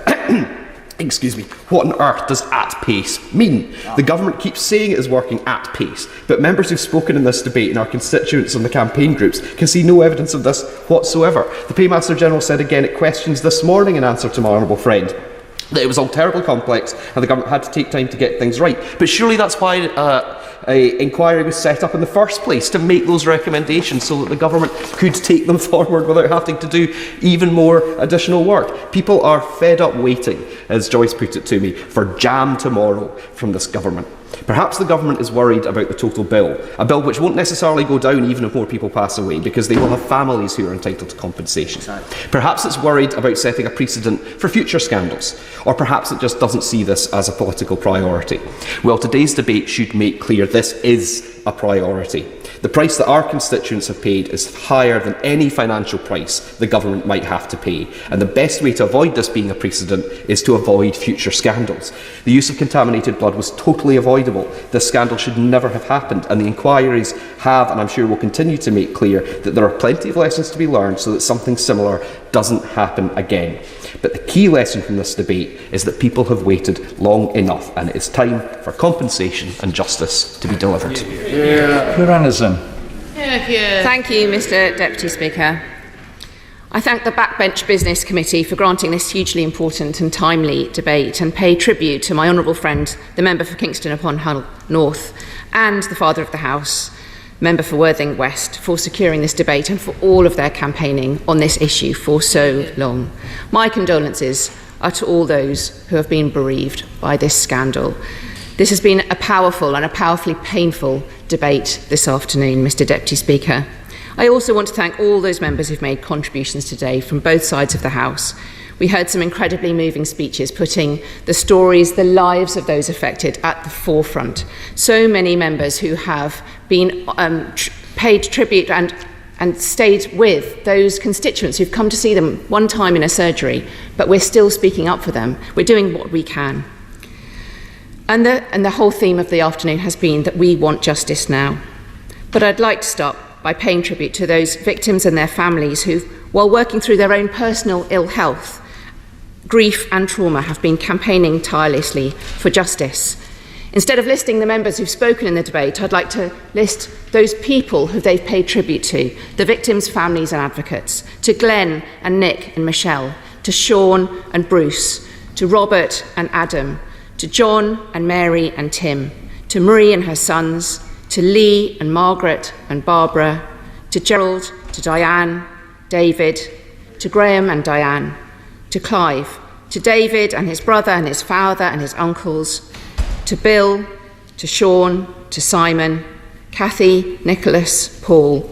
excuse me, what on earth does at pace mean? The government keeps saying it is working at pace, but members who've spoken in this debate and our constituents and the campaign groups can see no evidence of this whatsoever. The Paymaster General said again at questions this morning in answer to my honourable friend that it was all terribly complex and the government had to take time to get things right. But surely that's why an inquiry was set up in the first place, to make those recommendations so that the government could take them forward without having to do even more additional work. People are fed up waiting, as Joyce put it to me, for jam tomorrow from this government. Perhaps the government is worried about the total bill, a bill which won't necessarily go down even if more people pass away, because they will have families who are entitled to compensation. Perhaps it's worried about setting a precedent for future scandals, or perhaps it just doesn't see this as a political priority. Well, today's debate should make clear this is a priority. The price that our constituents have paid is higher than any financial price the government might have to pay, and the best way to avoid this being a precedent is to avoid future scandals. The use of contaminated blood was totally avoidable. This scandal should never have happened, and the inquiries have, and I'm sure will continue to make clear, that there are plenty of lessons to be learned so that something similar doesn't happen again. But the key lesson from this debate is that people have waited long enough, and it is time for compensation and justice to be delivered. Thank you, Mr. Deputy Speaker. I thank the Backbench Business Committee for granting this hugely important and timely debate, and pay tribute to my honourable friend, the member for Kingston upon Hull North, and the Father of the House, member for Worthing West, for securing this debate and for all of their campaigning on this issue for so long. My condolences are to all those who have been bereaved by this scandal. This has been a powerful and a powerfully painful debate this afternoon, Mr. Deputy Speaker. I also want to thank all those members who've made contributions today from both sides of the House. We heard some incredibly moving speeches putting the stories, the lives of those affected at the forefront. So many members who have been paid tribute and stayed with those constituents who've come to see them one time in a surgery, but we're still speaking up for them. We're doing what we can. And the whole theme of the afternoon has been that we want justice now. But I'd like to start by paying tribute to those victims and their families who, while working through their own personal ill health, grief and trauma, have been campaigning tirelessly for justice. Instead of listing the members who've spoken in the debate, I'd like to list those people who they've paid tribute to, the victims' families and advocates, to Glenn and Nick and Michelle, to Sean and Bruce, to Robert and Adam, to John and Mary and Tim, to Marie and her sons, to Lee and Margaret and Barbara, to Gerald, to Diane, David, to Graham and Diane, to Clive, to David and his brother and his father and his uncles, to Bill, to Sean, to Simon, Kathy, Nicholas, Paul,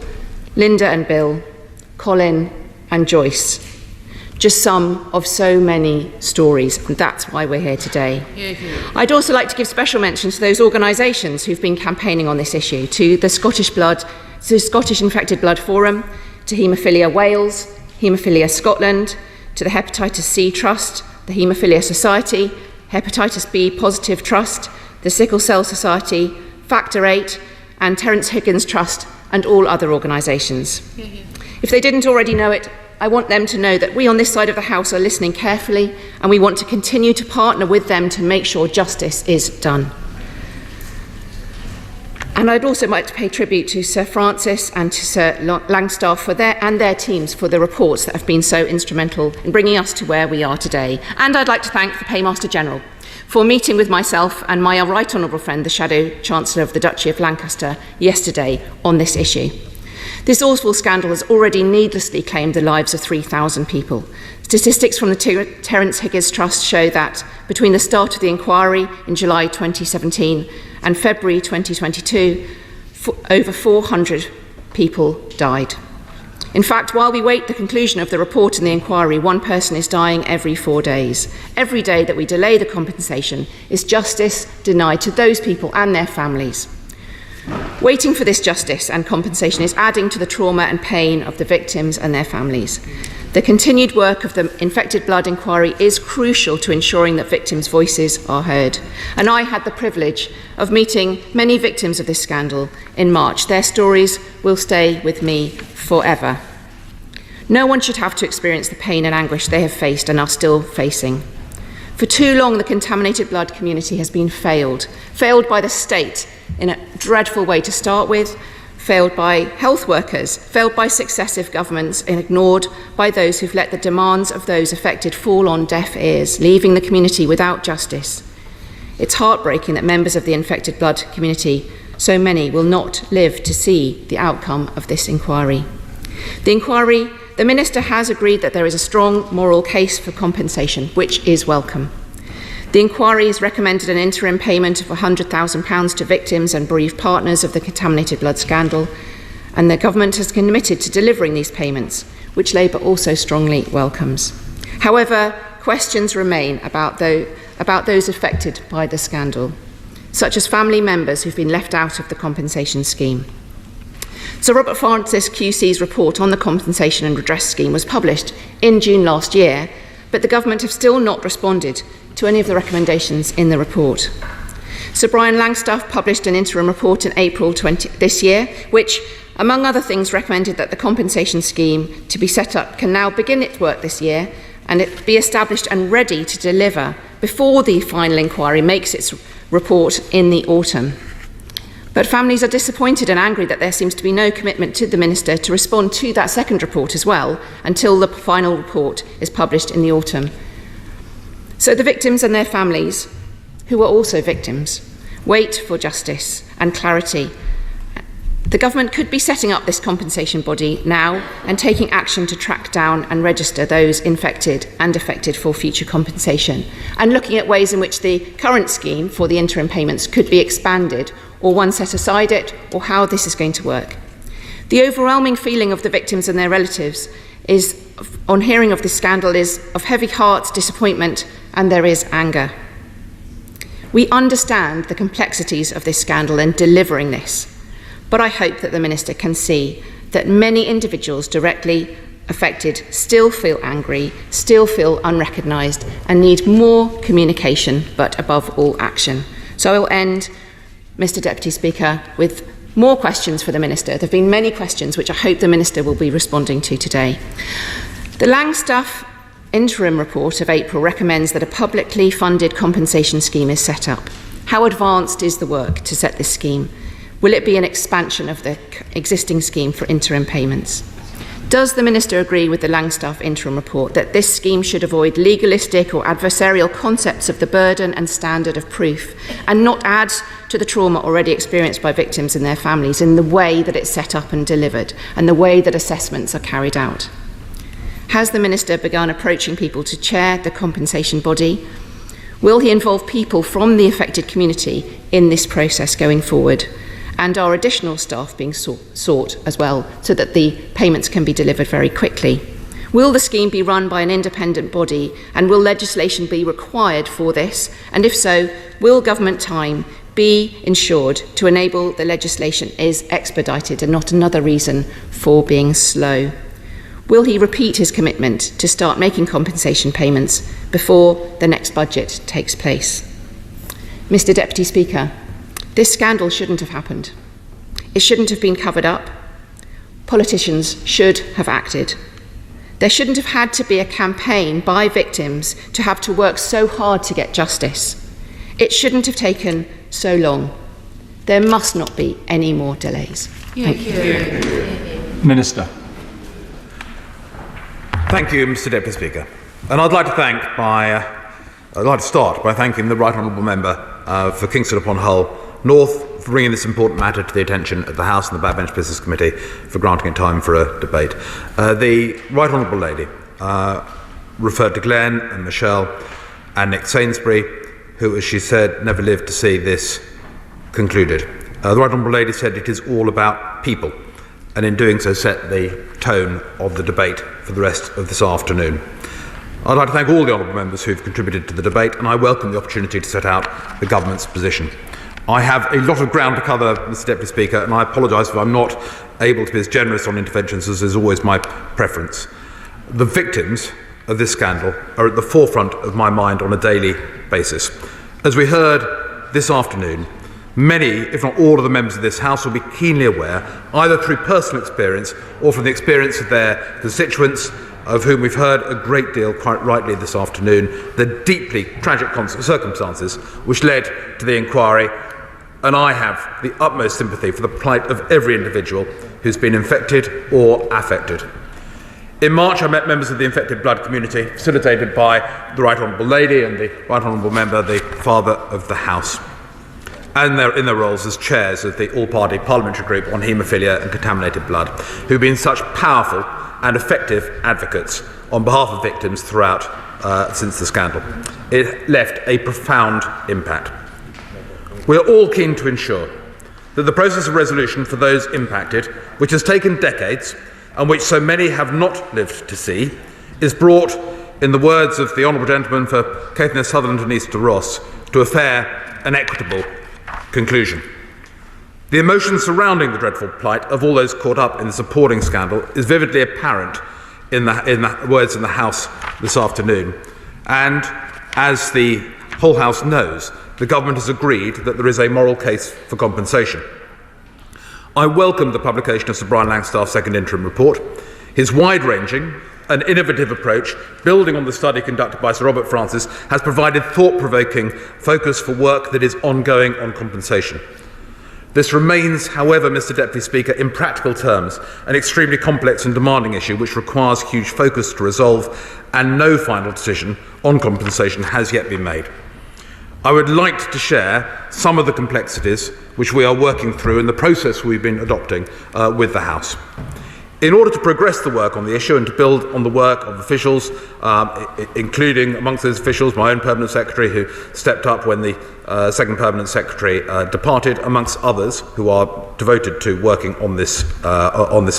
Linda and Bill, Colin and Joyce. Just some of so many stories, and that's why we're here today. I'd also like to give special mention to those organisations who've been campaigning on this issue, to the Scottish Infected Blood Forum, to Haemophilia Wales, Haemophilia Scotland, to the Hepatitis C Trust, the Haemophilia Society, Hepatitis B Positive Trust, the Sickle Cell Society, Factor 8, and Terence Higgins Trust, and all other organisations. If they didn't already know it, I want them to know that we on this side of the House are listening carefully, and we want to continue to partner with them to make sure justice is done. And I'd also like to pay tribute to Sir Francis and to Sir Langstaff for their teams for the reports that have been so instrumental in bringing us to where we are today. And I'd like to thank the Paymaster General for meeting with myself and my right honourable friend, the Shadow Chancellor of the Duchy of Lancaster, yesterday on this issue. This awful scandal has already needlessly claimed the lives of 3,000 people. Statistics from the Terence Higgins Trust show that between the start of the inquiry in July 2017 and February 2022, over 400 people died. In fact, while we wait the conclusion of the report and the inquiry, one person is dying every 4 days. Every day that we delay the compensation is justice denied to those people and their families. Waiting for this justice and compensation is adding to the trauma and pain of the victims and their families. The continued work of the Infected Blood Inquiry is crucial to ensuring that victims' voices are heard. And I had the privilege of meeting many victims of this scandal in March. Their stories will stay with me forever. No one should have to experience the pain and anguish they have faced and are still facing. For too long, the contaminated blood community has been failed by the state in a dreadful way to start with, failed by health workers, failed by successive governments, and ignored by those who've let the demands of those affected fall on deaf ears, leaving the community without justice. It's heartbreaking that members of the infected blood community, so many, will not live to see the outcome of this inquiry. The Minister has agreed that there is a strong moral case for compensation, which is welcome. The inquiry has recommended an interim payment of £100,000 to victims and bereaved partners of the contaminated blood scandal, and the government has committed to delivering these payments, which Labour also strongly welcomes. However, questions remain about those affected by the scandal, such as family members who've been left out of the compensation scheme. Sir Robert Francis QC's report on the compensation and redress scheme was published in June last year, but the government have still not responded to any of the recommendations in the report. Sir Brian Langstaff published an interim report in April this year, which, among other things, recommended that the compensation scheme to be set up can now begin its work this year and it be established and ready to deliver before the final inquiry makes its report in the autumn. But families are disappointed and angry that there seems to be no commitment to the Minister to respond to that second report as well until the final report is published in the autumn. So the victims and their families, who are also victims, wait for justice and clarity. The government could be setting up this compensation body now and taking action to track down and register those infected and affected for future compensation, and looking at ways in which the current scheme for the interim payments could be expanded, or one set aside it, or how this is going to work. The overwhelming feeling of the victims and their relatives is, on hearing of this scandal, is of heavy hearts, disappointment, and there is anger. We understand the complexities of this scandal and delivering this, but I hope that the Minister can see that many individuals directly affected still feel angry, still feel unrecognised, and need more communication, but above all action. So I will end, Mr. Deputy Speaker, with more questions for the Minister. There have been many questions which I hope the Minister will be responding to today. The Langstaff interim report of April recommends that a publicly funded compensation scheme is set up. How advanced is the work to set this scheme? Will it be an expansion of the existing scheme for interim payments? Does the Minister agree with the Langstaff interim report that this scheme should avoid legalistic or adversarial concepts of the burden and standard of proof and not add to the trauma already experienced by victims and their families in the way that it's set up and delivered and the way that assessments are carried out? Has the Minister begun approaching people to chair the compensation body? Will he involve people from the affected community in this process going forward? And are additional staff being sought as well so that the payments can be delivered very quickly? Will the scheme be run by an independent body, and will legislation be required for this? And if so, will government time be ensured to enable the legislation is expedited and not another reason for being slow? Will he repeat his commitment to start making compensation payments before the next budget takes place? Mr. Deputy Speaker, this scandal shouldn't have happened. It shouldn't have been covered up. Politicians should have acted. There shouldn't have had to be a campaign by victims to have to work so hard to get justice. It shouldn't have taken so long. There must not be any more delays. Thank you. Minister. Thank you, Mr. Deputy Speaker. And I'd like to start by thanking the Right Honourable Member for Kingston upon Hull North for bringing this important matter to the attention of the House and the Backbench Business Committee, for granting it time for a debate. The Right Honourable Lady referred to Glenn and Michelle and Nick Sainsbury, who, as she said, never lived to see this concluded. The Right Honourable Lady said it is all about people, and in doing so set the tone of the debate for the rest of this afternoon. I'd like to thank all the honourable members who have contributed to the debate, and I welcome the opportunity to set out the government's position. I have a lot of ground to cover, Mr. Deputy Speaker, and I apologise if I'm not able to be as generous on interventions as is always my preference. The victims of this scandal are at the forefront of my mind on a daily basis. As we heard this afternoon, many, if not all, of the members of this House will be keenly aware, either through personal experience or from the experience of their constituents, of whom we've heard a great deal, quite rightly this afternoon, the deeply tragic circumstances which led to the inquiry, and I have the utmost sympathy for the plight of every individual who's been infected or affected. In March, I met members of the infected blood community, facilitated by the Right Honourable Lady and the Right Honourable Member, the Father of the House, and in their roles as chairs of the all-party parliamentary group on haemophilia and contaminated blood, who've been such powerful and effective advocates on behalf of victims throughout since the scandal. It left a profound impact. We are all keen to ensure that the process of resolution for those impacted, which has taken decades and which so many have not lived to see, is brought, in the words of the Honourable Gentleman for Caithness, Sutherland and Easter Ross, to a fair and equitable conclusion. The emotion surrounding the dreadful plight of all those caught up in this appalling scandal is vividly apparent in the words in the House this afternoon. And as the whole House knows, the government has agreed that there is a moral case for compensation. I welcome the publication of Sir Brian Langstaff's second interim report. His wide-ranging and innovative approach, building on the study conducted by Sir Robert Francis, has provided thought-provoking focus for work that is ongoing on compensation. This remains, however, Mr. Deputy Speaker, in practical terms, an extremely complex and demanding issue which requires huge focus to resolve, and no final decision on compensation has yet been made. I would like to share some of the complexities which we are working through in the process we've been adopting with the House. In order to progress the work on the issue and to build on the work of officials, including amongst those officials my own Permanent Secretary who stepped up when the second Permanent Secretary departed, amongst others who are devoted to working on this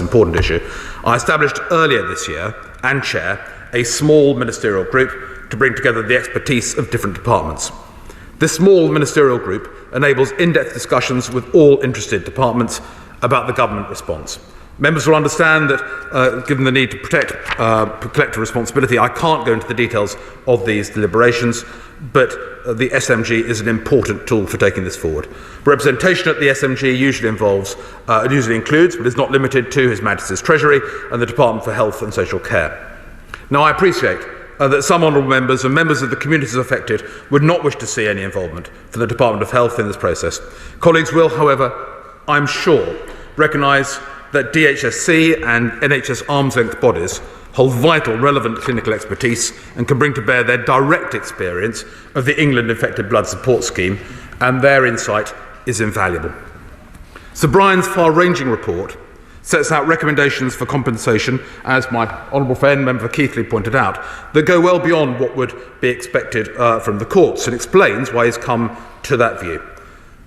important issue, I established earlier this year and chair a small ministerial group to bring together the expertise of different departments. This small ministerial group enables in-depth discussions with all interested departments about the government response. Members will understand that, given the need to protect collective responsibility, I can't go into the details of these deliberations, but the SMG is an important tool for taking this forward. Representation at the SMG usually includes, but is not limited to, His Majesty's Treasury and the Department for Health and Social Care. Now, I appreciate that some honourable members and members of the communities affected would not wish to see any involvement for the Department of Health in this process. Colleagues will, however, I'm sure, recognise that DHSC and NHS arm's-length bodies hold vital, relevant clinical expertise and can bring to bear their direct experience of the England Infected Blood Support Scheme, and their insight is invaluable. Sir Brian's far-ranging report sets out recommendations for compensation, as my honourable friend, Member for Keighley, pointed out, that go well beyond what would be expected from the courts, and explains why he's come to that view.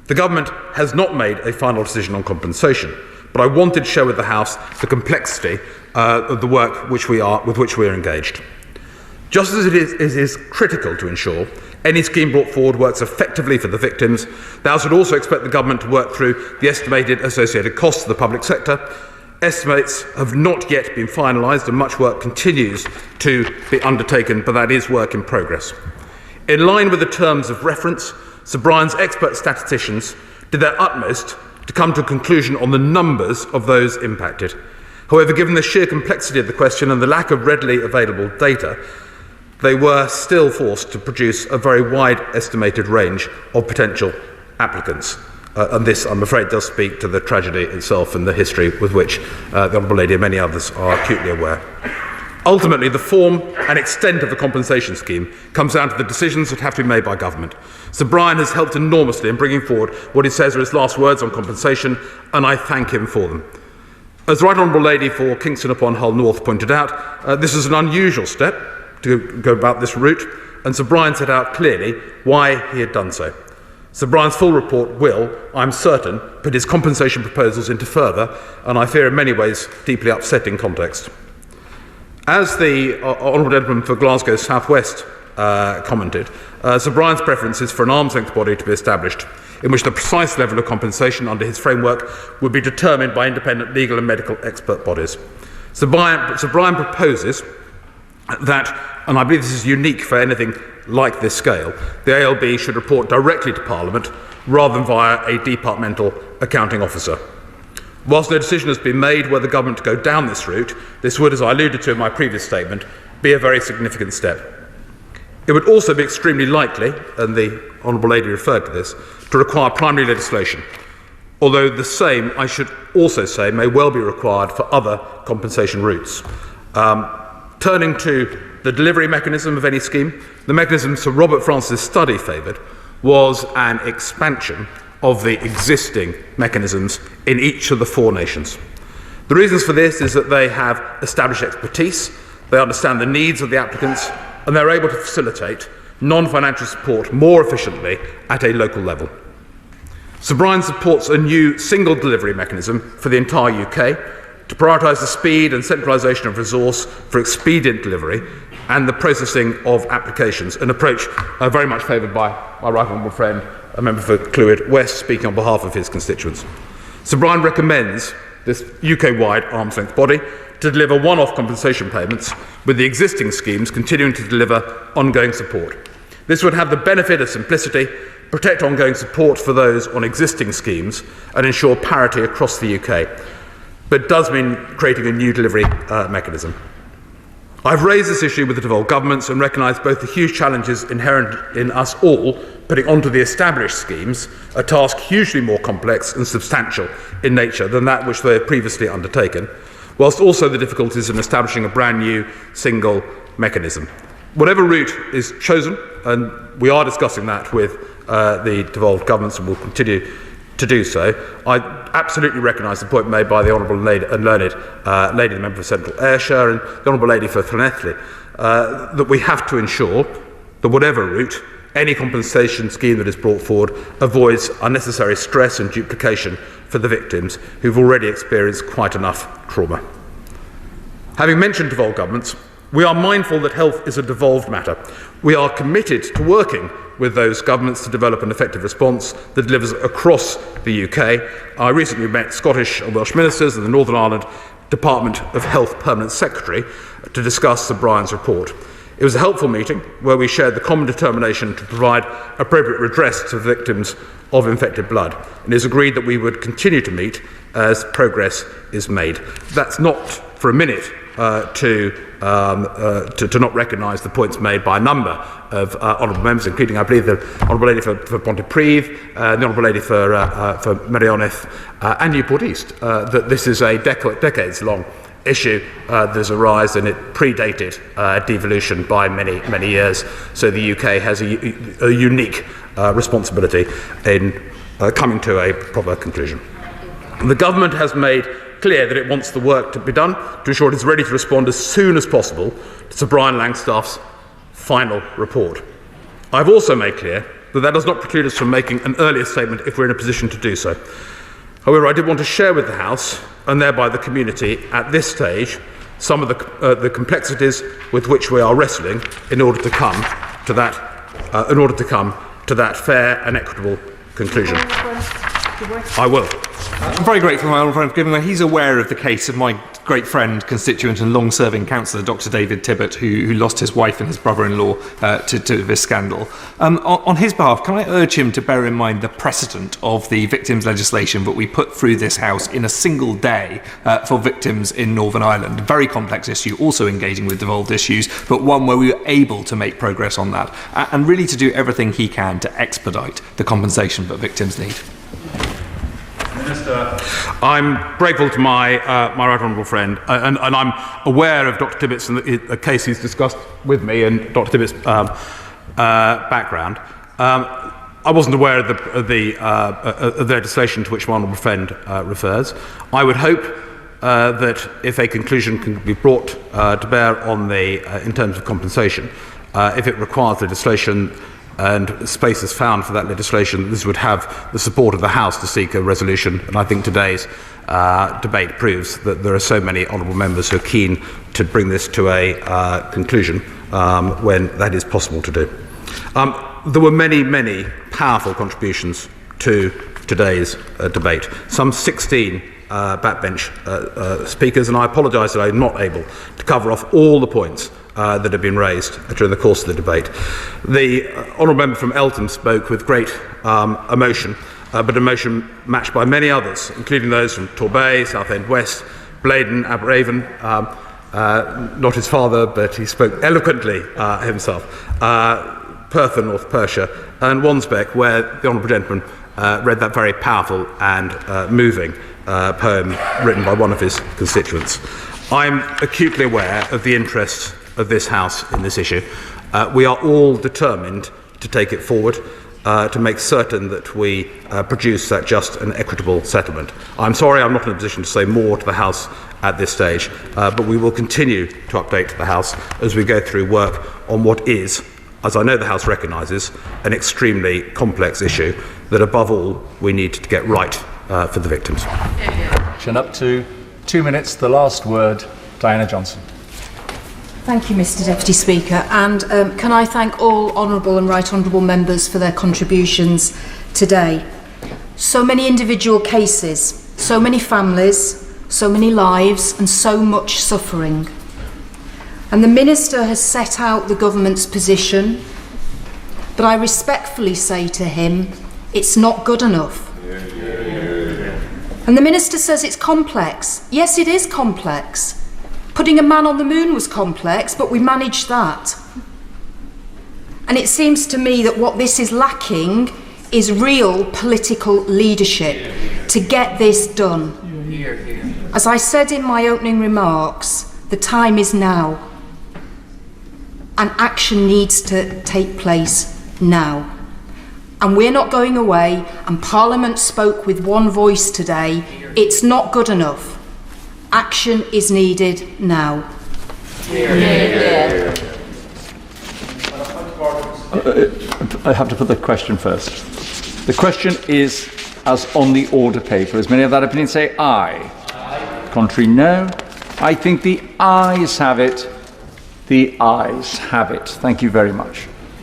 The government has not made a final decision on compensation, but I wanted to share with the House the complexity of the work with which we are engaged. Just as it is critical to ensure any scheme brought forward works effectively for the victims, the House would also expect the government to work through the estimated associated costs of the public sector. Estimates have not yet been finalised and much work continues to be undertaken, but that is work in progress. In line with the terms of reference, Sir Brian's expert statisticians did their utmost to come to a conclusion on the numbers of those impacted. However, given the sheer complexity of the question and the lack of readily available data, they were still forced to produce a very wide estimated range of potential applicants. And this, I'm afraid, does speak to the tragedy itself and the history with which the Honourable Lady and many others are acutely aware. Ultimately, the form and extent of the compensation scheme comes down to the decisions that have to be made by government. Sir Brian has helped enormously in bringing forward what he says are his last words on compensation, and I thank him for them. As the Right Honourable Lady for Kingston upon Hull North pointed out, this is an unusual step to go about this route, and Sir Brian set out clearly why he had done so. Sir Brian's full report will, I'm certain, put his compensation proposals into further, and I fear in many ways, deeply upsetting context. As the Honourable Gentleman for Glasgow South West commented, Sir Brian's preference is for an arm's length body to be established, in which the precise level of compensation under his framework would be determined by independent legal and medical expert bodies. Sir Brian proposes that, and I believe this is unique for anything like this scale, the ALB should report directly to Parliament rather than via a departmental accounting officer. Whilst no decision has been made whether the government to go down this route, this would, as I alluded to in my previous statement, be a very significant step. It would also be extremely likely, and the Honourable Lady referred to this, to require primary legislation, although the same, I should also say, may well be required for other compensation routes. Turning to the delivery mechanism of any scheme, the mechanism Sir Robert Francis' study favoured was an expansion of the existing mechanisms in each of the 4 nations. The reasons for this is that they have established expertise, they understand the needs of the applicants, and they're able to facilitate non-financial support more efficiently at a local level. Sir Brian supports a new single delivery mechanism for the entire UK to prioritise the speed and centralisation of resource for expedient delivery and the processing of applications, an approach very much favoured by my right honourable friend, a member for Clwyd West, speaking on behalf of his constituents. Sir Brian recommends this UK-wide arm's length body to deliver one-off compensation payments, with the existing schemes continuing to deliver ongoing support. This would have the benefit of simplicity, protect ongoing support for those on existing schemes, and ensure parity across the UK, but does mean creating a new delivery mechanism. I've raised this issue with the devolved governments and recognise both the huge challenges inherent in us all putting onto the established schemes a task hugely more complex and substantial in nature than that which they have previously undertaken, whilst also the difficulties in establishing a brand new single mechanism. Whatever route is chosen, and we are discussing that with the devolved governments and will continue to do so, I absolutely recognise the point made by the Honourable Lady, the Member for Central Ayrshire, and the Honourable Lady for Llanelli, that we have to ensure that whatever route, any compensation scheme that is brought forward avoids unnecessary stress and duplication for the victims who've already experienced quite enough trauma. Having mentioned devolved governments, we are mindful that health is a devolved matter. We are committed to working with those governments to develop an effective response that delivers across the UK. I recently met Scottish and Welsh ministers and the Northern Ireland Department of Health Permanent Secretary to discuss Sir Brian's report. It was a helpful meeting where we shared the common determination to provide appropriate redress to victims of infected blood, and it is agreed that we would continue to meet as progress is made. That's not for a minute to not recognise the points made by a number of honourable members, including, I believe, the Honourable Lady for Pontypridd, the Honourable Lady for Merioneth and Newport East, that this is a decades-long issue that has arisen, and it predated devolution by many years. So the UK has a unique responsibility in coming to a proper conclusion. The government has made clear that it wants the work to be done to ensure it is ready to respond as soon as possible to Sir Brian Langstaff's final report. I've also made clear that that does not preclude us from making an earlier statement if we're in a position to do so. However, I did want to share with the House, and thereby the community, at this stage, some of the complexities with which we are wrestling in order to come to that fair and equitable conclusion. I will. I'm very grateful to my old friend, given that he's aware of the case of my great friend, constituent and long-serving councillor, Dr. David Tibbett, who lost his wife and his brother-in-law to this scandal. On his behalf, can I urge him to bear in mind the precedent of the victims legislation that we put through this House in a single day for victims in Northern Ireland? A very complex issue, also engaging with devolved issues, but one where we were able to make progress on that, and really to do everything he can to expedite the compensation that victims need. Minister, I'm grateful to my right honourable friend, and I'm aware of Dr. Tibbitt's and the case he's discussed with me and Dr. Tibbitt's background. I wasn't aware of the legislation to which my honourable friend refers. I would hope that if a conclusion can be brought to bear on in terms of compensation, if it requires legislation and space is found for that legislation, this would have the support of the House to seek a resolution. And I think today's debate proves that there are so many honourable members who are keen to bring this to a conclusion when that is possible to do. There were many, many powerful contributions to today's debate. Some 16 backbench speakers, and I apologise that I'm not able to cover off all the points that have been raised during the course of the debate. The honourable member from Eltham spoke with great emotion, but emotion matched by many others, including those from Torbay, Southend West, Blaydon, Aberavon, not his father, but he spoke eloquently himself, Perth and North Perthshire, and Wansbeck, where the honourable gentleman read that very powerful and moving poem written by one of his constituents. I'm acutely aware of the interest of this House in this issue. We are all determined to take it forward, to make certain that we produce that just and equitable settlement. I'm sorry I'm not in a position to say more to the House at this stage, but we will continue to update the House as we go through work on what is, as I know the House recognises, an extremely complex issue that above all we need to get right for the victims. And up to 2 minutes, the last word, Diana Johnson. Thank you, Mr Deputy Speaker, and can I thank all honourable and right honourable members for their contributions today. So many individual cases, so many families, so many lives and so much suffering. And the Minister has set out the government's position, but I respectfully say to him, it's not good enough. And the Minister says it's complex. Yes, it is complex. Putting a man on the moon was complex, but we managed that. And it seems to me that what this is lacking is real political leadership to get this done. As I said in my opening remarks, the time is now. And action needs to take place now. And we're not going away, and Parliament spoke with one voice today. It's not good enough. Action is needed now. I have to put the question first. The question is, as on the order paper. As many of that opinion say aye. Aye. Contrary, no. I think the ayes have it. The ayes have it. Thank you very much.